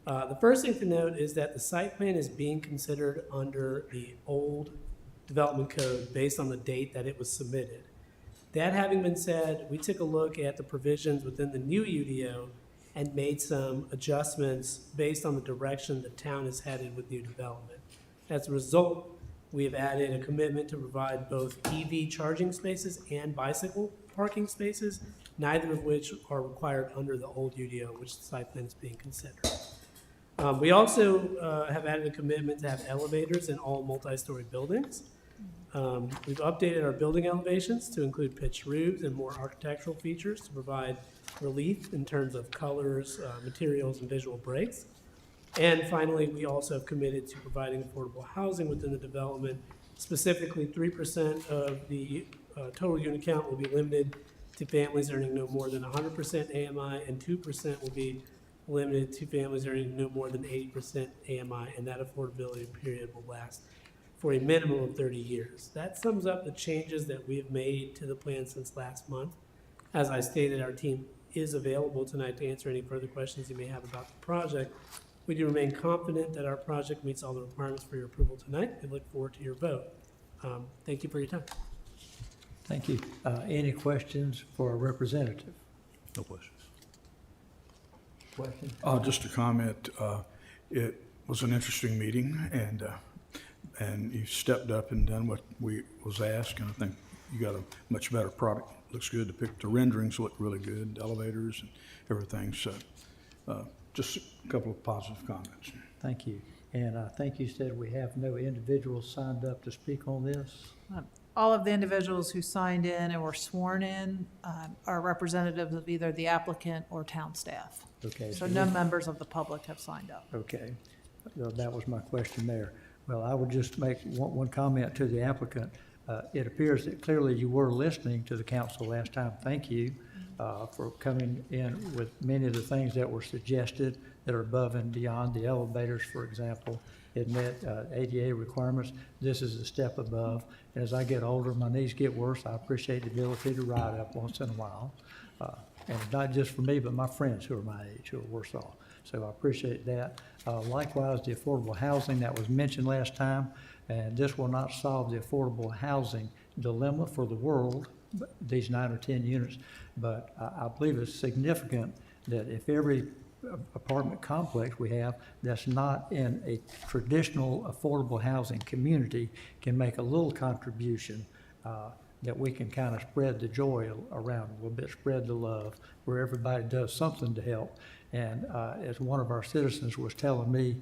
The first thing to note is that the site plan is being considered under the old development code based on the date that it was submitted. That having been said, we took a look at the provisions within the new UDO and made some adjustments based on the direction the town is headed with new development. As a result, we have added a commitment to provide both EV charging spaces and bicycle parking spaces, neither of which are required under the old UDO, which the site plan is being considered. We also have added a commitment to have elevators in all multi-story buildings. We've updated our building elevations to include pitched roofs and more architectural features to provide relief in terms of colors, materials, and visual breaks. And finally, we also have committed to providing affordable housing within the development. Specifically, 3% of the total unit count will be limited to families earning no more than 100% AMI, and 2% will be limited to families earning no more than 80% AMI, and that affordability period will last for a minimum of 30 years. That sums up the changes that we have made to the plan since last month. As I stated, our team is available tonight to answer any further questions you may have about the project. We do remain confident that our project meets all the requirements for your approval tonight. We look forward to your vote. Thank you for your time. Thank you. Any questions for a representative? No questions. Questions? Just a comment, it was an interesting meeting, and you stepped up and done what we was asked, and I think you got a much better product. Looks good. The renderings look really good, the elevators and everything, so just a couple of positive comments. Thank you. And I think you said we have no individuals signed up to speak on this? All of the individuals who signed in and were sworn in are representatives of either the applicant or town staff. Okay. So no members of the public have signed up. Okay. Well, that was my question there. Well, I would just make one comment to the applicant. It appears that clearly you were listening to the council last time. Thank you for coming in with many of the things that were suggested that are above and beyond. The elevators, for example, it met ADA requirements. This is a step above. And as I get older, my knees get worse. I appreciate the ability to ride up once in a while. And it's not just for me, but my friends who are my age who are worse off. So I appreciate that. Likewise, the affordable housing that was mentioned last time, and this will not solve the affordable housing dilemma for the world, these 9 or 10 units, but I believe it's significant that if every apartment complex we have that's not in a traditional affordable housing community can make a little contribution, that we can kind of spread the joy around a little bit, spread the love, where everybody does something to help. And as one of our citizens was telling me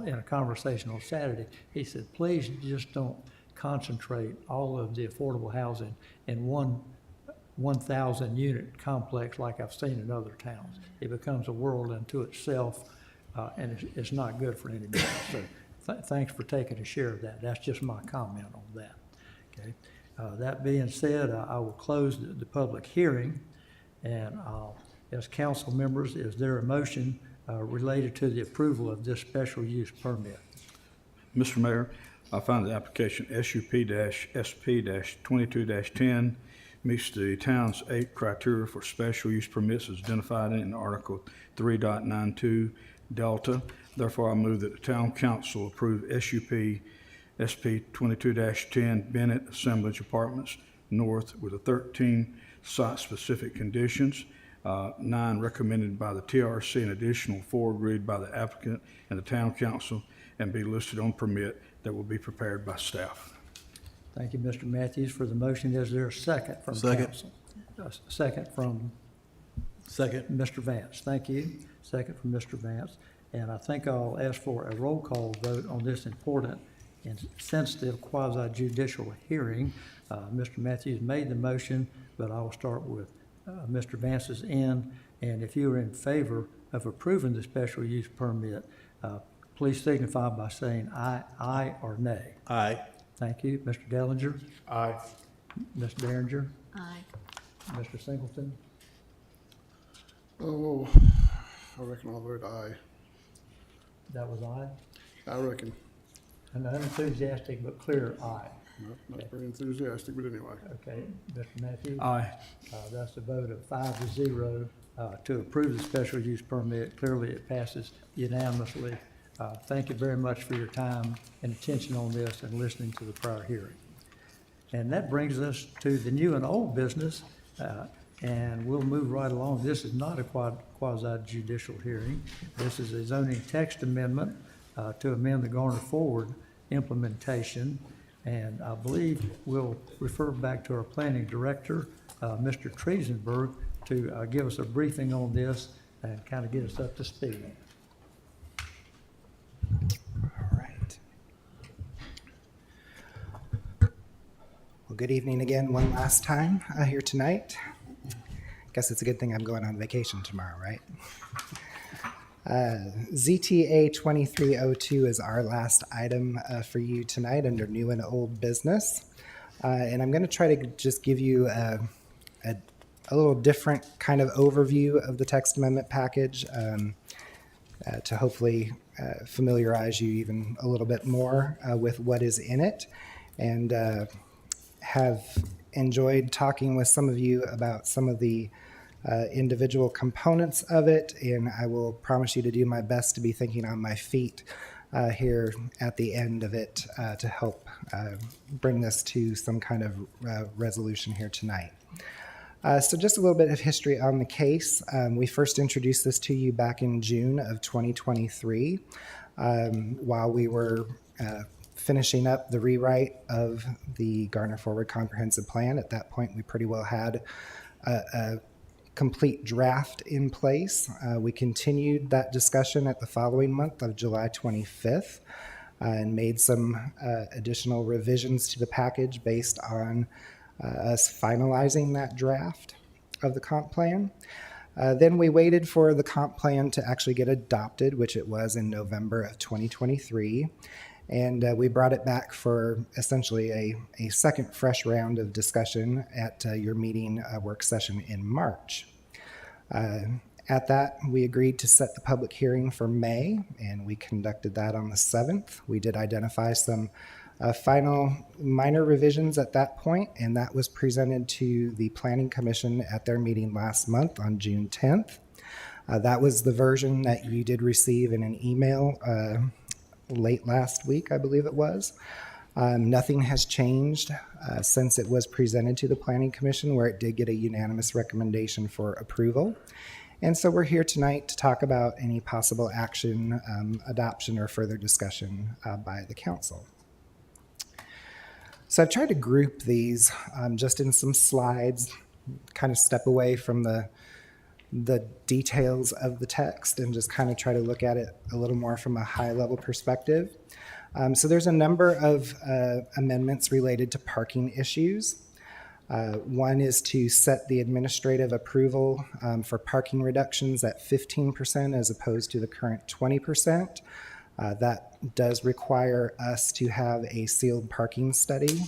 in a conversation on Saturday, he said, please just don't concentrate all of the affordable housing in one 1,000 unit complex like I've seen in other towns. It becomes a world unto itself, and it's not good for anybody. So thanks for taking a share of that. That's just my comment on that. Okay. That being said, I will close the public hearing, and as council members, is there a motion related to the approval of this special use permit? Mr. Mayor, I find the application SUP-SP-22-10 meets the town's 8 criteria for special use permits as identified in Article 3.92 Delta. Therefore, I move that the town council approve SUP-SP-22-10 Bennett Assemblage Apartments North with the 13 site-specific conditions, 9 recommended by the TRC, and additional 4 agreed by the applicant and the town council, and be listed on permit that will be prepared by staff. Thank you, Mr. Matthews, for the motion. Is there a second from council? A second from Mr. Vance. Thank you. Second from Mr. Vance. And I think I'll ask for a roll call vote on this important and sensitive quasi-judicial hearing. Mr. Matthews made the motion, but I will start with Mr. Vance's end. And if you are in favor of approving the special use permit, please signify by saying aye or nay. Aye. Thank you. Mr. Dellinger? Aye. Ms. Behringer? Aye. Mr. Singleton? Oh, I reckon I'll vote aye. That was aye. I reckon. An unenthusiastic but clear aye. Not very enthusiastic, but anyway. Okay, Mr. Matthews? Aye. That's a vote of 5-0 to approve the special use permit. Clearly, it passes unanimously. Thank you very much for your time and attention on this and listening to the prior hearing. And that brings us to the new and old business, and we'll move right along. This is not a quasi judicial hearing. This is a zoning text amendment to amend the Garner Forward implementation. And I believe we'll refer back to our planning director, Mr. Triesenberg, to give us a briefing on this and kind of get us up to speed. All right. Well, good evening again, one last time here tonight. Guess it's a good thing I'm going on vacation tomorrow, right? ZTA 2302 is our last item for you tonight under new and old business. And I'm going to try to just give you a little different kind of overview of the text amendment package to hopefully familiarize you even a little bit more with what is in it, and have enjoyed talking with some of you about some of the individual components of it, and I will promise you to do my best to be thinking on my feet here at the end of it to help bring this to some kind of resolution here tonight. So just a little bit of history on the case. We first introduced this to you back in June of 2023 while we were finishing up the rewrite of the Garner Forward Comprehensive Plan. At that point, we pretty well had a complete draft in place. We continued that discussion at the following month of July 25th and made some additional revisions to the package based on us finalizing that draft of the comp plan. Then we waited for the comp plan to actually get adopted, which it was in November of 2023. And we brought it back for essentially a second fresh round of discussion at your meeting work session in March. At that, we agreed to set the public hearing for May, and we conducted that on the 7th. We did identify some final minor revisions at that point, and that was presented to the Planning Commission at their meeting last month on June 10th. That was the version that you did receive in an email late last week, I believe it was. Nothing has changed since it was presented to the Planning Commission, where it did get a unanimous recommendation for approval. And so we're here tonight to talk about any possible action, adoption, or further discussion by the council. So I've tried to group these just in some slides, kind of step away from the details of the text and just kind of try to look at it a little more from a high-level perspective. So there's a number of amendments related to parking issues. One is to set the administrative approval for parking reductions at 15% as opposed to the current 20%. That does require us to have a sealed parking study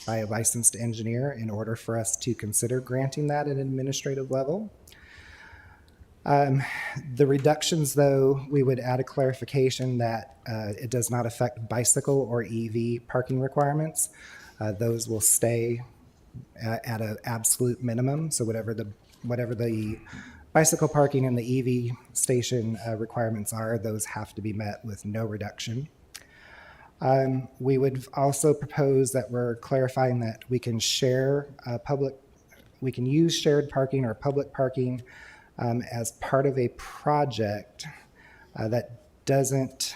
by a licensed engineer in order for us to consider granting that at an administrative level. The reductions, though, we would add a clarification that it does not affect bicycle or EV parking requirements. Those will stay at an absolute minimum. So whatever the bicycle parking and the EV station requirements are, those have to be met with no reduction. We would also propose that we're clarifying that we can share we can use shared parking or public parking as part of a project that doesn't,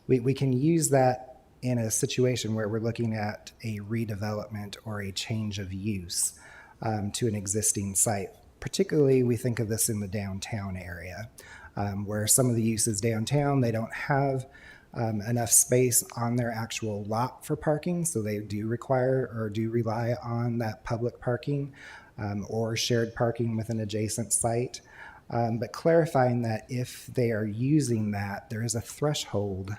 we can use that in a situation where we're looking at a redevelopment or a change of use to an existing site. Particularly, we think of this in the downtown area, where some of the uses downtown, they don't have enough space on their actual lot for parking, so they do require or do rely on that public parking or shared parking with an adjacent site. But clarifying that if they are using that, there is a threshold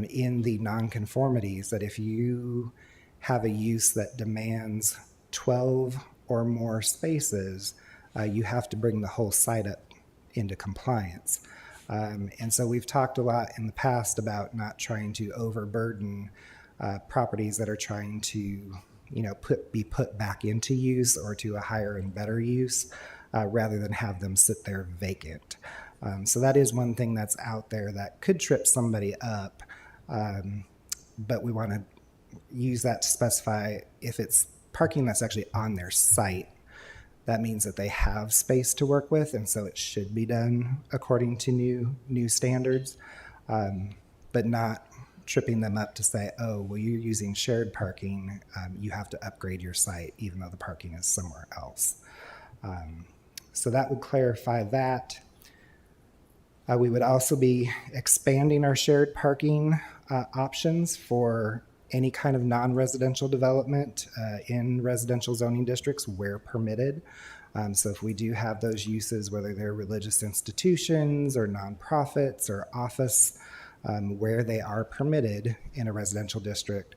in the nonconformities that if you have a use that demands 12 or more spaces, you have to bring the whole site up into compliance. And so we've talked a lot in the past about not trying to overburden properties that are trying to, you know, be put back into use or to a higher and better use, rather than have them sit there vacant. So that is one thing that's out there that could trip somebody up, but we want to use that to specify if it's parking that's actually on their site. That means that they have space to work with, and so it should be done according to new standards, but not tripping them up to say, oh, well, you're using shared parking, you have to upgrade your site, even though the parking is somewhere else. So that would clarify that. We would also be expanding our shared parking options for any kind of non-residential development in residential zoning districts where permitted. So if we do have those uses, whether they're religious institutions or nonprofits or office, where they are permitted in a residential district,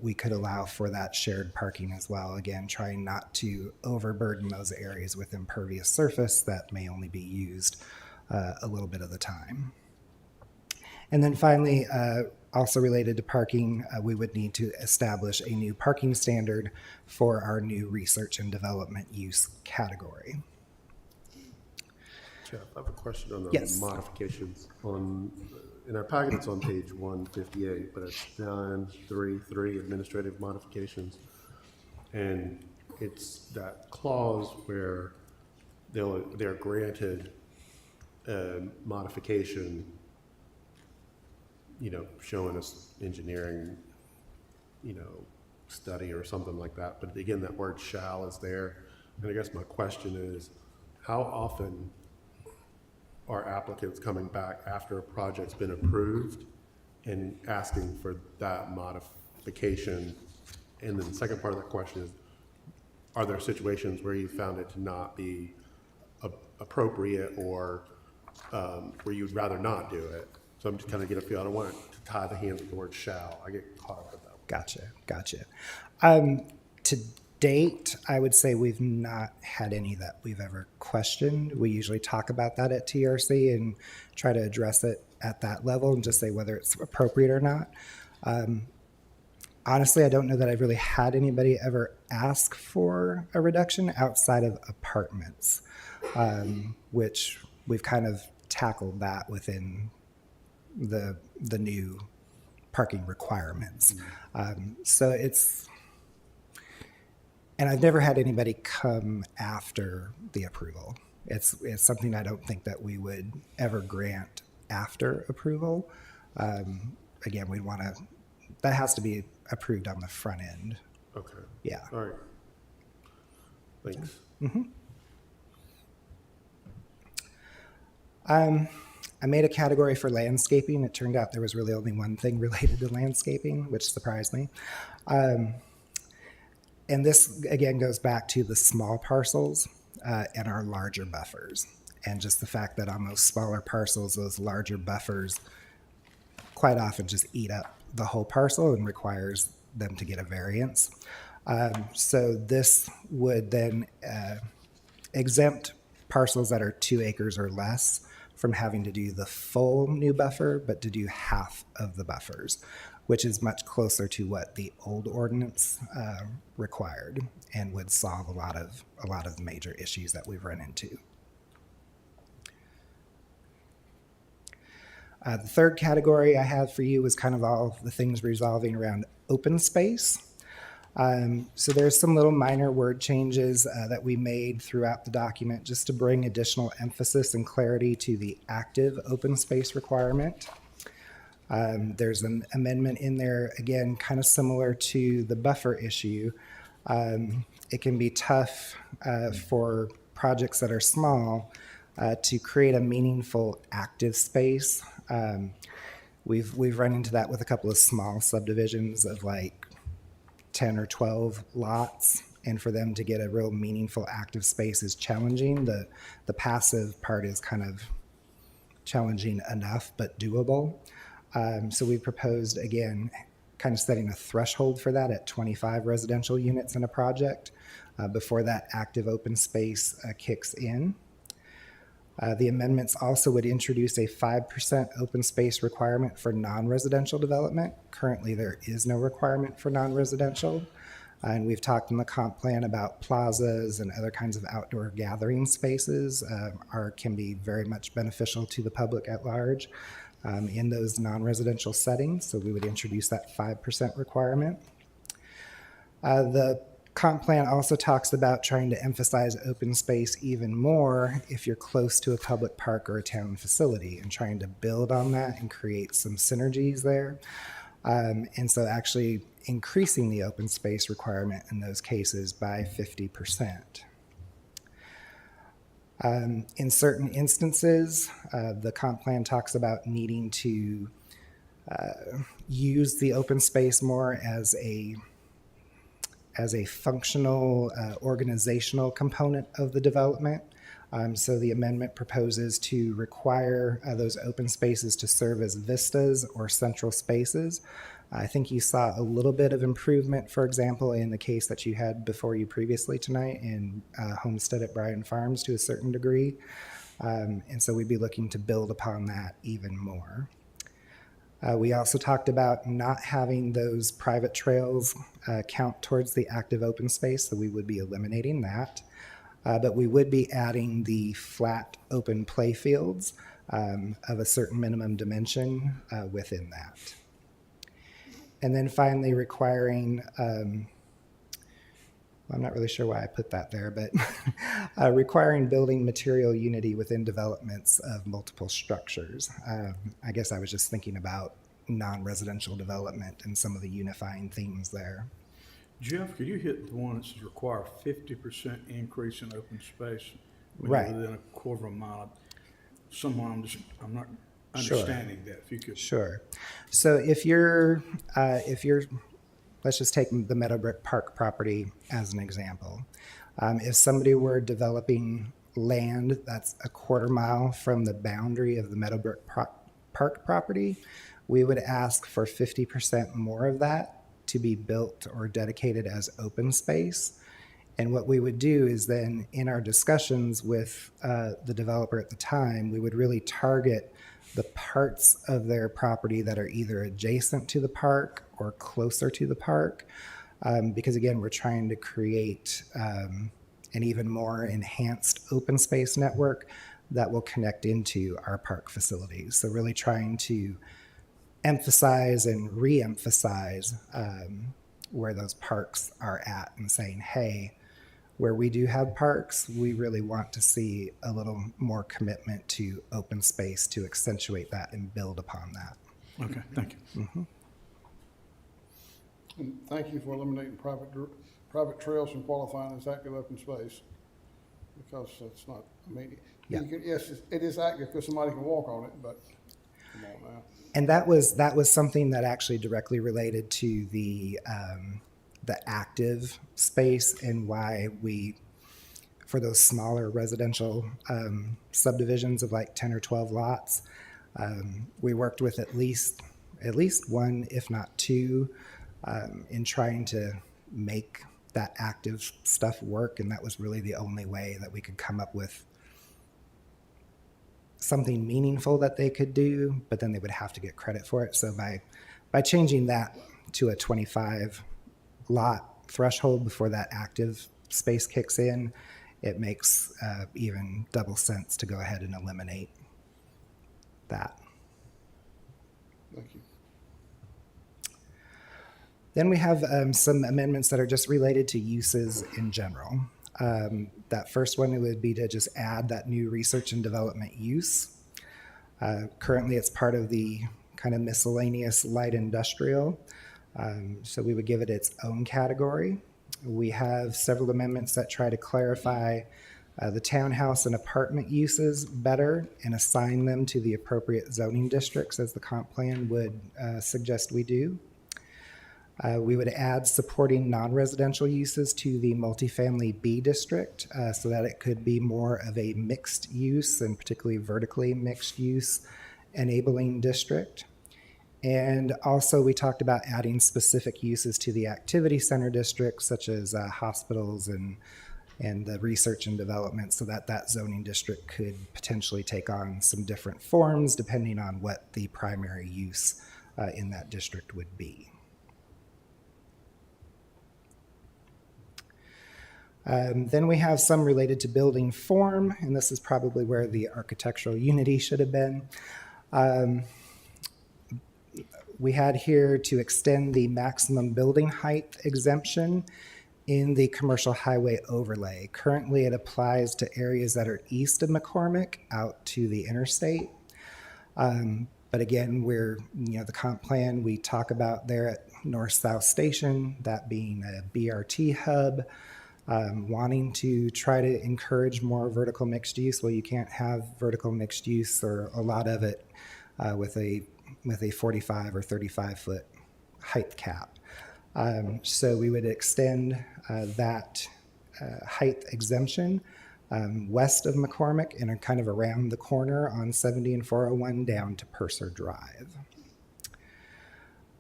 we could allow for that shared parking as well. Again, trying not to overburden those areas with impervious surface that may only be used a little bit of the time. And then finally, also related to parking, we would need to establish a new parking standard for our new research and development use category. Jeff, I have a question on the Yes. modifications. In our packet, it's on page 158, but it's 933 administrative modifications. And it's that clause where they're granted a modification, you know, showing us engineering, you know, study or something like that. But again, that word shall is there. And I guess my question is, how often are applicants coming back after a project's been approved and asking for that modification? And then the second part of that question is, are there situations where you found it to not be appropriate or where you'd rather not do it? So I'm just kind of get a feel. I don't want to tie the hands with the word shall. I get caught up with that. Gotcha. To date, I would say we've not had any that we've ever questioned. We usually talk about that at TRC and try to address it at that level and just say whether it's appropriate or not. Honestly, I don't know that I've really had anybody ever ask for a reduction outside of apartments, which we've kind of tackled that within the new parking requirements. So it's, and I've never had anybody come after the approval. It's something I don't think that we would ever grant after approval. Again, we'd want to, that has to be approved on the front end. Okay. Yeah. All right. Thanks. I made a category for landscaping. It turned out there was really only one thing related to landscaping, which surprised me. And this, again, goes back to the small parcels and our larger buffers. And just the fact that on those smaller parcels, those larger buffers quite often just eat up the whole parcel and requires them to get a variance. So this would then exempt parcels that are 2 acres or less from having to do the full new buffer, but to do half of the buffers, which is much closer to what the old ordinance required and would solve a lot of the major issues that we've run into. The third category I have for you is kind of all the things resolving around open space. So there's some little minor word changes that we made throughout the document just to bring additional emphasis and clarity to the active open space requirement. There's an amendment in there, again, kind of similar to the buffer issue. It can be tough for projects that are small to create a meaningful active space. We've run into that with a couple of small subdivisions of like 10 or 12 lots, and for them to get a real meaningful active space is challenging. The passive part is kind of challenging enough, but doable. So we proposed, again, kind of setting a threshold for that at 25 residential units in a project before that active open space kicks in. The amendments also would introduce a 5% open space requirement for non-residential development. Currently, there is no requirement for non-residential. And we've talked in the comp plan about plazas and other kinds of outdoor gathering spaces can be very much beneficial to the public at large in those non-residential settings. So we would introduce that 5% requirement. The comp plan also talks about trying to emphasize open space even more if you're close to a public park or a town facility, and trying to build on that and create some synergies there. And so actually increasing the open space requirement in those cases by 50%. In certain instances, the comp plan talks about needing to use the open space more as a functional organizational component of the development. So the amendment proposes to require those open spaces to serve as vistas or central spaces. I think you saw a little bit of improvement, for example, in the case that you had before you previously tonight in Homestead at Bryan Farms to a certain degree. And so we'd be looking to build upon that even more. We also talked about not having those private trails count towards the active open space, so we would be eliminating that. But we would be adding the flat open play fields of a certain minimum dimension within that. And then finally requiring, I'm not really sure why I put that there, but requiring building material unity within developments of multiple structures. I guess I was just thinking about non-residential development and some of the unifying themes there. Jeff, could you hit the one that says require 50% increase in open space? Right. Within a quarter of a mile. I'm not Sure. understanding that, if you could. Sure. So if you're, let's just take the Meadowbrook Park property as an example. If somebody were developing land that's a quarter mile from the boundary of the Meadowbrook Park property, we would ask for 50% more of that to be built or dedicated as open space. And what we would do is then in our discussions with the developer at the time, we would really target the parts of their property that are either adjacent to the park or closer to the park. Because again, we're trying to create an even more enhanced open space network that will connect into our park facilities. So really trying to emphasize and re-emphasize where those parks are at and saying, hey, where we do have parks, we really want to see a little more commitment to open space to accentuate that and build upon that. Okay, thank you. Mm-hmm. And thank you for eliminating private trails from qualifying as active open space, because it's not, I mean, Yeah. yes, it is active because somebody can walk on it, but come on now. And that was something that actually directly related to the active space and why we, for those smaller residential subdivisions of like 10 or 12 lots, we worked with at least one, if not two, in trying to make that active stuff work. And that was really the only way that we could come up with something meaningful that they could do, but then they would have to get credit for it. So by changing that to a 25 lot threshold before that active space kicks in, it makes even double sense to go ahead and eliminate that. Thank you. Then we have some amendments that are just related to uses in general. That first one would be to just add that new research and development use. Currently, it's part of the kind of miscellaneous light industrial. So we would give it its own category. We have several amendments that try to clarify the townhouse and apartment uses better and assign them to the appropriate zoning districts as the comp plan would suggest we do. We would add supporting non-residential uses to the multifamily B district so that it could be more of a mixed use and particularly vertically mixed use enabling district. And also, we talked about adding specific uses to the activity center district, such as hospitals and the research and development, so that that zoning district could potentially take on some different forms depending on what the primary use in that district would be. Then we have some related to building form, and this is probably where the architectural unity should have been. We had here to extend the maximum building height exemption in the commercial highway overlay. Currently, it applies to areas that are east of McCormick out to the interstate. But again, the comp plan we talk about there at North-South Station, that being a BRT hub, wanting to try to encourage more vertical mixed use. Well, you can't have vertical mixed use or a lot of it with a 45 or 35 foot height cap. So we would extend that height exemption west of McCormick and kind of around the corner on 70 and 401 down to Purser Drive.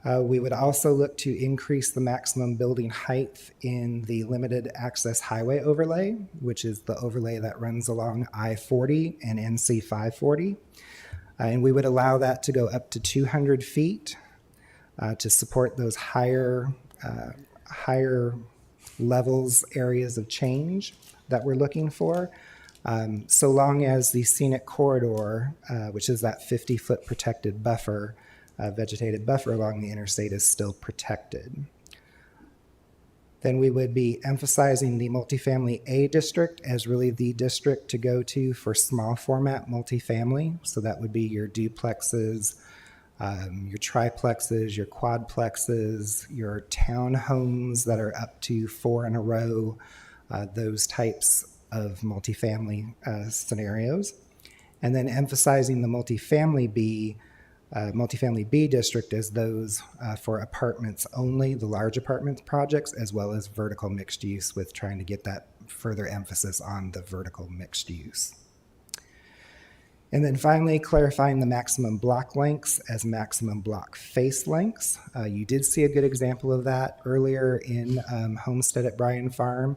We would also look to increase the maximum building height in the limited access highway overlay, which is the overlay that runs along I-40 and NC 540. And we would allow that to go up to 200 feet to support those higher levels, areas of change that we're looking for, so long as the scenic corridor, which is that 50-foot protected buffer, vegetated buffer along the interstate, is still protected. Then we would be emphasizing the multifamily A district as really the district to go to for small format multifamily. So that would be your duplexes, your triplexes, your quadplexes, your townhomes that are up to 4 in a row, those types of multifamily scenarios. And then emphasizing the multifamily B district as those for apartments only, the large apartments projects, as well as vertical mixed use, with trying to get that further emphasis on the vertical mixed use. And then finally, clarifying the maximum block lengths as maximum block face lengths. You did see a good example of that earlier in Homestead at Bryan Farm.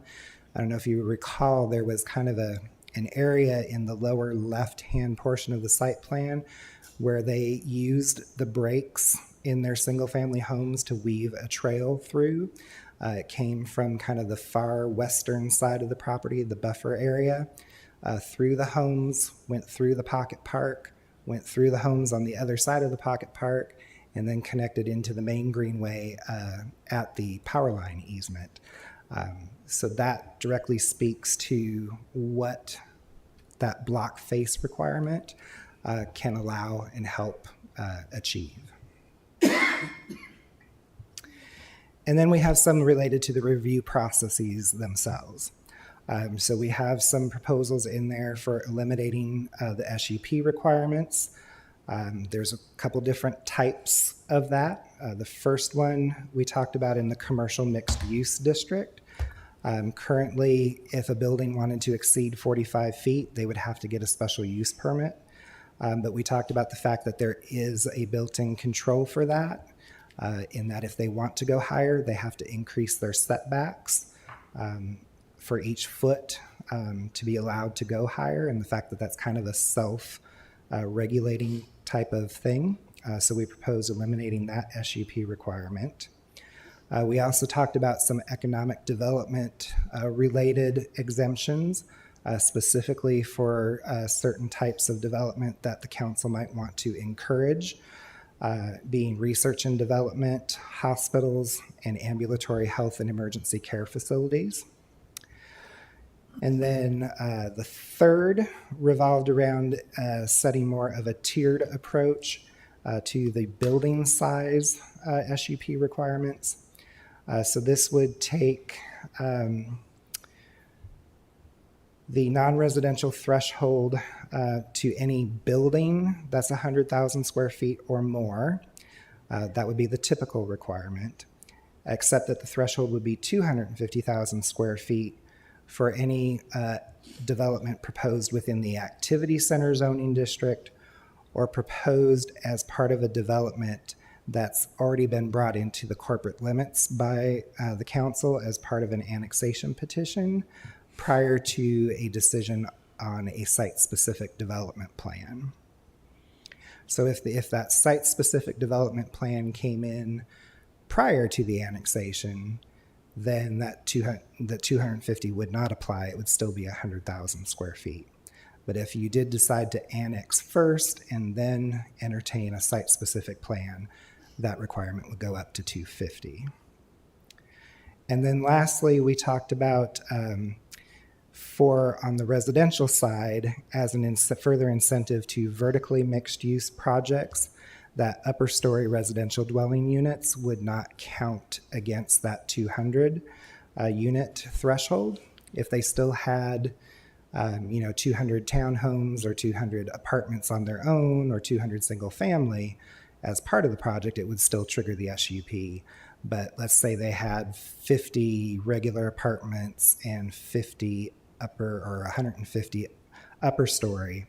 I don't know if you recall, there was kind of an area in the lower left-hand portion of the site plan where they used the breaks in their single-family homes to weave a trail through. It came from kind of the far western side of the property, the buffer area, through the homes, went through the pocket park, went through the homes on the other side of the pocket park, and then connected into the main greenway at the power line easement. So that directly speaks to what that block face requirement can allow and help achieve. And then we have some related to the review processes themselves. So we have some proposals in there for eliminating the SUP requirements. There's a couple different types of that. The first one we talked about in the commercial mixed use district. Currently, if a building wanted to exceed 45 feet, they would have to get a special use permit. But we talked about the fact that there is a built-in control for that, in that if they want to go higher, they have to increase their setbacks for each foot to be allowed to go higher, and the fact that that's kind of a self-regulating type of thing. So we propose eliminating that SUP requirement. We also talked about some economic development related exemptions, specifically for certain types of development that the council might want to encourage, being research and development, hospitals, and ambulatory health and emergency care facilities. And then the third revolved around setting more of a tiered approach to the building size SUP requirements. So this would take the non-residential threshold to any building that's 100,000 square feet or more. That would be the typical requirement, except that the threshold would be 250,000 square feet for any development proposed within the activity center zoning district or proposed as part of a development that's already been brought into the corporate limits by the council as part of an annexation petition prior to a decision on a site-specific development plan. So if that site-specific development plan came in prior to the annexation, then the 250 would not apply. It would still be 100,000 square feet. But if you did decide to annex first and then entertain a site-specific plan, that requirement would go up to 250. And then lastly, we talked about on the residential side, as an further incentive to vertically mixed-use projects, that upper story residential dwelling units would not count against that 200 unit threshold. If they still had 200 townhomes or 200 apartments on their own or 200 single family as part of the project, it would still trigger the SUP. But let's say they had 50 regular apartments and 50 or 150 upper story.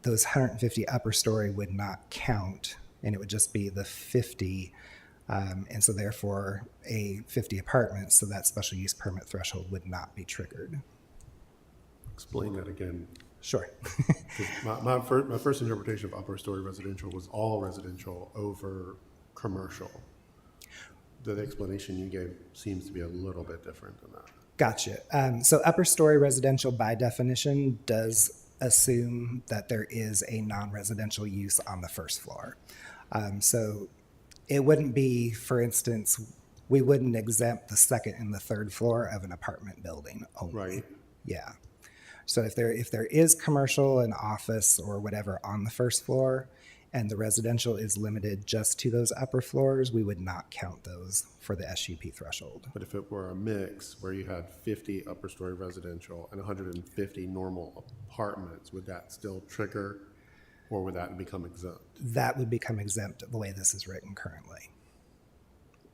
Those 150 upper story would not count, and it would just be the 50. And so therefore, a 50 apartments, so that special use permit threshold would not be triggered. Explain that again. Sure. My first interpretation of upper story residential was all residential over commercial. The explanation you gave seems to be a little bit different than that. Gotcha. So upper story residential by definition does assume that there is a non-residential use on the first floor. So it wouldn't be, for instance, we wouldn't exempt the second and the third floor of an apartment building only. Right. Yeah. So if there is commercial and office or whatever on the first floor, and the residential is limited just to those upper floors, we would not count those for the SUP threshold. But if it were a mix where you had 50 upper story residential and 150 normal apartments, would that still trigger, or would that become exempt? That would become exempt the way this is written currently.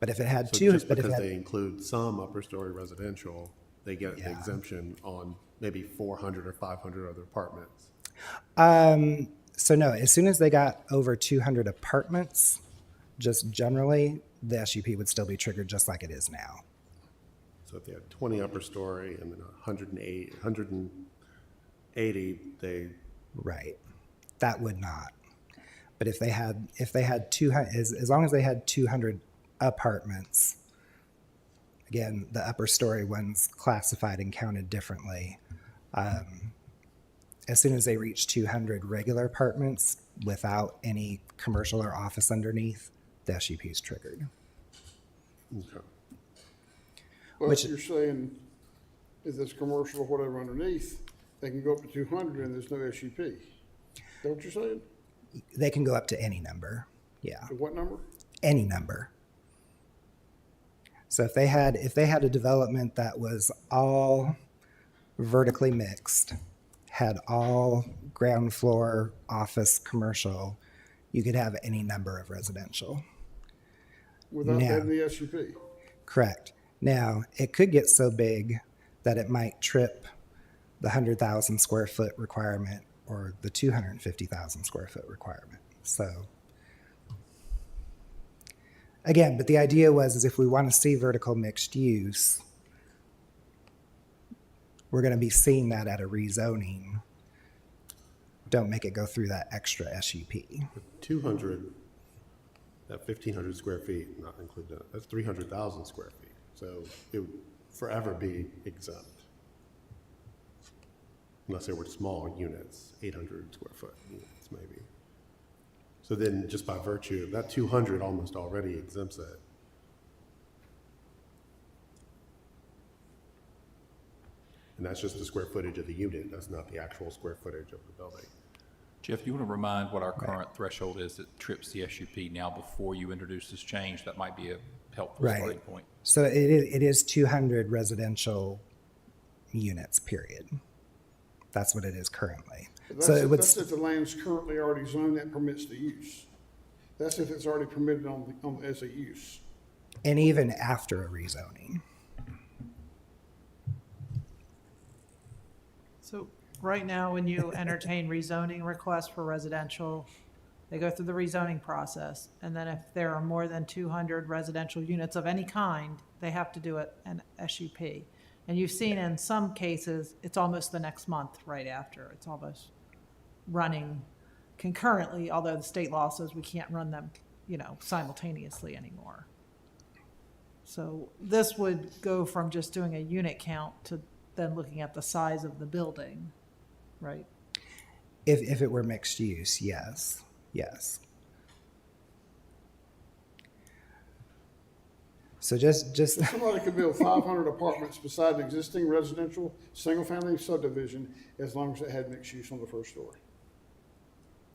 But if it had So two, just but if because it had, they include some upper story residential, they get the exemption on maybe 400 or 500 other apartments. So no, as soon as they got over 200 apartments, just generally, the SUP would still be triggered just like it is now. So if they had 20 upper story and then 180, they... Right. That would not. But if they had 200, as long as they had 200 apartments, again, the upper story one's classified and counted differently. As soon as they reach 200 regular apartments without any commercial or office underneath, the SUP is triggered. Okay. But Which- you're saying if it's commercial or whatever underneath, they can go up to 200 and there's no SUP. Is that what you're saying? They can go up to any number. Yeah. To what number? Any number. So if they had a development that was all vertically mixed, had all ground floor office commercial, you could have any number of residential. Without Now- having the SUP? Correct. Now, it could get so big that it might trip the 100,000 square foot requirement or the 250,000 square foot requirement. So again, but the idea is if we want to see vertical mixed use, we're going to be seeing that at a rezoning. Don't make it go through that extra SUP. 200, that 1,500 square feet, not include that, that's 300,000 square feet. So it would forever be exempt. Unless they were small units, 800 square foot units maybe. So then just by virtue of that 200 almost already exempts it. And that's just the square footage of the unit. That's not the actual square footage of the building. Jeff, you want to remind what our current threshold is that trips the SUP now before you introduce this change? That might be a helpful starting Right. point. So it is 200 residential units, period. That's what it is currently. That's So it would, if the land's currently already zoned that permits the use. That's if it's already permitted as a use. and even after a rezoning. So right now, when you entertain rezoning requests for residential, They go through the rezoning process, and then if there are more than 200 residential units of any kind, they have to do an SUP. And you've seen in some cases, it's almost the next month right after. It's almost running concurrently, although the state law says we can't run them, simultaneously anymore. So this would go from just doing a unit count to then looking at the size of the building, right? If it were mixed use, yes. So just Somebody could build 500 apartments beside an existing residential, single-family subdivision as long as it had mixed use on the first story.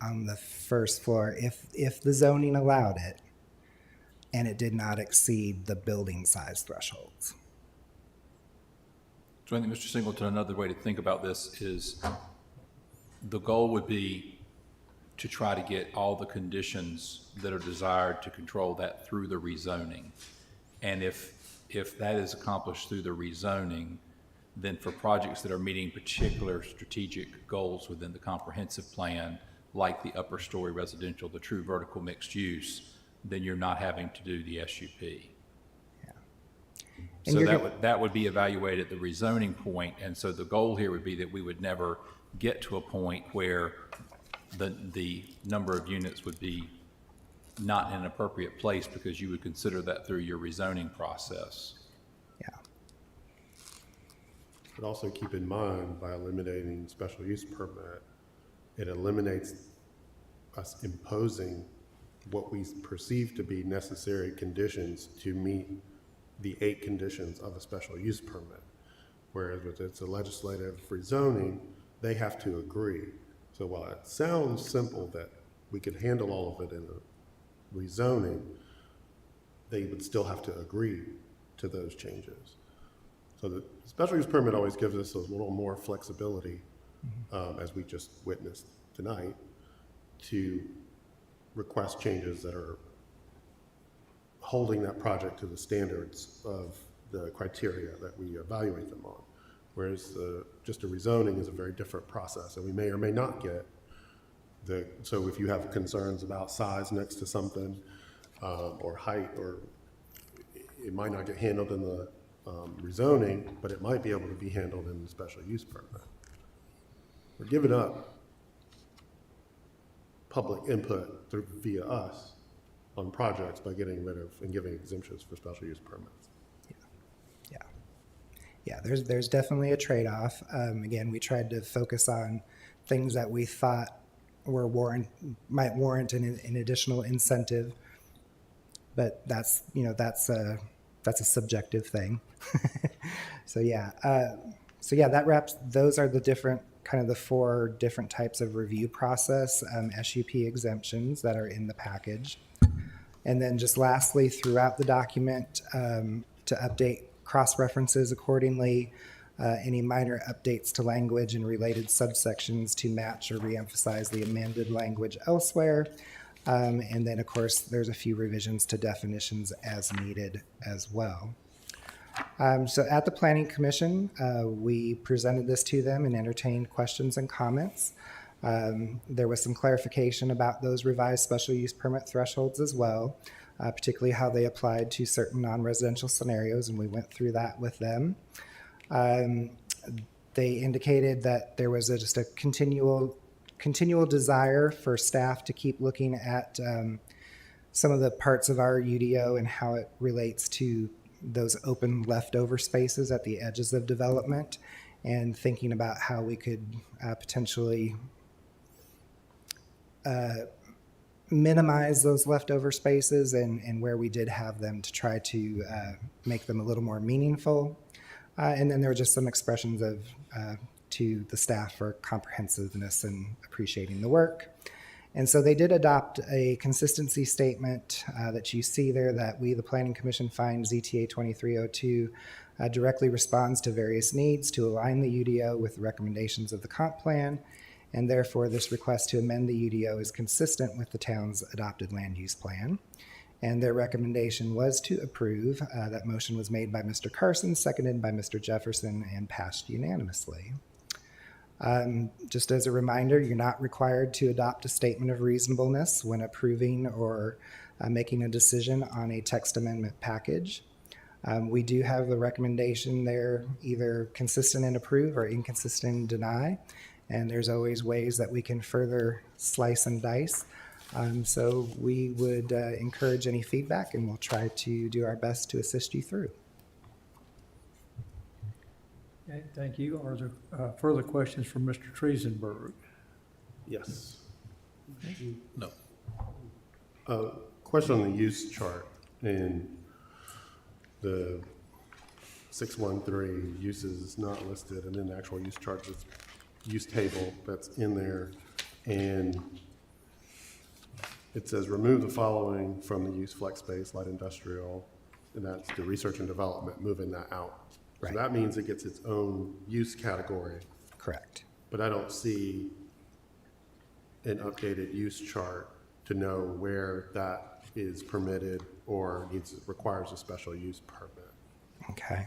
on the first floor, if the zoning allowed it and it did not exceed the building size thresholds. So I think, Mr. Singleton, another way to think about this is the goal would be to try to get all the conditions that are desired to control that through the rezoning. And if that is accomplished through the rezoning, then for projects that are meeting particular strategic goals within the comprehensive plan, like the upper story residential, the true vertical mixed use, then you're not having to do the SUP. And So you're that would be evaluated at the rezoning point, and so the goal here would be that we would never get to a point where the number of units would be not in an appropriate place because you would consider that through your rezoning process. But also keep in mind, by eliminating special use permit, it eliminates us imposing what we perceive to be necessary conditions to meet the 8 conditions of a special use permit. Whereas with it's a legislative rezoning, they have to agree. So while it sounds simple that we could handle all of it in a rezoning, they would still have to agree to those changes. So the special use permit always gives us a little more flexibility, as we just witnessed tonight, to request changes that are holding that project to the standards of the criteria that we evaluate them on. Whereas just a rezoning is a very different process, and we may or may not get so if you have concerns about size next to something, or height, or it might not get handled in the rezoning, but it might be able to be handled in the special use permit. We're giving up public input via us on projects by getting rid of and giving exemptions for special use permits. Yeah, there's definitely a trade-off. Again, we tried to focus on things that we thought might warrant an additional incentive, but that's a subjective thing. So that wraps. Those are the 4 different types of review process SUP exemptions that are in the package. And then just lastly, throughout the document, to update cross-references accordingly, any minor updates to language and related subsections to match or reemphasize the amended language elsewhere. And then, of course, there's a few revisions to definitions as needed as well. So at the Planning Commission, we presented this to them and entertained questions and comments. There was some clarification about those revised special use permit thresholds as well, particularly how they applied to certain non-residential scenarios, and we went through that with them. They indicated that there was just a continual desire for staff to keep looking at some of the parts of our UDO and how it relates to those open leftover spaces at the edges of development, and thinking about how we could potentially minimize those leftover spaces and where we did have them to try to make them a little more meaningful. And then there were just some expressions of to the staff for comprehensiveness and appreciating the work. And so they did adopt a consistency statement that you see there, that we, the Planning Commission, find ZTA 2302 directly responds to various needs to align the UDO with the recommendations of the comp plan, and therefore this request to amend the UDO is consistent with the town's adopted land use plan. And their recommendation was to approve. That motion was made by Mr. Carson, seconded by Mr. Jefferson, and passed unanimously. Just as a reminder, you're not required to adopt a statement of reasonableness when approving or making a decision on a text amendment package. We do have the recommendation there, either consistent and approve or inconsistent and deny. And there's always ways that we can further slice and dice. So we would encourage any feedback, and we'll try to do our best to assist you through. Okay, thank you. Are there further questions from Mr. Triesenberg? Yes. No. Question on the use chart in the 613 uses is not listed, and then the actual use chart, is use table that's in there, and it says remove the following from the use flex space, light industrial, and that's the research and development, moving that out. Right. So that means it gets its own use category, Correct. but I don't see an updated use chart to know where that is permitted or requires a special use permit. Okay.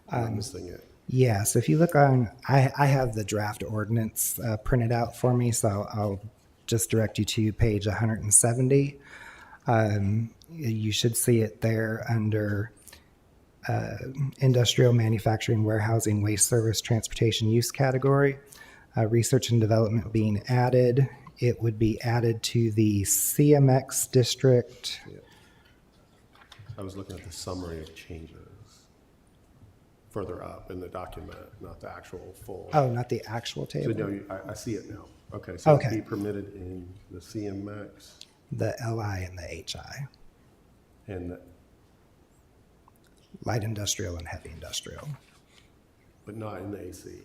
I'm missing it. Yeah, so if you look on, I have the draft ordinance printed out for me, so I'll just direct you to page 170. You should see it there under industrial, manufacturing, warehousing, waste service, transportation use category. Research and development being added. It would be added to the CMX district. I was looking at the summary of changes further up in the document, not the actual full. Oh, not the actual So table? no, I see it now. Okay, so it'd Okay. be permitted in the CMX The LI and the HI, and, light industrial and heavy industrial. but not in the AC.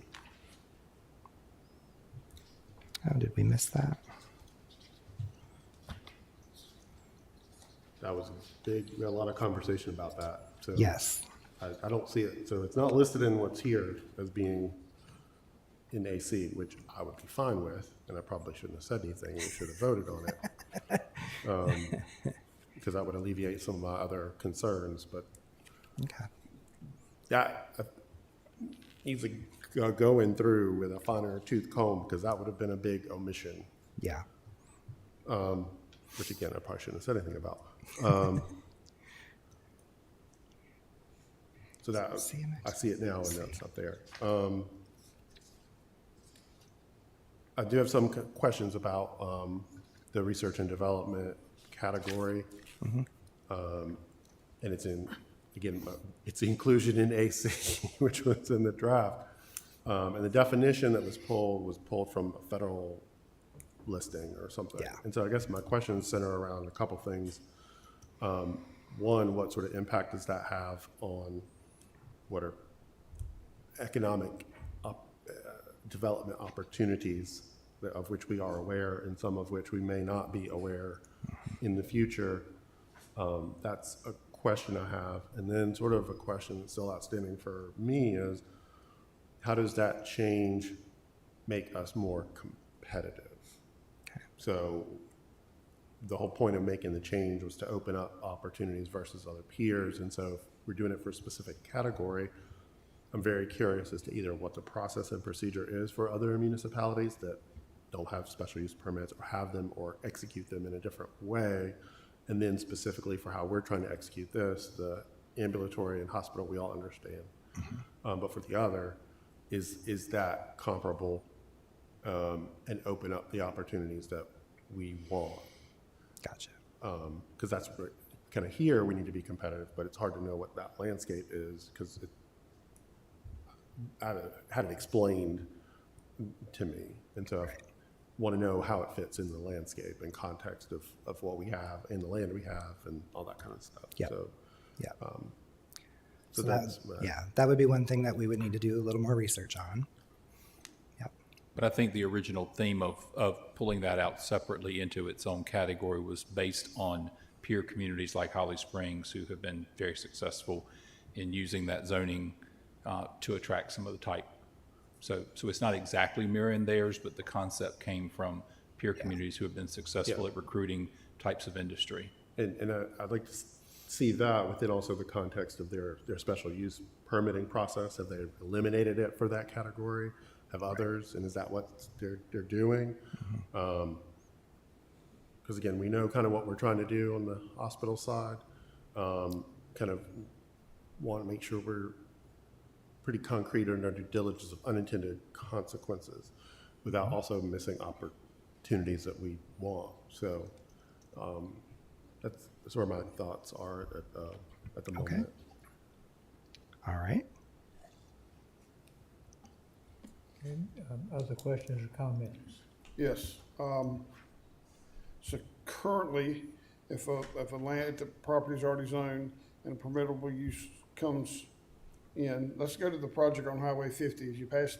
Oh, did we miss that? That was big, we had a lot of conversation about that. So Yes. I don't see it. So it's not listed in what's here as being in AC, which I would be fine with, and I probably shouldn't have said anything. We should have voted on it. Because that would alleviate some of my other concerns, but Okay. that needs to go in through with a finer tooth comb, because that would have been a big omission, Yeah. which again, I probably shouldn't have said anything about. So that, I see it now and that's not there. I do have some questions about the research and development category. And it's in, again, it's the inclusion in AC, which was in the draft. And the definition that was pulled from a federal listing or something. Yeah. And so I guess my questions center around a couple things. One, what sort of impact does that have on what are economic development opportunities of which we are aware and some of which we may not be aware in the future? That's a question I have. And then sort of a question that's still outstanding for me is, how does that change make us more competitive? Okay. So the whole point of making the change was to open up opportunities versus other peers. And so if we're doing it for a specific category, I'm very curious as to either what the process and procedure is for other municipalities that don't have special use permits or have them or execute them in a different way. And then specifically for how we're trying to execute this, the ambulatory and hospital, we all understand. But for the other, is that comparable and open up the opportunities that we want? Gotcha. Because that's kind of here, we need to be competitive, but it's hard to know what that landscape is because I had it explained to me. And so I want to know how it fits in the landscape and context of what we have and the land we have and all that kind of stuff. Yep. So, Yeah. So So that's, yeah, that would be one thing that we would need to do a little more research on. Yep. But I think the original theme of pulling that out separately into its own category was based on peer communities like Holly Springs, who have been very successful in using that zoning to attract some of the type. So it's not exactly mirroring theirs, but the concept came from peer communities who have been successful at recruiting types of industry. and I'd like to see that within also the context of their special use permitting process. Have they eliminated it for that category? have others, and is that what they're doing? Because again, we know kind of what we're trying to do on the hospital side. Kind of want to make sure we're pretty concrete in our due diligence of unintended consequences without also missing opportunities that we want. So that's where my thoughts are at the moment. Okay. All right. Okay, other questions or comments? Yes. So currently, if the property's already zoned and a permittable use comes in, let's go to the project on Highway 50. As you pass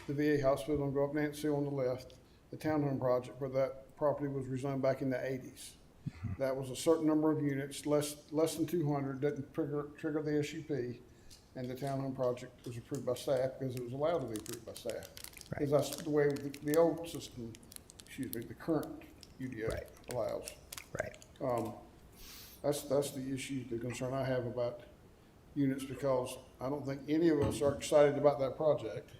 the VA hospital and go up Nancy on the left, the townhome project where that property was rezoned back in the 80s. That was a certain number of units, less than 200, didn't trigger the SUP, and the townhome project was approved by staff because it was allowed to be approved by staff. Because that's the way the old system, the current UDO allows. Right. That's the issue, the concern I have about units, because I don't think any of us are excited about that project.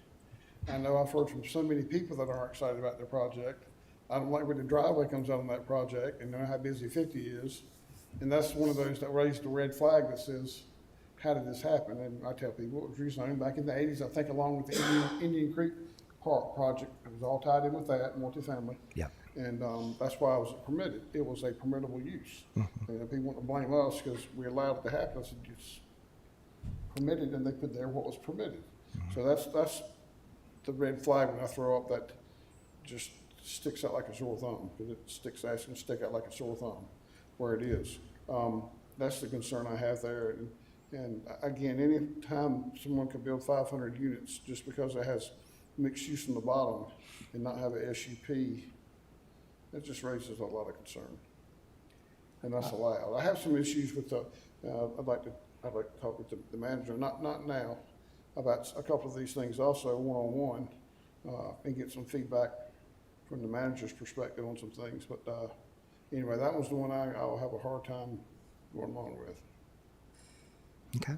I know I've heard from so many people that aren't excited about their project. I don't like where the driveway comes out on that project and know how busy 50 is. And that's one of those that raised the red flag that says, how did this happen? And I tell people it was rezoned back in the 80s, I think, along with the Indian Creek Park project. It was all tied in with that, multifamily. Yep. And that's why it was permitted. It was a permittable use. And if people want to blame us because we allowed it to happen, I said, it's permitted, and they put there what was permitted. So that's the red flag when I throw up that just sticks out like a sore thumb, because it's going to stick out like a sore thumb where it is. That's the concern I have there. And again, any time someone can build 500 units just because it has mixed use on the bottom and not have a SUP, that just raises a lot of concern. And that's allowed. I have some issues with the, I'd like to talk with the manager, not now, about a couple of these things also one-on-one, and get some feedback from the manager's perspective on some things. But anyway, that was the one I'll have a hard time going along with. Okay.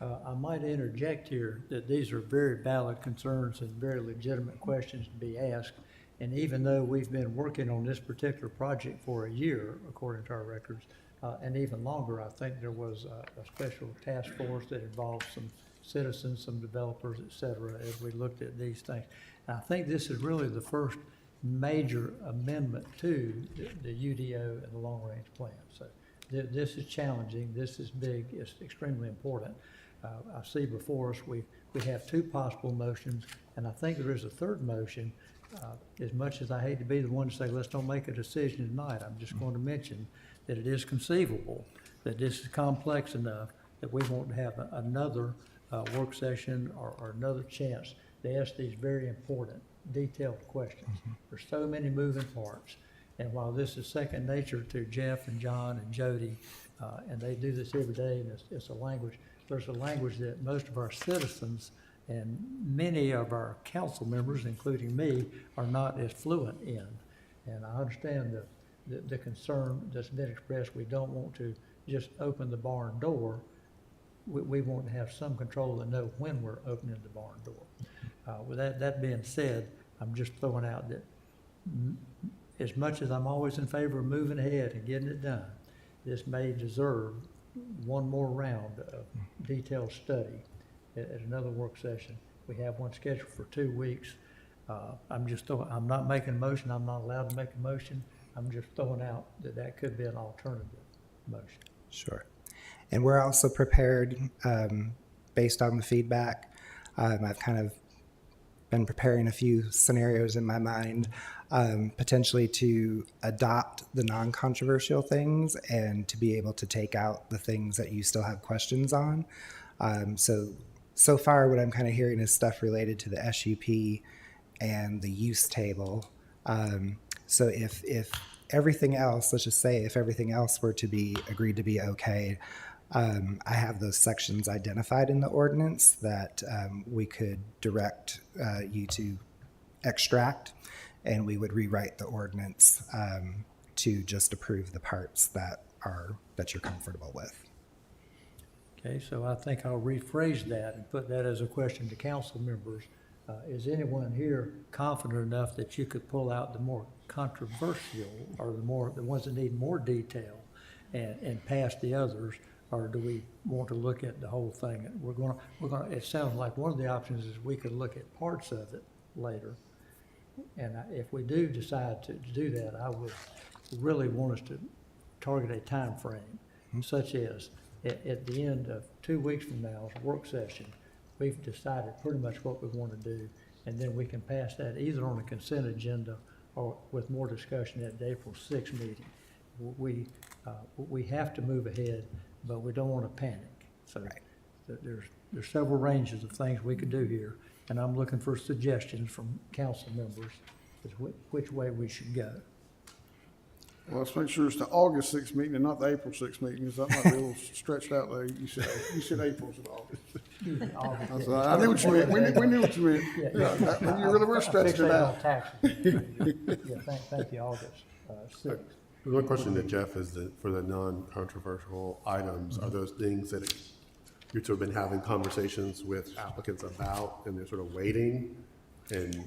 I might interject here that these are very valid concerns and very legitimate questions to be asked. And even though we've been working on this particular project for a year, according to our records, and even longer, I think there was a special task force that involved some citizens, some developers, et cetera, as we looked at these things. And I think this is really the first major amendment to the UDO and the long-range plan. So this is challenging, this is big, it's extremely important. I see before us we have two possible motions, and I think there is a third motion. As much as I hate to be the one to say, let's don't make a decision tonight, I'm just going to mention that it is conceivable that this is complex enough that we want to have another work session or another chance to ask these very important, detailed questions. There's so many moving parts. And while this is second nature to Jeff and John and Jody, and they do this every day, and it's a language, there's a language that most of our citizens and many of our council members, including me, are not as fluent in. And I understand the concern that's been expressed. We don't want to just open the barn door. We want to have some control and know when we're opening the barn door. With that being said, I'm just throwing out that as much as I'm always in favor of moving ahead and getting it done, this may deserve one more round of detailed study at another work session. We have one scheduled for 2 weeks. I'm not making a motion. I'm not allowed to make a motion. I'm just throwing out that could be an alternative motion. Sure. And we're also prepared, based on the feedback. I've kind of been preparing a few scenarios in my mind, potentially to adopt the non-controversial things and to be able to take out the things that you still have questions on. So far what I'm kind of hearing is stuff related to the SUP and the use table. So if everything else, let's just say if everything else were to be agreed to be okay, I have those sections identified in the ordinance that we could direct you to extract, and we would rewrite the ordinance to just approve the parts that you're comfortable with. Okay, so I think I'll rephrase that and put that as a question to council members. Is anyone here confident enough that you could pull out the more controversial or the ones that need more detail and pass the others? Or do we want to look at the whole thing? We're gonna, it sounds like one of the options is we could look at parts of it later. And if we do decide to do that, I would really want us to target a time frame, such as at the end of 2 weeks from now, a work session, we've decided pretty much what we want to do, and then we can pass that either on a consent agenda or with more discussion at the April 6th meeting. We have to move ahead, but we don't want to panic. So there's several ranges of things we could do here, and I'm looking for suggestions from council members as which way we should go. Well, let's make sure it's the August 6th meeting and not the April 6th meeting, because that might be a little stretched out there. You said April instead of August. That's all right. I knew what you meant. We knew what you meant. Yeah, you really were stretching it out. Yeah, thank you, August 6th. One question to Jeff is that for the non-controversial items, are those things that you've sort of been having conversations with applicants about, and they're sort of waiting? And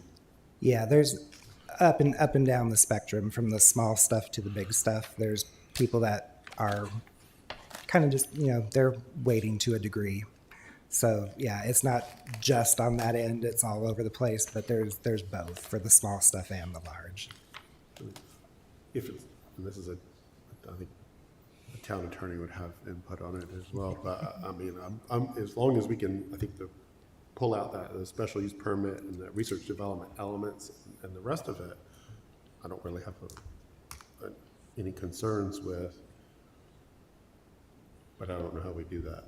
Yeah, there's up and down the spectrum, from the small stuff to the big stuff. There's people that are kind of just, they're waiting to a degree. So yeah, it's not just on that end, it's all over the place, but there's both for the small stuff and the large. if it's, and this is I think the town attorney would have input on it as well, but I mean, I'm as long as we can, I think, pull out the special use permit and the research development elements and the rest of it, I don't really have any concerns with, but I don't know how we do that.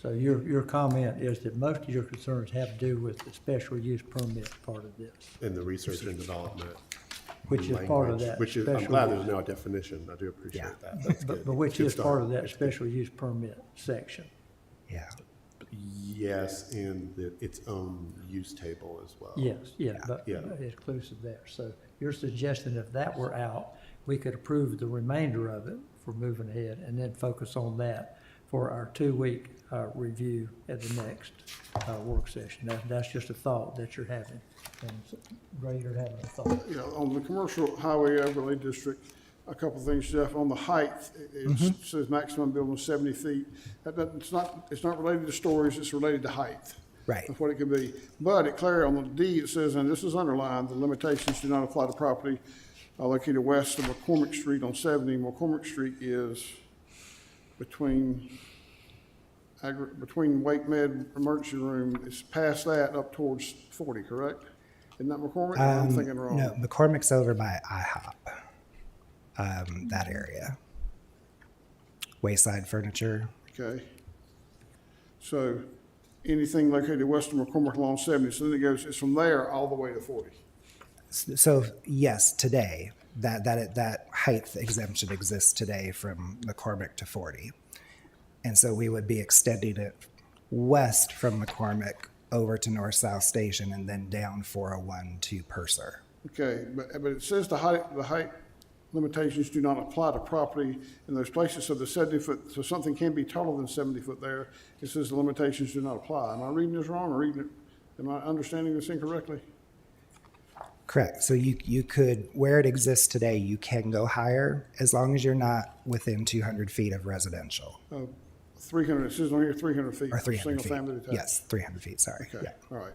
So your comment is that most of your concerns have to do with the special use permit part of this, In the research and development. which is part of language, that. Which is, I'm special glad use. there's now a definition. I do appreciate Yeah. that. That's good. But which Good is start. part of that special use permit section. Yeah. Yes, and its own use table as well. Yes, yeah, but Yeah. inclusive there. So you're suggesting if that were out, we could approve the remainder of it for moving ahead and then focus on that for our 2-week review at the next work session. That's just a thought that you're having. And Ray, you're having a thought. Yeah, on the commercial highway overlay district, a couple things, Jeff. On the height, it says maximum building 70 feet. It's not related to stories, it's related to height. Right. Of what it could be. But it clear on the D, it says, and this is underlined, the limitations do not apply to property located west of McCormick Street on 70. McCormick Street is between Wake Med Emergency Room. It's past that up towards 40, correct? Isn't that McCormick? I'm thinking wrong. No, McCormick's over by IHOP, that area. Wayside Furniture. Okay. So anything located west of McCormick along 70, so then it goes, it's from there all the way to 40. So yes, today, that height exemption exists today from McCormick to 40. And so we would be extending it west from McCormick over to North-South Station and then down 401 to Purser. Okay, but it says the height limitations do not apply to property in those places, so the 70 foot, so something can be taller than 70 foot there. It says the limitations do not apply. Am I reading this wrong or am I understanding this incorrectly? Correct. So you could, where it exists today, you can go higher as long as you're not within 200 feet of residential. 300, it says on here 300 feet. Or 300 single feet. family detached. Yes, 300 feet, sorry. Okay, Yeah. all right.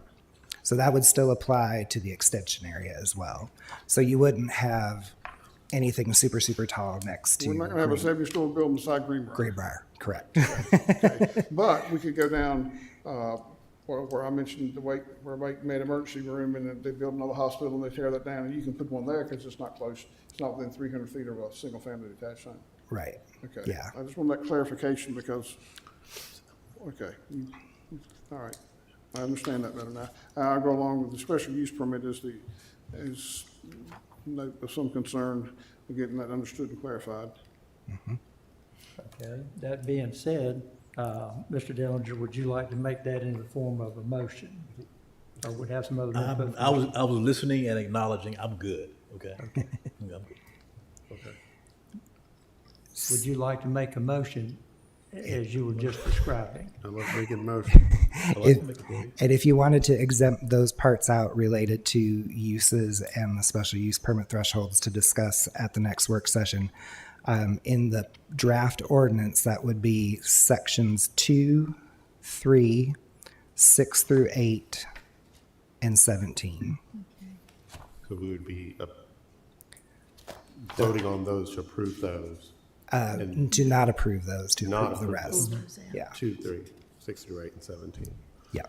So that would still apply to the extension area as well. So you wouldn't have anything super, super tall next to We're not gonna have a 70-story building beside Greenbrier. Greenbrier, correct. Okay. But we could go down, where I mentioned where Wake Med Emergency Room, and they build another hospital and they tear that down, and you can put one there because it's not close. It's not within 300 feet of a single family detached home. Right. Okay. Yeah. I just want that clarification because, okay, all right. I understand that better now. I'll go along with the special use permit is note of some concern of getting that understood and clarified. Okay, that being said, Mr. Dillinger, would you like to make that in the form of a motion? Or would have some other input? I was listening and acknowledging. I'm good. Okay. I'm good. Okay. Would you like to make a motion as you were just describing. I love making motion. I like to make a motion. And if you wanted to exempt those parts out related to uses and the special use permit thresholds to discuss at the next work session, in the draft ordinance, that would be sections 2, 3, 6 through 8, and 17. So we would be voting on those to approve those. To not approve those, to Not approve the approve rest. Yeah, 2, 3, 6 through 8, and 17. yeah.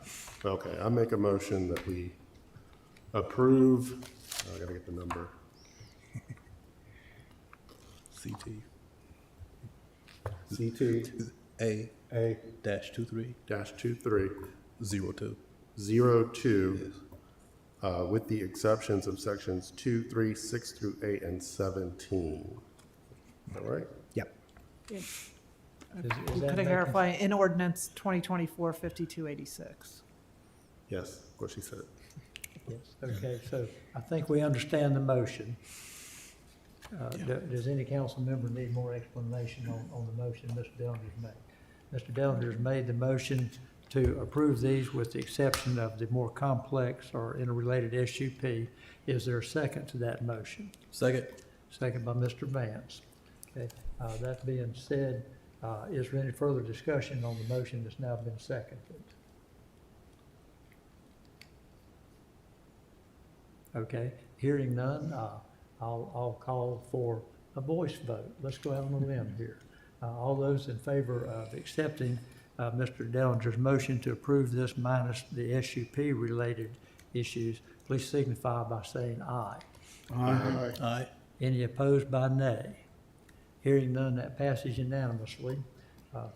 Okay, I make a motion that we approve, I gotta get the number. CT A A -23 -23 02. 02, with the exceptions of sections 2, 3, 6 through 8, and 17. All right? Yep. Is that Could I making- clarify, in ordinance 2024-5286? Yes, what she said. Yes, okay, so I think we understand the motion. Does any council member need more explanation on the motion Mr. Dellinger's made? Mr. Dellinger's made the motion to approve these with the exception of the more complex or interrelated SUP. Is there a second to that motion? Second. Second by Mr. Vance. Okay, that being said, is there any further discussion on the motion that's now been seconded? Okay, hearing none, I'll call for a voice vote. Let's go out on a limb here. All those in favor of accepting Mr. Dellinger's motion to approve this minus the SUP-related issues, please signify by saying aye. Aye. Any opposed by nay? Hearing none, that passes unanimously.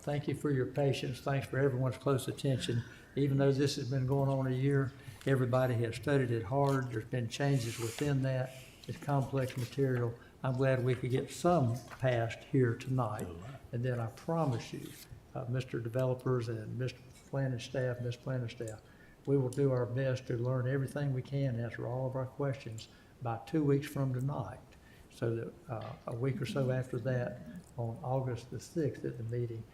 Thank you for your patience. Thanks for everyone's close attention. Even though this has been going on a year, everybody has studied it hard. There's been changes within that. It's complex material. I'm glad we could get some passed here tonight. And then I promise you, Mr. Developers and Mr. Planning Staff, Ms. Planning Staff, we will do our best to learn everything we can, answer all of our questions by 2 weeks from tonight. So that a week or so after that, on August the 6th at the meeting,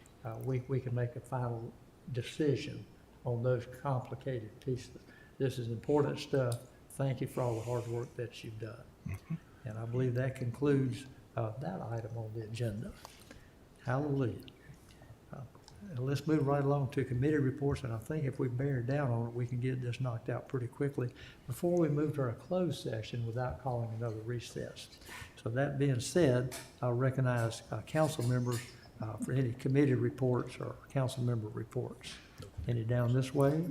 we can make a final decision on those complicated pieces. This is important stuff. Thank you for all the hard work that you've done. And I believe that concludes that item on the agenda. Hallelujah. Let's move right along to committee reports, and I think if we bear down on it, we can get this knocked out pretty quickly before we move to our closed session without calling another recess. So that being said, I'll recognize council members for any committee reports or council member reports. Any down this way?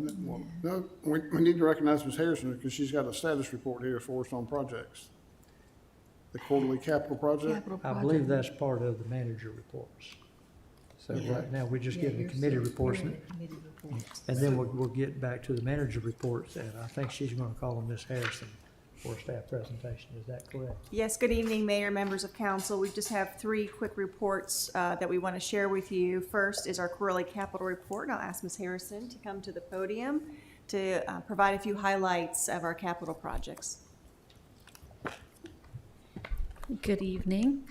No, we need to recognize Ms. Harrison because she's got a status report here for us on projects. The quarterly capital project. I believe that's part of the manager reports. So right now, we're just getting the committee reports, and then we'll get back to the manager reports, and I think she's gonna call on Ms. Harrison for a staff presentation. Is that correct? Yes, good evening, Mayor, members of council. We just have 3 quick reports that we want to share with you. First is our quarterly capital report. I'll ask Ms. Harrison to come to the podium to provide a few highlights of our capital projects. Good evening.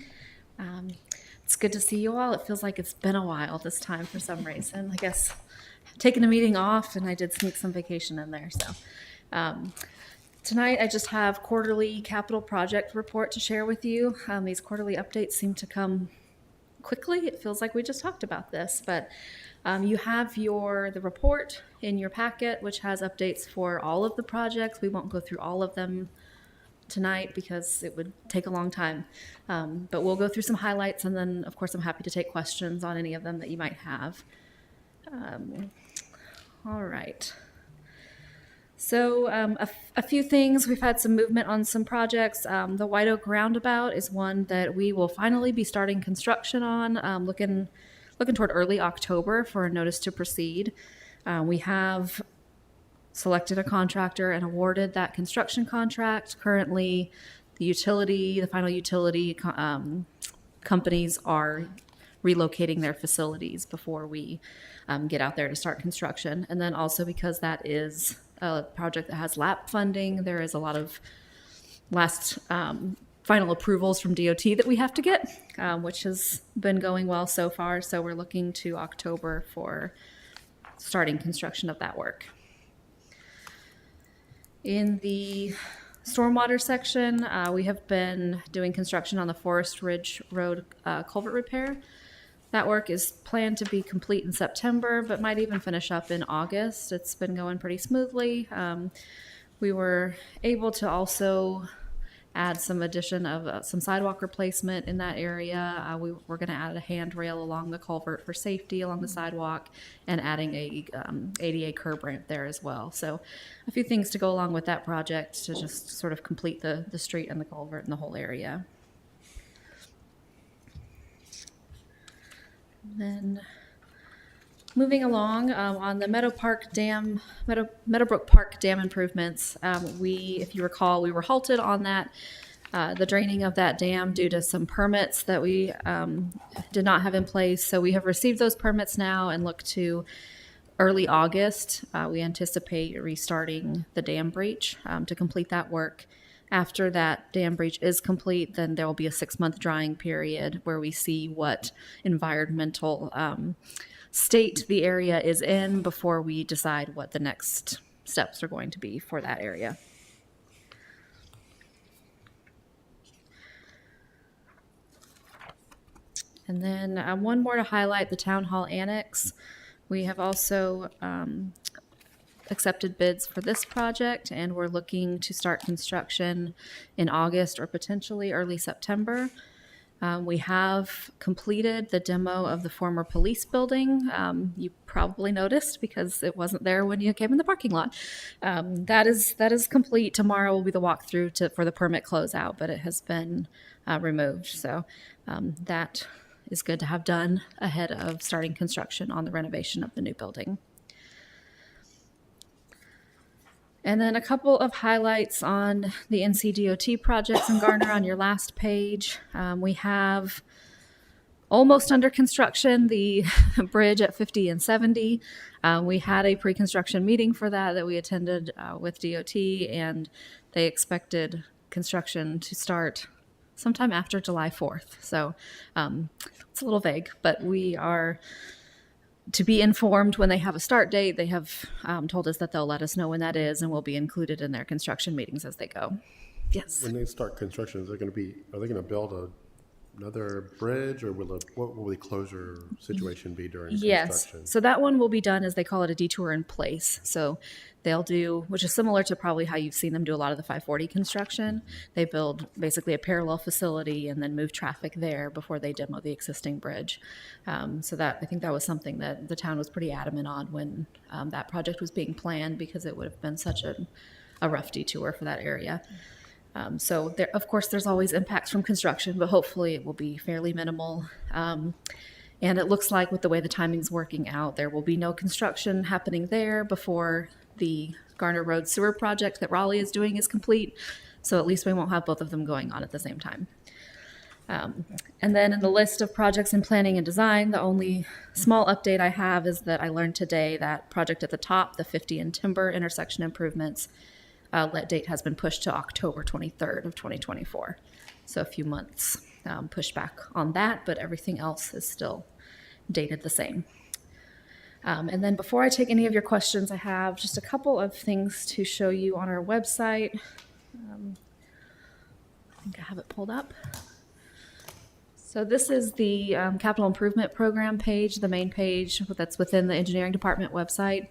It's good to see you all. It feels like it's been a while this time for some reason. I guess I've taken a meeting off and I did sneak some vacation in there. So tonight I just have quarterly capital project report to share with you. These quarterly updates seem to come quickly. It feels like we just talked about this, but you have the report in your packet, which has updates for all of the projects. We won't go through all of them tonight because it would take a long time. But we'll go through some highlights, and then of course I'm happy to take questions on any of them that you might have. All right. So a few things. We've had some movement on some projects. The White Oak Roundabout is one that we will finally be starting construction on, looking toward early October for a notice to proceed. We have selected a contractor and awarded that construction contract. Currently, the final utility companies are relocating their facilities before we get out there to start construction. And then also because that is a project that has LAP funding, there is a lot of last final approvals from DOT that we have to get, which has been going well so far. So we're looking to October for starting construction of that work. In the stormwater section, we have been doing construction on the Forest Ridge Road culvert repair. That work is planned to be complete in September, but might even finish up in August. It's been going pretty smoothly. We were able to also add some addition of some sidewalk replacement in that area. We're going to add a handrail along the culvert for safety along the sidewalk, and adding a ADA curb ramp there as well. So a few things to go along with that project to just sort of complete the street and the culvert and the whole area. And then moving along on the Meadowbrook Park Dam improvements, if you recall, we were halted on that, the draining of that dam due to some permits that we did not have in place. So we have received those permits now and look to early August. We anticipate restarting the dam breach to complete that work. After that dam breach is complete, then there will be a 6-month drying period where we see what environmental state the area is in before we decide what the next steps are going to be for that area. And then one more to highlight, the Town Hall Annex. We have also accepted bids for this project, and we're looking to start construction in August or potentially early September. We have completed the demo of the former police building. You probably noticed because it wasn't there when you came in the parking lot. That is complete. Tomorrow will be the walkthrough for the permit closeout, but it has been removed. So that is good to have done ahead of starting construction on the renovation of the new building. And then a couple of highlights on the NCDOT projects in Garner on your last page. We have almost under construction the bridge at 50 and 70. We had a pre-construction meeting for that we attended with DOT, and they expected construction to start sometime after July 4th. So it's a little vague, but we are to be informed when they have a start date. They have told us that they'll let us know when that is, and will be included in their construction meetings as they go. Yes. When they start construction, are they going to build another bridge, or what will the closure situation be during construction? Yes. So that one will be done, as they call it, a detour in place. So they'll do, which is similar to probably how you've seen them do a lot of the 540 construction. They build basically a parallel facility and then move traffic there before they demo the existing bridge. So that, I think that was something that the town was pretty adamant on when that project was being planned, because it would have been such a rough detour for that area. So there, of course, there's always impacts from construction, but hopefully it will be fairly minimal. And it looks like with the way the timing's working out, there will be no construction happening there before the Garner Road sewer project that Raleigh is doing is complete. So at least we won't have both of them going on at the same time. And then in the list of projects in planning and design, the only small update I have is that I learned today that project at the top, the 50 and Timber intersection improvements, let date has been pushed to October 23rd of 2024. So a few months pushback on that, but everything else is still dated the same. And then before I take any of your questions, I have just a couple of things to show you on our website. I think I have it pulled up. So this is the capital improvement program page, the main page that's within the engineering department website.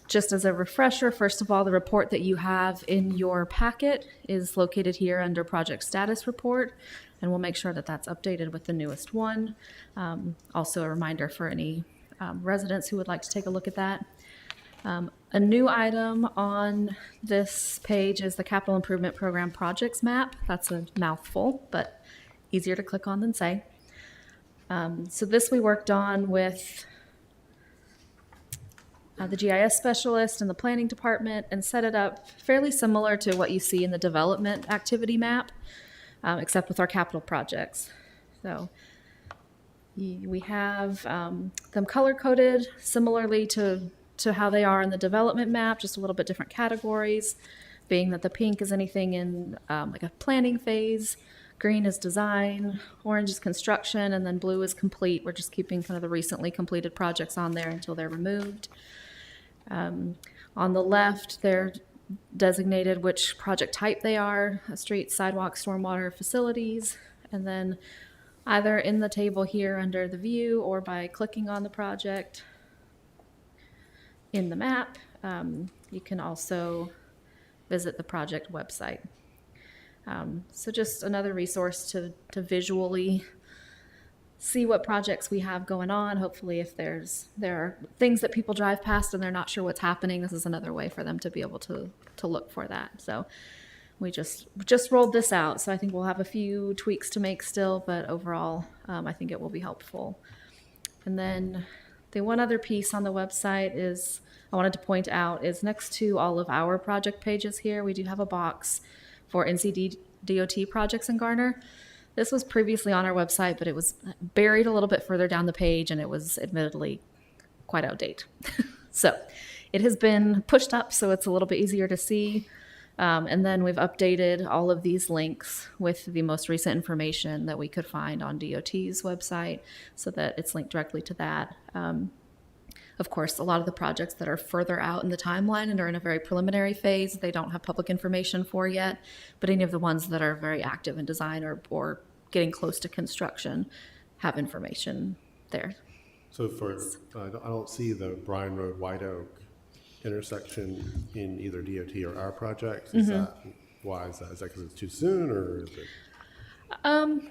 Just as a refresher, first of all, the report that you have in your packet is located here under project status report, and we'll make sure that that's updated with the newest one. Also a reminder for any residents who would like to take a look at that. A new item on this page is the capital improvement program projects map. That's a mouthful, but easier to click on than say. So this we worked on with the GIS specialist and the planning department, and set it up fairly similar to what you see in the development activity map, except with our capital projects. So we have them color-coded similarly to how they are in the development map, just a little bit different categories. being that the pink is anything in like a planning phase, green is design, orange is construction, and then blue is complete. We're just keeping kind of the recently completed projects on there until they're removed. On the left, they're designated which project type they are, street, sidewalk, stormwater, facilities, and then either in the table here under the view or by clicking on the project in the map, you can also visit the project website. So just another resource to visually see what projects we have going on. Hopefully if there are things that people drive past and they're not sure what's happening, this is another way for them to be able to look for that. So we just rolled this out. So I think we'll have a few tweaks to make still, but overall, I think it will be helpful. And then the one other piece on the website is, I wanted to point out, is next to all of our project pages here, we do have a box for NC DOT projects in Garner. This was previously on our website, but it was buried a little bit further down the page, and it was admittedly quite outdated. So it has been pushed up so it's a little bit easier to see. And then we've updated all of these links with the most recent information that we could find on DOT's website so that it's linked directly to that. Of course, a lot of the projects that are further out in the timeline and are in a very preliminary phase, they don't have public information for yet, but any of the ones that are very active in design or getting close to construction have information there. So I don't see the Bryan Road White Oak intersection in either DOT or our projects. Is that, why is that? Is that because it's too soon, or is it?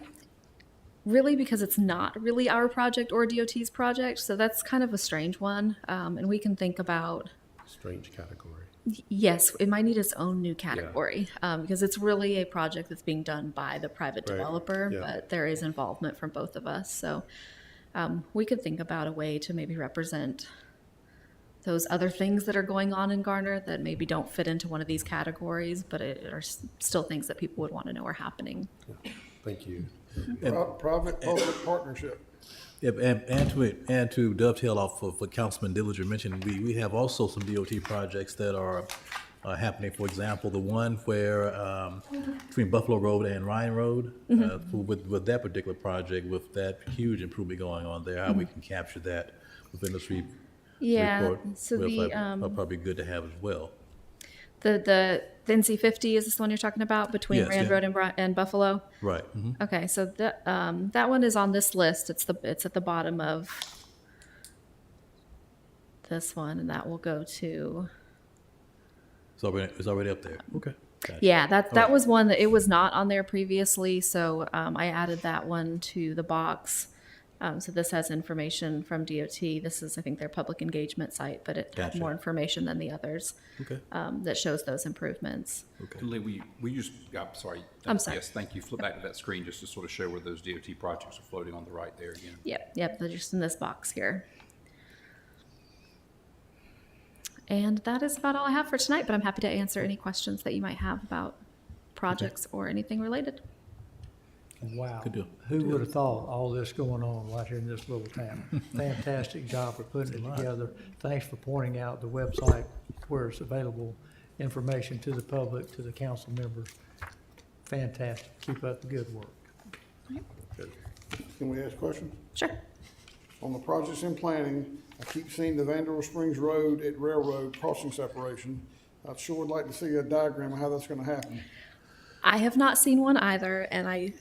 Really, because it's not really our project or DOT's project, so that's kind of a strange one. And we can think about, Strange category. yes, it might need its own new category, because it's really a project that's being done by the private Right. developer, Yeah. but there is involvement from both of us. So we could think about a way to maybe represent those other things that are going on in Garner that maybe don't fit into one of these categories, but it are still things that people would want to know are happening. Thank you. Private-public partnership. Yep, and to dovetail off of what Councilman Dillinger mentioned, we have also some DOT projects that are happening. For example, the one where between Buffalo Road and Ryan Road, with that particular project, with that huge improvement going on there, how we can capture that within the street Yeah, report. so are probably good to have as well. The NC50, is this the one you're talking about, between Yes, Rand yeah. Road and Buffalo? Right. Okay, so that one is on this list. It's at the bottom of this one, and that will go to, It's already up there. Okay. Gotcha. yeah, that right. was one that it was not on there previously, so I added that one to the box. So this has information from DOT. This is, I think, their public engagement site, but it had Gotcha. more information than the others Okay. that shows those improvements. And Lee, we just, I'm sorry. I'm sorry. Yes, thank you. Flip back to that screen just to sort of show where those DOT projects are floating on the right there again. Yep, they're just in this box here. And that is about all I have for tonight, but I'm happy to answer any questions that you might have about projects or anything related. Wow. Good deal. Who would have thought all this going on right here in this little town? Fantastic job for putting it together. Thanks for pointing out the website where it's available, information to the public, to the council members. Fantastic. Keep up the good work. Can we ask questions? Sure. On the projects in planning, I keep seeing the Vanderbilt Springs Road at Railroad crossing separation. I sure would like to see a diagram of how that's gonna happen. I have not seen one either, and I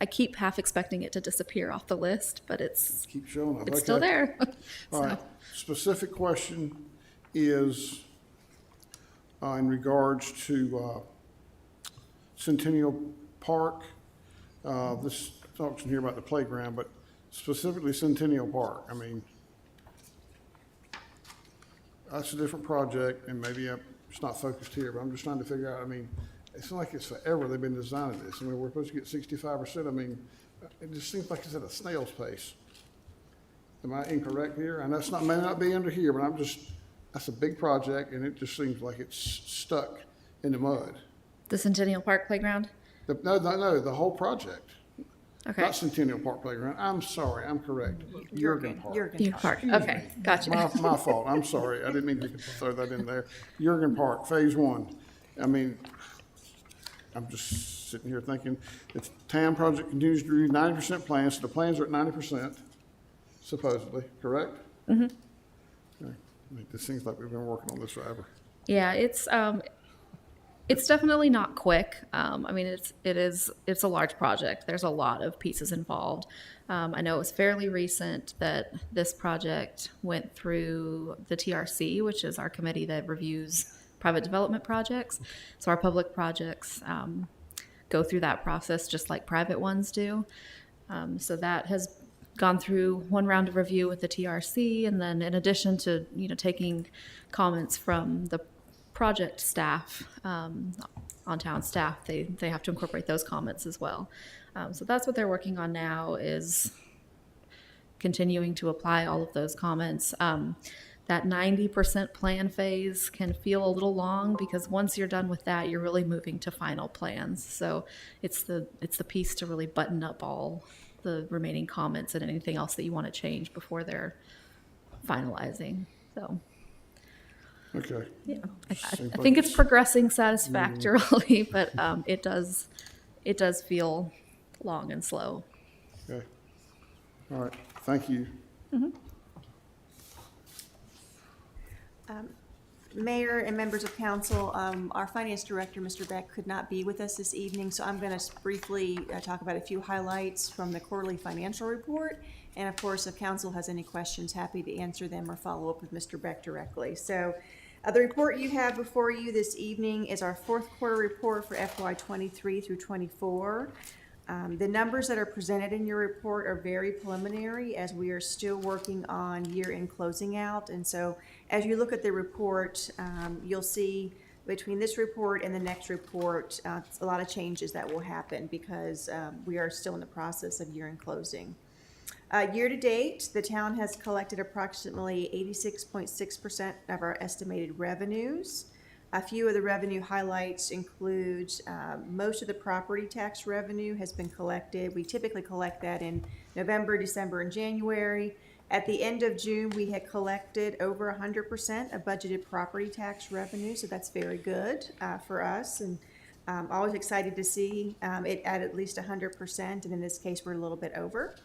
keep half expecting it to disappear off the list, but it's Keep showing up. it's still Okay. there. All right, specific question is in regards to Centennial Park. This talks in here about the playground, but specifically Centennial Park. I mean, that's a different project, and maybe it's not focused here, but I'm just trying to figure out, I mean, it's like it's forever they've been designing this. I mean, we're supposed to get 65%. I mean, it just seems like it's at a snail's pace. Am I incorrect here? And that's not, may not be under here, but that's a big project, and it just seems like it's stuck in the mud. The Centennial Park Playground? No, the whole project. Okay. Not Centennial Park Playground. I'm sorry, I'm correct. Jurgen Park. Jurgen Park. Okay, gotcha. My fault, I'm sorry. I didn't mean to throw that in there. Jurgen Park, Phase 1. I mean, I'm just sitting here thinking, if the TAM project continues to do 90% plans, so the plans are at 90%, supposedly, correct? Mm-hmm. Okay. I mean, it seems like we've been working on this forever. Yeah, it's definitely not quick. I mean, it's a large project. There's a lot of pieces involved. I know it was fairly recent that this project went through the TRC, which is our committee that reviews private development projects. So our public projects go through that process just like private ones do. So that has gone through one round of review with the TRC, and then in addition to taking comments from the project staff, on town staff, they have to incorporate those comments as well. So that's what they're working on now, is continuing to apply all of those comments. That 90% plan phase can feel a little long, because once you're done with that, you're really moving to final plans. So it's the piece to really button up all the remaining comments and anything else that you want to change before they're finalizing. So. Okay. Yeah, I Seems think like it's progressing satisfactorily, but it does feel long and slow. Okay. All right, thank you. Mayor and members of council, our finance director, Mr. Beck, could not be with us this evening, so I'm going to briefly talk about a few highlights from the quarterly financial report. And of course, if council has any questions, happy to answer them or follow up with Mr. Beck directly. So the report you have before you this evening is our fourth quarter report for FY 23 through 24. The numbers that are presented in your report are very preliminary, as we are still working on year-end closing out. And so as you look at the report, you'll see between this report and the next report, a lot of changes that will happen, because we are still in the process of year-end closing. Year to date, the town has collected approximately 86.6% of our estimated revenues. A few of the revenue highlights include most of the property tax revenue has been collected. We typically collect that in November, December, and January. At the end of June, we had collected over 100% of budgeted property tax revenue, so that's very good for us, and always excited to see it at least 100%, and in this case, we're a little bit over.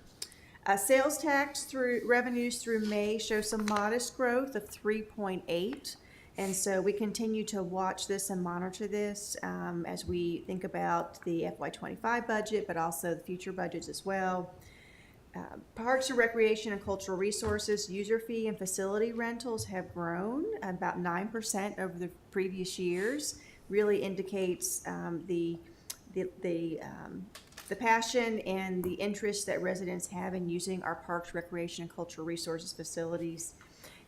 Sales tax through revenues through May show some modest growth of 3.8%. And so we continue to watch this and monitor this as we think about the FY25 budget, but also the future budgets as well. Parks and Recreation and Cultural Resources, user fee and facility rentals have grown about 9% over the previous years. Really indicates the passion and the interest that residents have in using our Parks, Recreation, and Cultural Resources facilities.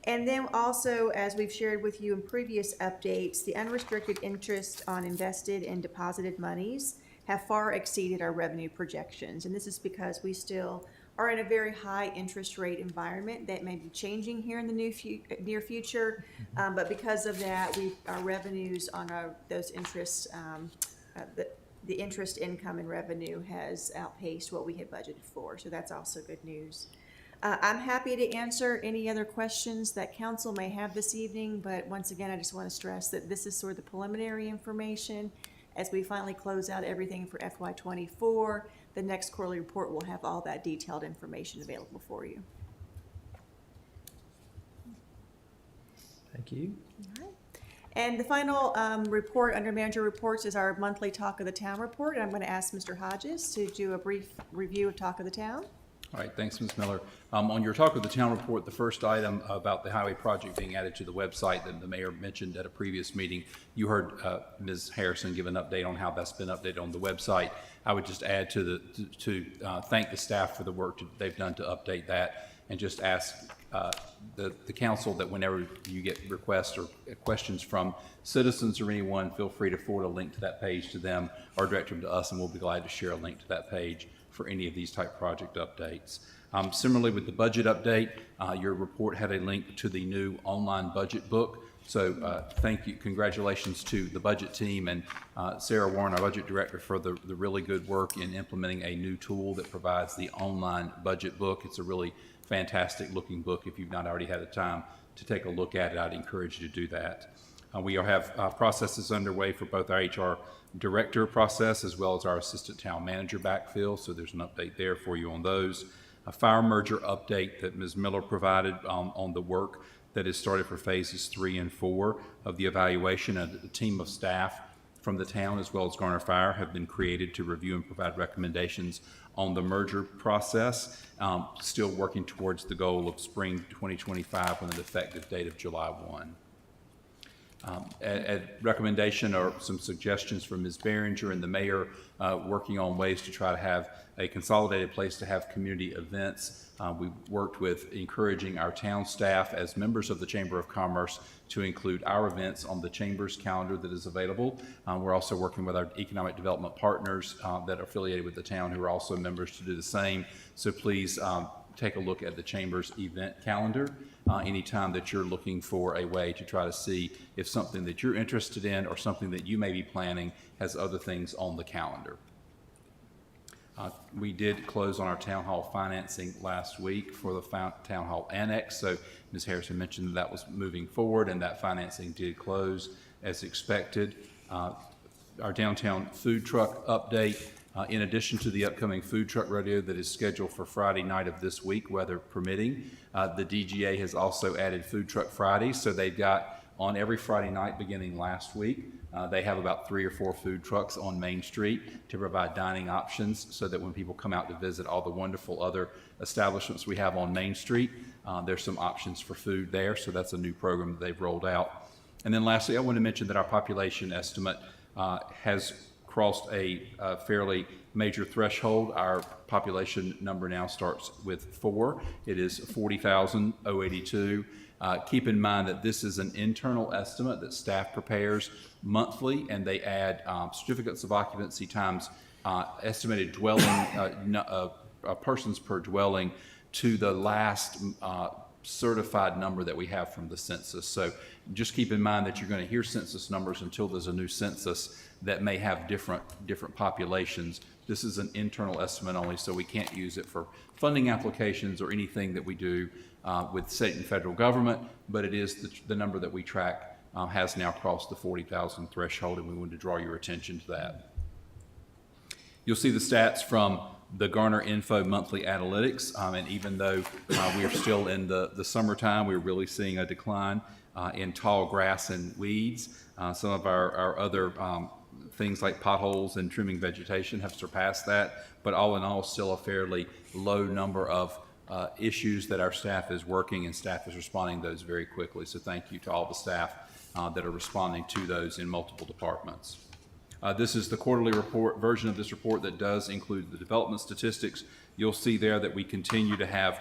And then also, as we've shared with you in previous updates, the unrestricted interest on invested and deposited monies have far exceeded our revenue projections. And this is because we still are in a very high interest rate environment that may be changing here in the near future. But because of that, our revenues on those interests, the interest income and revenue has outpaced what we had budgeted for. So that's also good news. I'm happy to answer any other questions that council may have this evening, but once again, I just want to stress that this is sort of the preliminary information. As we finally close out everything for FY24, the next quarterly report will have all that detailed information available for you. Thank you. All right. And the final report under manager reports is our monthly Talk of the Town report. And I'm going to ask Mr. Hodges to do a brief review of Talk of the Town. All right, thanks, Ms. Miller. On your Talk of the Town report, the first item about the highway project being added to the website that the mayor mentioned at a previous meeting, you heard Ms. Harrison give an update on how that's been updated on the website. I would just add to thank the staff for the work they've done to update that, and just ask the council that whenever you get requests or questions from citizens or anyone, feel free to forward a link to that page to them or direct them to us, and we'll be glad to share a link to that page for any of these type project updates. Similarly, with the budget update, your report had a link to the new online budget book. So thank you, congratulations to the budget team and Sarah Warren, our budget director, for the really good work in implementing a new tool that provides the online budget book. It's a really fantastic looking book. If you've not already had the time to take a look at it, I'd encourage you to do that. We have processes underway for both our HR director process as well as our assistant town manager backfill, so there's an update there for you on those. A fire merger update that Ms. Miller provided on the work that is started for phases 3 and 4 of the evaluation. A team of staff from the town as well as Garner Fire have been created to review and provide recommendations on the merger process. Still working towards the goal of spring 2025 with an effective date of July 1. A recommendation or some suggestions from Ms. Behringer and the mayor working on ways to try to have a consolidated place to have community events. We've worked with encouraging our town staff as members of the Chamber of Commerce to include our events on the Chamber's calendar that is available. We're also working with our economic development partners that are affiliated with the town who are also members to do the same. So please take a look at the Chamber's event calendar anytime that you're looking for a way to try to see if something that you're interested in or something that you may be planning has other things on the calendar. We did close on our town hall financing last week for the town hall annex. So Ms. Harrison mentioned that was moving forward and that financing did close as expected. Our downtown food truck update, in addition to the upcoming food truck rodeo that is scheduled for Friday night of this week, weather permitting, the DGA has also added Food Truck Friday. So they've got on every Friday night beginning last week, they have about 3 or 4 food trucks on Main Street to provide dining options so that when people come out to visit all the wonderful other establishments we have on Main Street, there's some options for food there. So that's a new program that they've rolled out. And then lastly, I want to mention that our population estimate has crossed a fairly major threshold. Our population number now starts with 4. It is 40,082. Keep in mind that this is an internal estimate that staff prepares monthly, and they add certificates of occupancy times estimated dwelling persons per dwelling to the last certified number that we have from the census. So just keep in mind that you're going to hear census numbers until there's a new census that may have different populations. This is an internal estimate only, so we can't use it for funding applications or anything that we do with state and federal government, but it is the number that we track has now crossed the 40,000 threshold, and we wanted to draw your attention to that. You'll see the stats from the Garner Info monthly analytics, and even though we are still in the summertime, we're really seeing a decline in tall grass and weeds. Some of our other things like potholes and trimming vegetation have surpassed that, but all in all, still a fairly low number of issues that our staff is working, and staff is responding to those very quickly. So thank you to all the staff that are responding to those in multiple departments. This is the quarterly report version of this report that does include the development statistics. You'll see there that we continue to have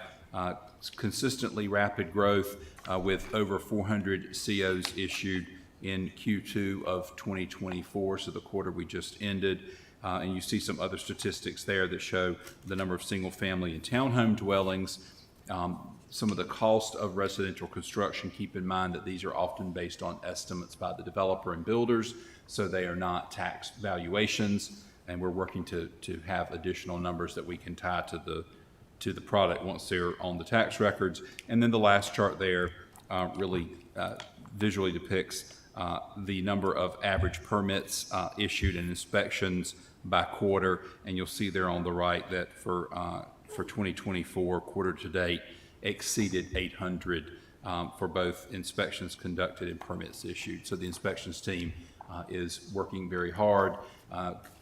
consistently rapid growth with over 400 COs issued in Q2 of 2024, so the quarter we just ended. And you see some other statistics there that show the number of single-family and townhome dwellings, some of the cost of residential construction. Keep in mind that these are often based on estimates by the developer and builders, so they are not tax valuations, and we're working to have additional numbers that we can tie to the product once they're on the tax records. And then the last chart there really visually depicts the number of average permits issued and inspections by quarter, and you'll see there on the right that for 2024 quarter to date exceeded 800 for both inspections conducted and permits issued. So the inspections team is working very hard.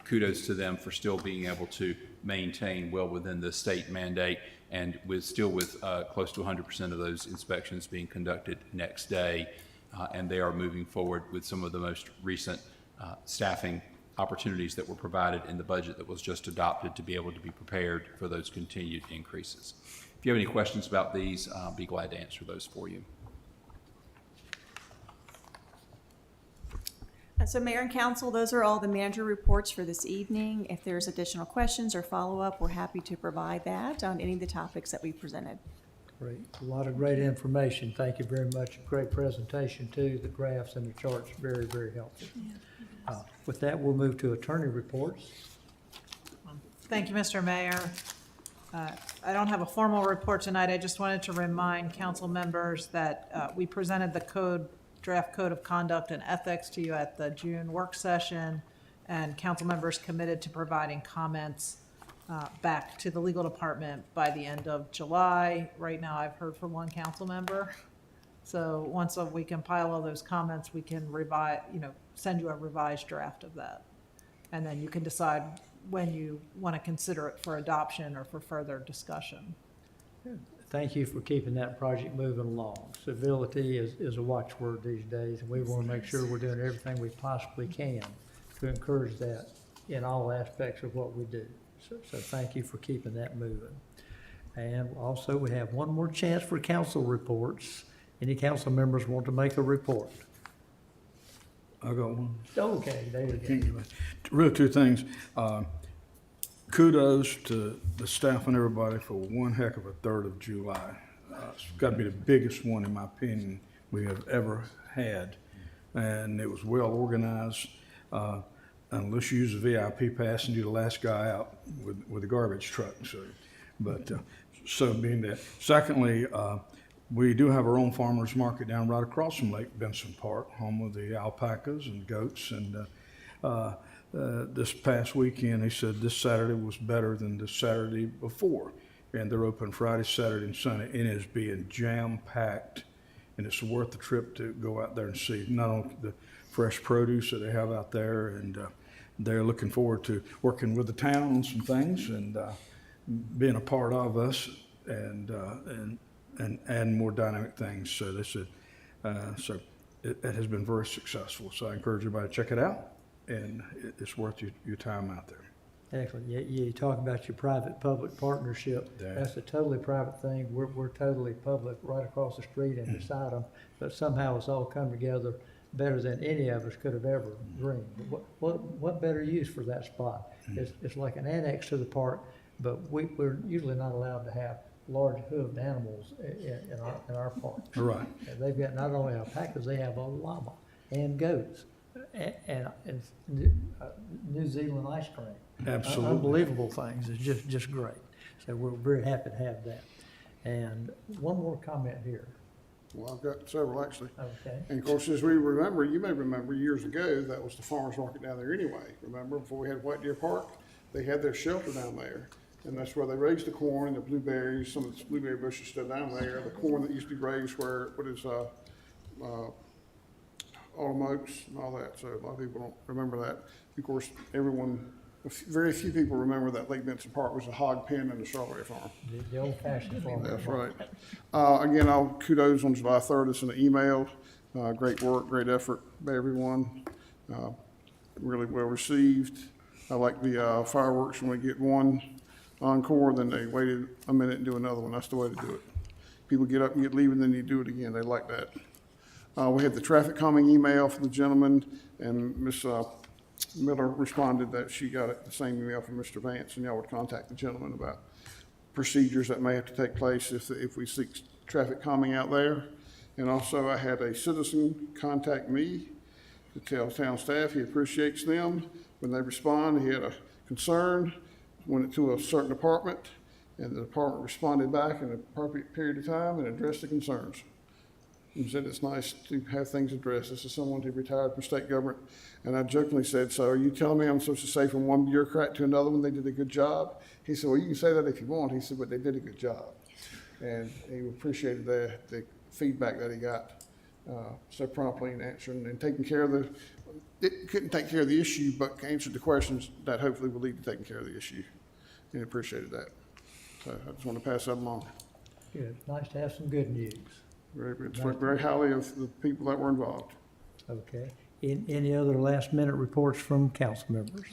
Kudos to them for still being able to maintain well within the state mandate, and with close to 100% of those inspections being conducted next day. And they are moving forward with some of the most recent staffing opportunities that were provided in the budget that was just adopted to be able to be prepared for those continued increases. If you have any questions about these, I'll be glad to answer those for you. So Mayor and Council, those are all the manager reports for this evening. If there's additional questions or follow-up, we're happy to provide that on any of the topics that we presented. Great. A lot of great information. Thank you very much. Great presentation too. The graphs and the charts, very, very helpful. With that, we'll move to attorney reports. Thank you, Mr. Mayor. I don't have a formal report tonight. I just wanted to remind council members that we presented the code draft code of conduct and ethics to you at the June work session, and council members committed to providing comments back to the legal department by the end of July. Right now, I've heard from one council member. So once we compile all those comments, we can send you a revised draft of that. And then you can decide when you want to consider it for adoption or for further discussion. Thank you for keeping that project moving along. Civility is a watchword these days, and we want to make sure we're doing everything we possibly can to encourage that in all aspects of what we do. So thank you for keeping that moving. And also, we have one more chance for council reports. Any council members want to make a report? I got one. Okay, there you go. Really, two things. Kudos to the staff and everybody for one heck of a 3rd of July. It's got to be the biggest one, in my opinion, we have ever had. And it was well organized. Unless you use a VIP pass and you're the last guy out with a garbage truck. So being that. Secondly, we do have our own farmers market down right across from Lake Benson Park, home of the alpacas and goats. And this past weekend, they said this Saturday was better than the Saturday before. And they're open Friday, Saturday, and Sunday. And it is being jam-packed. And it's worth the trip to go out there and see not only the fresh produce that they have out there, and they're looking forward to working with the town on some things and being a part of us and adding more dynamic things. So it has been very successful. So I encourage everybody to check it out, and it's worth your time out there. Excellent. Yeah, you talk about your private-public partnership. Yeah. That's a totally private thing. We're totally public right across the street and beside them, but somehow it's all come together better than any of us could have ever dreamed. What better use for that spot? It's like an annex to the park, but we're usually not allowed to have large hooved animals in our parks. Right. And they've got not only alpacas, they have a llama and goats and New Zealand ice cream. Absolutely. Unbelievable things. It's just great. So we're very happy to have that. And one more comment here. Well, I've got several actually. Okay. And of course, as we remember, you may remember years ago, that was the farmer's market down there anyway. Remember, before we had White Deer Park, they had their shelter down there. And that's where they raised the corn and the blueberries, some of the blueberry bushes still down there, the corn that used to be raised where, autumn oaks and all that. So a lot of people don't remember that. Of course, very few people remember that Lake Benson Park was a hog pen and a strawberry farm. The old-fashioned farm. That's right. Again, I'll kudos on July 3rd. It's in the email. Great work, great effort by everyone. Really well received. I like the fireworks when we get one encore, then they waited a minute and do another one. That's the way to do it. People get up and get leaving, then you do it again. They like that. We had the traffic calming email from the gentleman, and Ms. Miller responded that she got the same email from Mr. Vance, and y'all would contact the gentleman about procedures that may have to take place if we seek traffic calming out there. And also, I had a citizen contact me to tell town staff he appreciates them. When they respond, he had a concern, went to a certain department, and the department responded back in an appropriate period of time and addressed the concerns. He said it's nice to have things addressed. This is someone who retired from state government. And I jokingly said, so are you telling me I'm supposed to say from one bureaucrat to another one they did a good job? He said, well, you can say that if you want. He said, but they did a good job. And he appreciated the feedback that he got so promptly in answering and taking care of it couldn't take care of the issue, but answered the questions that hopefully will lead to taking care of the issue. And he appreciated that. So I just want to pass that along. Good. Nice to have some good news. It's very highly of the people that were involved. Okay. Any other last-minute reports from council members?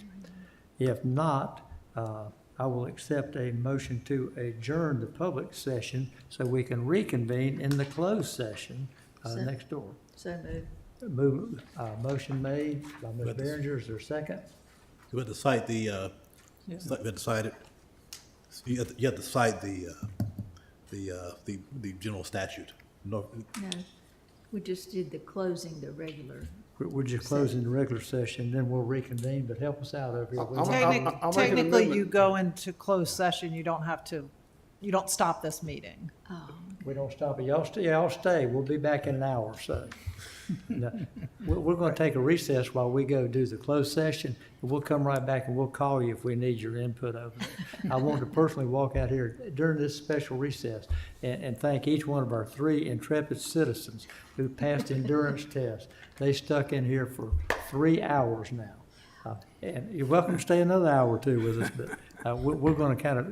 If not, I will accept a motion to adjourn the public session so we can reconvene in the closed session next door. So moved. Motion made by Ms. Behringer. Is there a second? You have to cite you have to cite it. You have to cite the general statute. No, we just did the closing, the regular. We're just closing the regular session, then we'll reconvene, but help us out over here. I'll make an Technically, amendment. you go into closed session, you don't stop this meeting. Oh. we don't stop it. Y'all stay. We'll be back in an hour or so. No, we're going to take a recess while we go do the closed session, and we'll come right back and we'll call you if we need your input over there. I want to personally walk out here during this special recess and thank each one of our 3 intrepid citizens who passed endurance tests. They stuck in here for 3 hours now. And you're welcome to stay another hour or two with us, but we're going to kind of,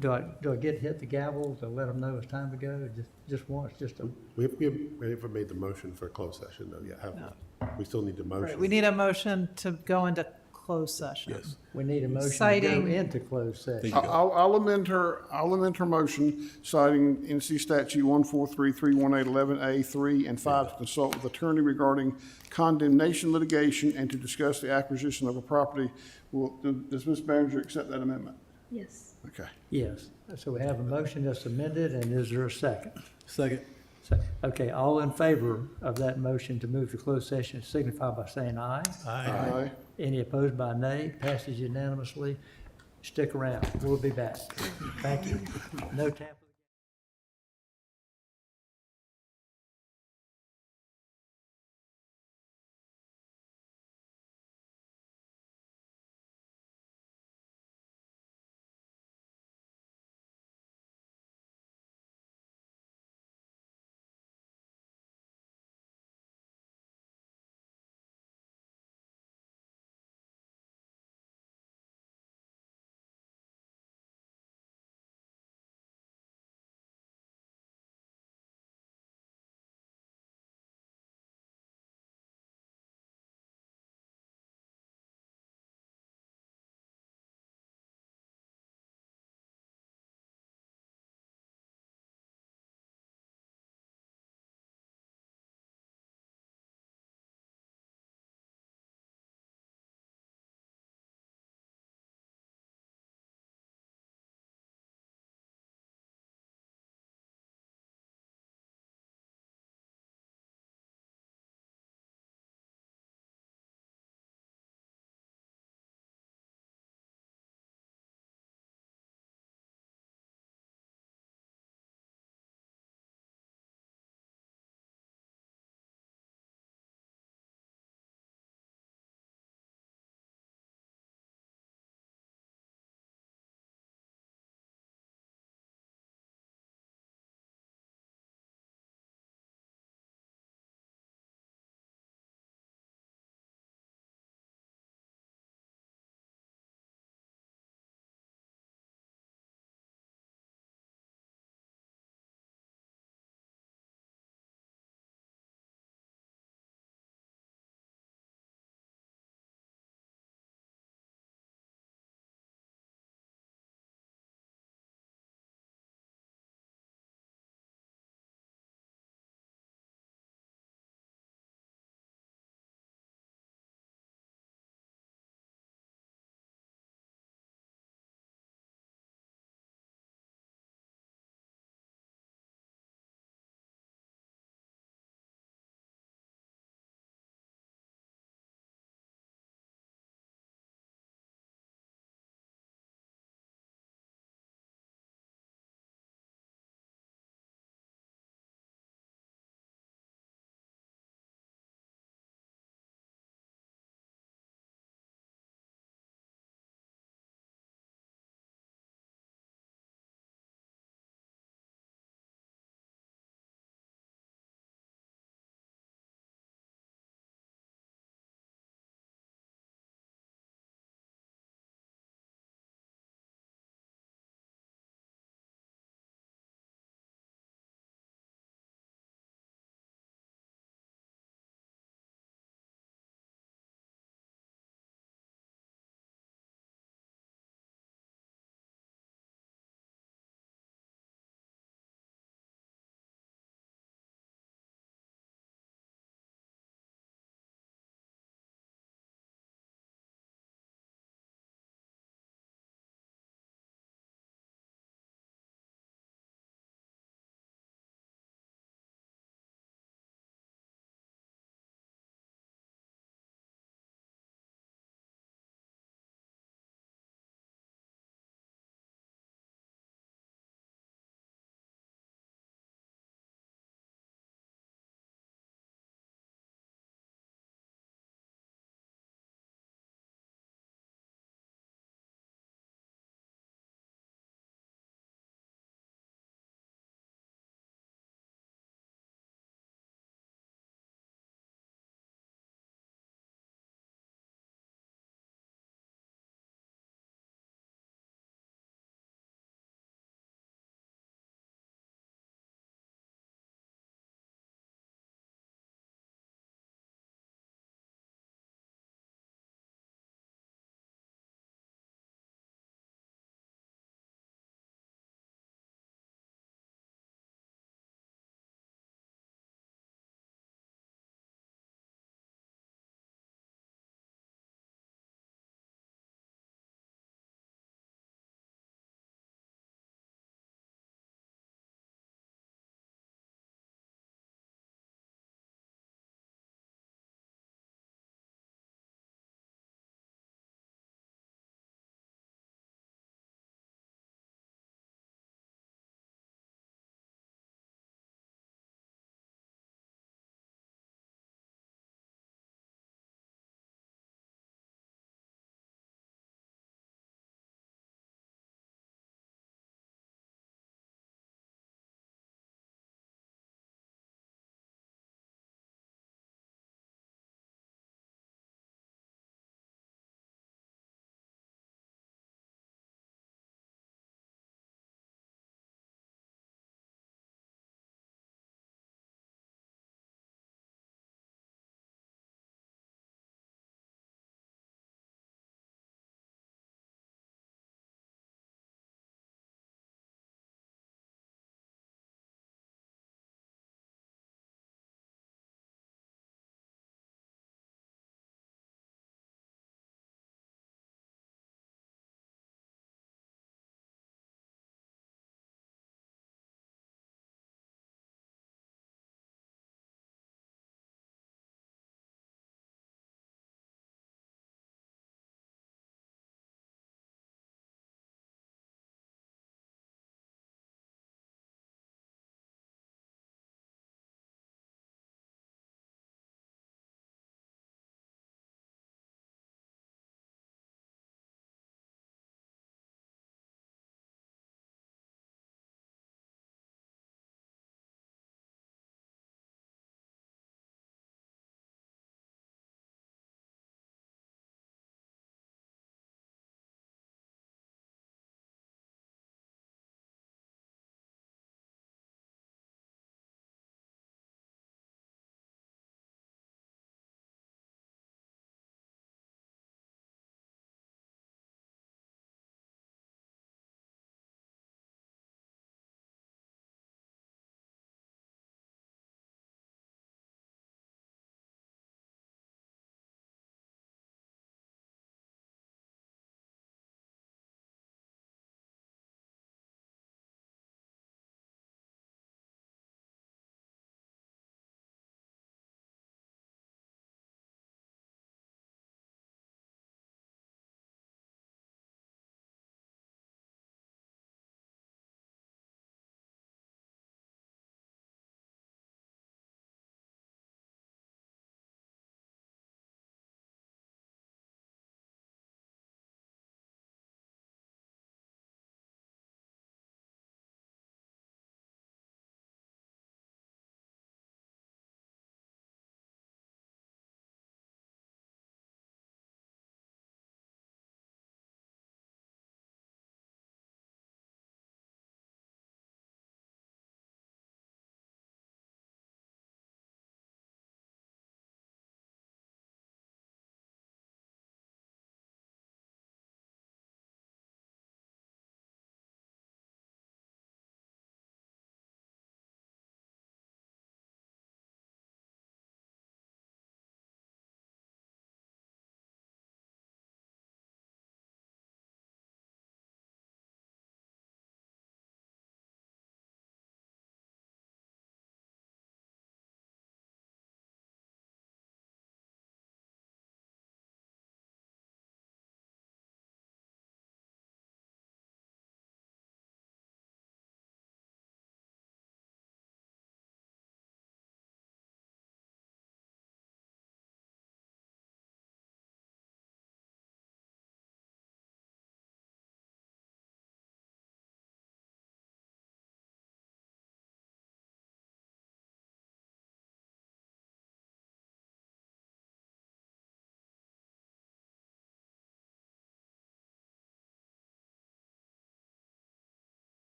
do I get to hit the gavel to let them know it's time to go? Just once, just a. We haven't made the motion for a closed session though yet, have we? We still need the Right, motion. we need a motion to go into closed session. Yes. We need a motion to go Citing- into closed session. I'll amend her motion citing NC statute 143-318-11A3 and 5 to consult with attorney regarding condemnation litigation and to discuss the acquisition of a property. Does Ms. Behringer accept that amendment? Yes. Okay. Yes, so we have a motion that's amended, and is there a second? Second. Okay, all in favor of that motion to move to closed session signify by saying aye. Aye. Any opposed by nay? Passes unanimously. Stick around, we'll be back. Thank you. No tap.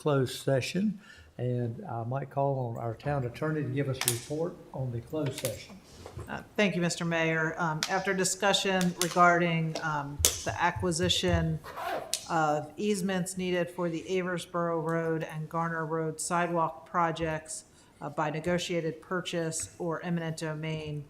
closed session. And I might call on our town attorney to give us a report on the closed session. Thank you, Mr. Mayor. After discussion regarding the acquisition of easements needed for the Aversboro Road and Garner Road sidewalk projects by negotiated purchase or eminent domain,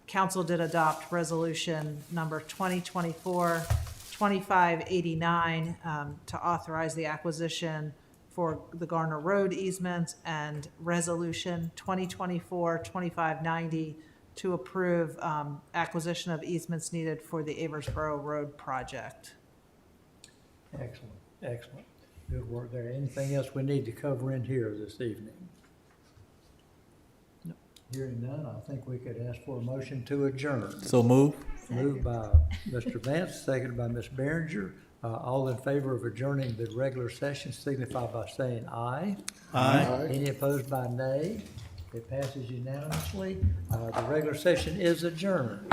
council did adopt resolution number 2024-2589 to authorize the acquisition for the Garner Road easements, and resolution 2024-2590 to approve acquisition of easements needed for the Aversboro Road project. Excellent, excellent. Good work there. Anything else we need to cover in here this evening? Hearing none, I think we could ask for a motion to adjourn. So move. Moved by Mr. Vance, seconded by Ms. Behringer. All in favor of adjourning the regular session signify by saying aye. Aye. Any opposed by nay? It passes unanimously. The regular session is adjourned.